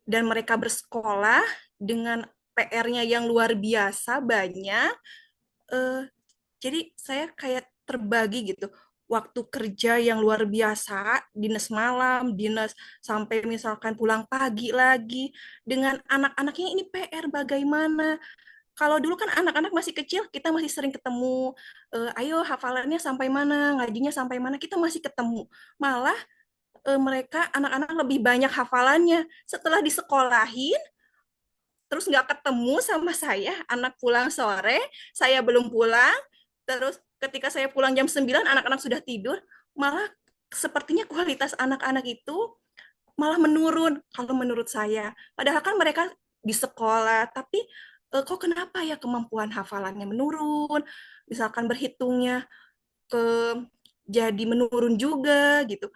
Speaker 5: dan mereka bersekolah dengan PR-nya yang luar biasa banyak. eh, jadi saya kayak terbagi gitu. Waktu kerja yang luar biasa, dinas malam, dinas sampai misalkan pulang pagi lagi. Dengan anak-anaknya ini PR bagaimana? Kalau dulu kan anak-anak masih kecil, kita masih sering ketemu, ayo hafalannya sampai mana, ngajinya sampai mana, kita masih ketemu. Malah mereka anak-anak lebih banyak hafalannya. Setelah disekolahin, terus nggak ketemu sama saya, anak pulang sore, saya belum pulang, terus ketika saya pulang jam 9, anak-anak sudah tidur, malah sepertinya kualitas anak-anak itu malah menurun kalau menurut saya. Padahal kan mereka di sekolah, tapi kok kenapa ya kemampuan hafalannya menurun, misalkan berhitungnya ke jadi menurun juga gitu.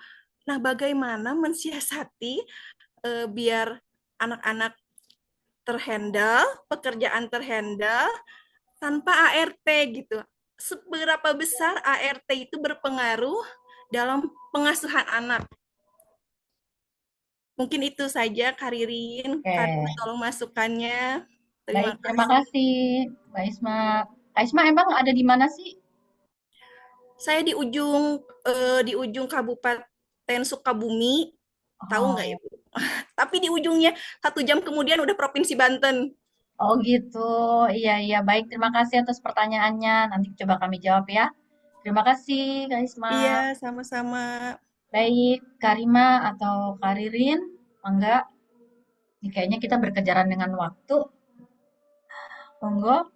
Speaker 5: Nah, bagaimana mensiasati biar anak-anak terhandle, pekerjaan terhandle tanpa ART gitu. Seberapa besar ART itu berpengaruh dalam pengasuhan anak? Mungkin itu saja, Karirin. Karina,
Speaker 1: Oke.
Speaker 5: tolong masukannya. Terima
Speaker 1: Baik, terima
Speaker 5: kasih.
Speaker 1: kasih Mbak Isma. Kak Isma emang ada di mana sih?
Speaker 5: Saya di ujung Kabupaten Sukabumi, tahu nggak
Speaker 1: Oh,
Speaker 5: Ibu? Tapi di ujungnya 1 jam kemudian udah Provinsi Banten.
Speaker 1: oh gitu. Iya, iya. Baik, terima kasih atas pertanyaannya. Nanti coba kami jawab ya. Terima kasih, Kak Isma.
Speaker 5: Iya, sama-sama.
Speaker 1: Baik, Karima atau Karirin, enggak. Ini kayaknya kita berkejaran dengan waktu. Monggo,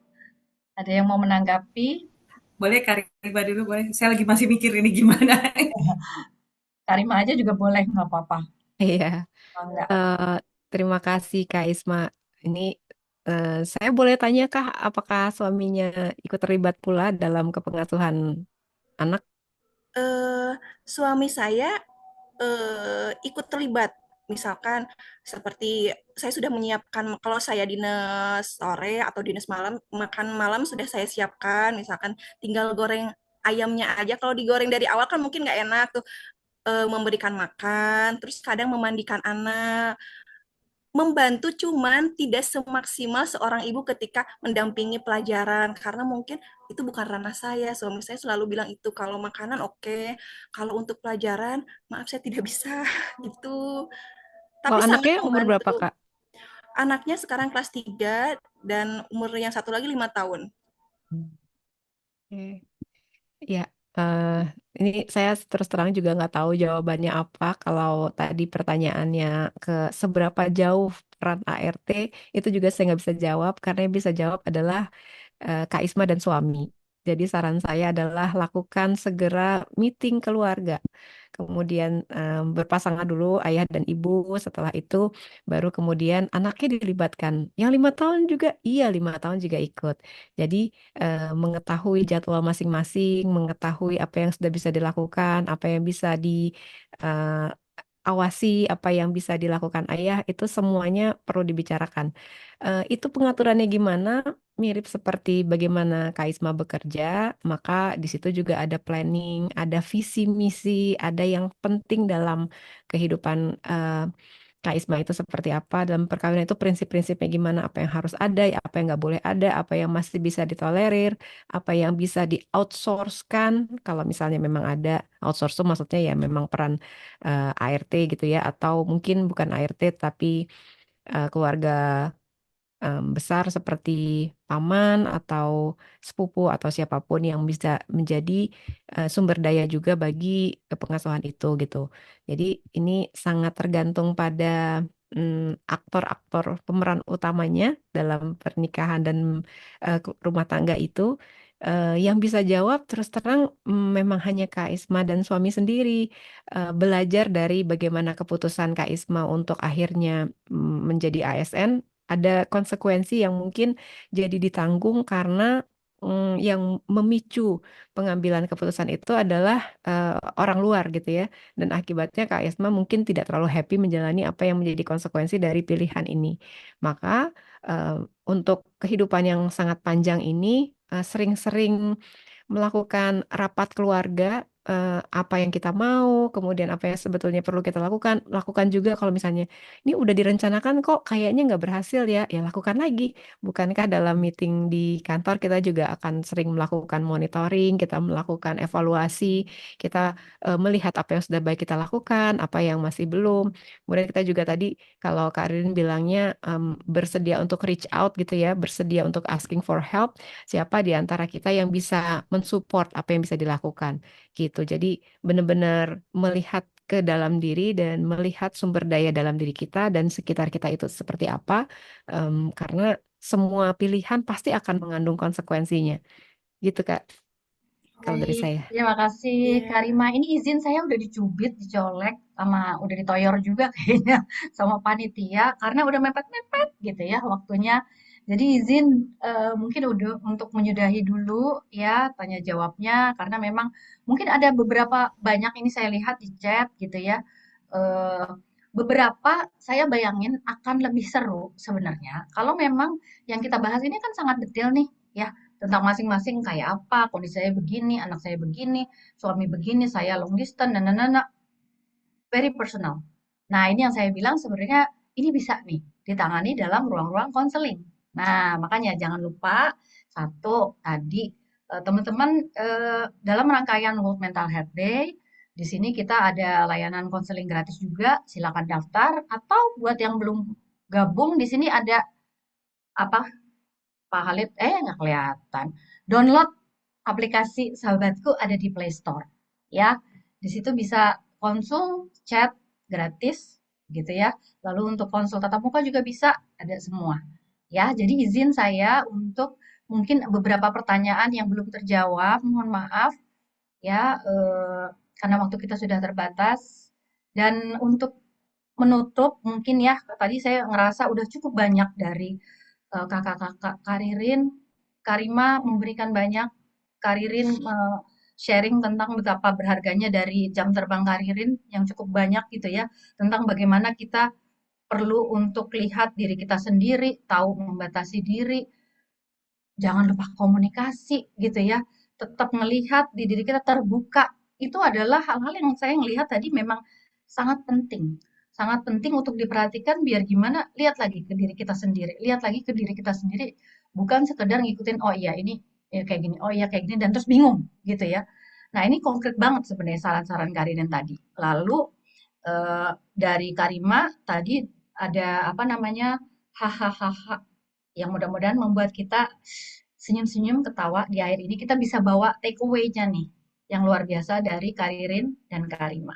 Speaker 1: ada yang mau menanggapi?
Speaker 2: Boleh Karima dulu, boleh. Saya lagi masih mikir ini gimana.
Speaker 1: Karima aja juga boleh, nggak apa-apa.
Speaker 3: Iya.
Speaker 1: Enggak.
Speaker 3: Eh, terima kasih Kak Isma. Ini saya boleh tanya Kak, apakah suaminya ikut terlibat pula dalam kepengasuhan anak?
Speaker 5: eh, Suami saya ikut terlibat. Misalkan seperti saya sudah menyiapkan, kalau saya dinas sore atau dinas malam, makan malam sudah saya siapkan. Misalkan tinggal goreng ayamnya aja. Kalau digoreng dari awal kan mungkin nggak enak tuh, memberikan makan, terus kadang memandikan anak, membantu cuman tidak semaksimal seorang ibu ketika mendampingi pelajaran karena mungkin itu bukan ranah saya. Suami saya selalu bilang itu kalau makanan oke, kalau untuk pelajaran maaf saya tidak bisa gitu.
Speaker 3: Kalau
Speaker 5: Tapi sangat
Speaker 3: anaknya umur berapa
Speaker 5: membantu.
Speaker 3: Kak?
Speaker 5: Anaknya sekarang kelas 3 dan umur yang satu lagi 5 tahun.
Speaker 3: Oke. Ya, eh, ini saya terus terang juga nggak tahu jawabannya apa. Kalau tadi pertanyaannya ke seberapa jauh peran ART, itu juga saya nggak bisa jawab karena yang bisa jawab adalah Kak Isma dan suami. Jadi saran saya adalah lakukan segera meeting keluarga. Kemudian berpasangan dulu ayah dan ibu. Setelah itu baru kemudian anaknya dilibatkan. Yang 5 tahun juga, iya 5 tahun juga ikut. Jadi mengetahui jadwal masing-masing, mengetahui apa yang sudah bisa dilakukan, apa yang bisa awasi, apa yang bisa dilakukan ayah, itu semuanya perlu dibicarakan. Itu pengaturannya gimana? Mirip seperti bagaimana Kaisma bekerja, maka di situ juga ada planning, ada visi misi, ada yang penting dalam kehidupan Kaisma itu seperti apa, dalam perkawinan itu prinsip-prinsipnya gimana, apa yang harus ada, apa yang nggak boleh ada, apa yang masih bisa ditolerir, apa yang bisa di-outsource-kan, kalau misalnya memang ada outsource itu maksudnya ya memang peran ART gitu ya, atau mungkin bukan ART tapi keluarga besar seperti paman atau sepupu atau siapapun yang bisa menjadi sumber daya juga bagi pengasuhan itu gitu. Jadi ini sangat tergantung pada aktor-aktor pemeran utamanya dalam pernikahan dan rumah tangga itu. Yang bisa jawab terus terang memang hanya Kak Isma dan suami sendiri. Belajar dari bagaimana keputusan Kak Isma untuk akhirnya menjadi ASN, ada konsekuensi yang mungkin jadi ditanggung karena yang memicu pengambilan keputusan itu adalah orang luar gitu ya. Dan akibatnya Kak Isma mungkin tidak terlalu happy menjalani apa yang menjadi konsekuensi dari pilihan ini. Maka eh, untuk kehidupan yang sangat panjang ini sering-sering melakukan rapat keluarga, apa yang kita mau, kemudian apa yang sebetulnya perlu kita lakukan. Lakukan juga kalau misalnya ini udah direncanakan kok kayaknya nggak berhasil ya, ya lakukan lagi. Bukankah dalam meeting di kantor kita juga akan sering melakukan monitoring, kita melakukan evaluasi, kita melihat apa yang sudah baik kita lakukan, apa yang masih belum. Kemudian kita juga tadi kalau Kak Ririn bilangnya bersedia untuk reach out gitu ya, bersedia untuk asking for help, siapa di antara kita yang bisa mensupport apa yang bisa dilakukan gitu. Jadi benar-benar melihat ke dalam diri dan melihat sumber daya dalam diri kita dan sekitar kita itu seperti apa, karena semua pilihan pasti akan mengandung konsekuensinya gitu Kak, kalau dari
Speaker 1: Baik,
Speaker 3: saya.
Speaker 1: terima kasih
Speaker 5: Iya.
Speaker 1: Karima. Ini izin saya udah dicubit, dicolek, sama udah ditoyor juga kayaknya sama panitia karena udah mepet-mepet gitu ya waktunya. Jadi izin mungkin udah untuk menyudahi dulu ya tanya jawabnya karena memang mungkin ada beberapa banyak ini saya lihat di chat gitu ya. Eh, beberapa saya bayangin akan lebih seru sebenarnya kalau memang yang kita bahas ini kan sangat detail nih ya tentang masing-masing kayak apa, kondisi saya begini, anak saya begini, suami begini, saya long distance, dan very personal. Nah, ini yang saya bilang sebenarnya ini bisa nih ditangani dalam ruang-ruang konseling. Nah, makanya jangan lupa satu tadi teman-teman dalam rangkaian World Mental Health Day di sini kita ada layanan konseling gratis juga, silakan daftar atau buat yang belum gabung di sini ada apa Pak Khalid, nggak kelihatan. Download aplikasi Sahabatku ada di Play Store. Ya, di situ bisa konsul, chat gratis gitu ya. Lalu untuk konsul tatap muka juga bisa, ada semua. Ya, jadi izin saya untuk mungkin beberapa pertanyaan yang belum terjawab, mohon maaf ya, karena waktu kita sudah terbatas. Dan untuk menutup mungkin ya, tadi saya ngerasa udah cukup banyak dari kakak-kakak Karirin, Karima memberikan banyak, Karirin sharing tentang betapa berharganya dari jam terbang Karirin yang cukup banyak gitu ya, tentang bagaimana kita perlu untuk lihat diri kita sendiri, tahu membatasi diri, jangan lupa komunikasi gitu ya, tetap melihat di diri kita terbuka. Itu adalah hal-hal yang saya melihat tadi memang sangat penting. Sangat penting untuk diperhatikan biar gimana, lihat lagi ke diri kita sendiri. Lihat lagi ke diri kita sendiri. Bukan sekedar ngikutin, oh iya ini ya kayak gini, oh iya kayak gini, dan terus bingung gitu ya. Nah ini konkret banget sebenarnya saran-saran Karinen tadi. Lalu dari Karima tadi ada apa namanya, hahaha yang mudah-mudahan membuat kita senyum-senyum, ketawa di akhir ini kita bisa bawa take away-nya nih yang luar biasa dari Karirin dan Karima.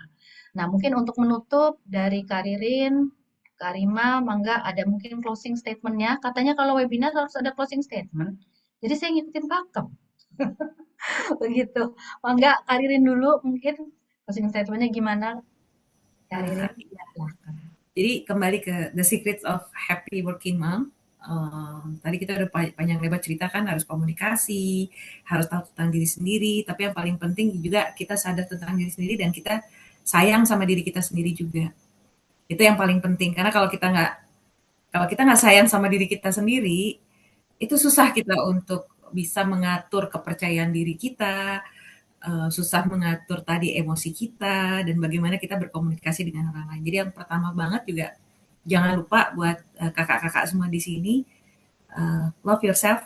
Speaker 1: Nah, mungkin untuk menutup dari Karirin, Karima, Mangga ada mungkin closing statement-nya. Katanya kalau webinar harus ada closing statement. Jadi saya ngikutin pakem. Begitu. Mangga, Karirin dulu mungkin closing statement-nya gimana? Karirin, silahkan.
Speaker 2: Jadi kembali ke The Secrets of Happy Working Mom. Tadi kita udah panjang lebar cerita kan, harus komunikasi, harus tahu tentang diri sendiri, tapi yang paling penting juga kita sadar tentang diri sendiri dan kita sayang sama diri kita sendiri juga. Itu yang paling penting, karena kalau kita nggak sayang sama diri kita sendiri, itu susah kita untuk bisa mengatur kepercayaan diri kita, susah mengatur tadi emosi kita, dan bagaimana kita berkomunikasi dengan orang lain. Jadi yang pertama banget juga, jangan lupa buat kakak-kakak semua di sini, love yourself,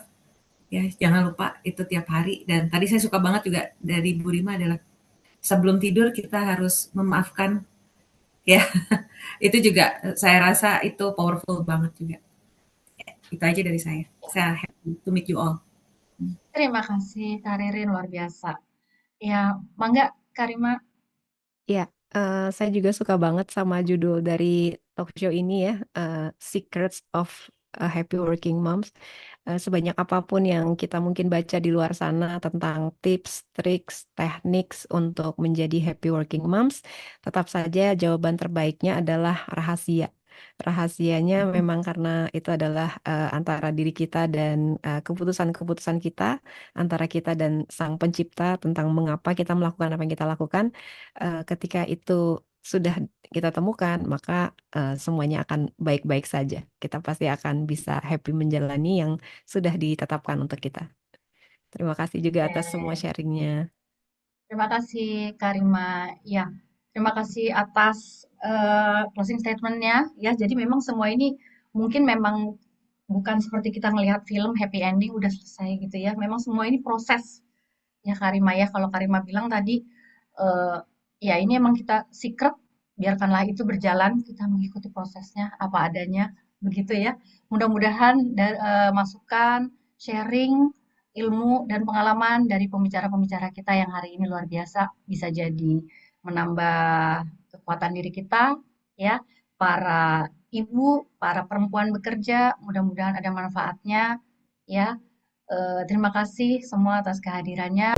Speaker 2: ya jangan lupa itu tiap hari. Dan tadi saya suka banget juga dari Bu Rima adalah sebelum tidur kita harus memaafkan, ya itu juga saya rasa itu powerful banget juga. Itu aja dari saya. Saya happy to meet you all.
Speaker 1: Terima kasih Karirin, luar biasa. Ya, Mangga, Karima.
Speaker 3: Ya, saya juga suka banget sama judul dari talk show ini ya, Secrets of Happy Working Moms. Sebanyak apapun yang kita mungkin baca di luar sana tentang tips, triks, teknik untuk menjadi happy working moms, tetap saja jawaban terbaiknya adalah rahasia. Rahasianya memang karena itu adalah antara diri kita dan keputusan-keputusan kita, antara kita dan Sang Pencipta tentang mengapa kita melakukan apa yang kita lakukan. Ketika itu sudah kita temukan, maka semuanya akan baik-baik saja. Kita pasti akan bisa happy menjalani yang sudah ditetapkan untuk kita. Terima kasih juga atas semua sharingnya.
Speaker 1: Terima kasih Karima. Ya, terima kasih atas closing statement-nya. Ya, jadi memang semua ini mungkin memang bukan seperti kita ngelihat film happy ending udah selesai gitu ya. Memang semua ini proses. Ya Karima ya, kalau Karima bilang tadi ya ini emang kita secret, biarkanlah itu berjalan, kita mengikuti prosesnya apa adanya, begitu ya. Mudah-mudahan masukan, sharing, ilmu dan pengalaman dari pembicara-pembicara kita yang hari ini luar biasa bisa jadi menambah kekuatan diri kita, ya. Para ibu, para perempuan bekerja, mudah-mudahan ada manfaatnya, ya. Terima kasih semua atas kehadirannya.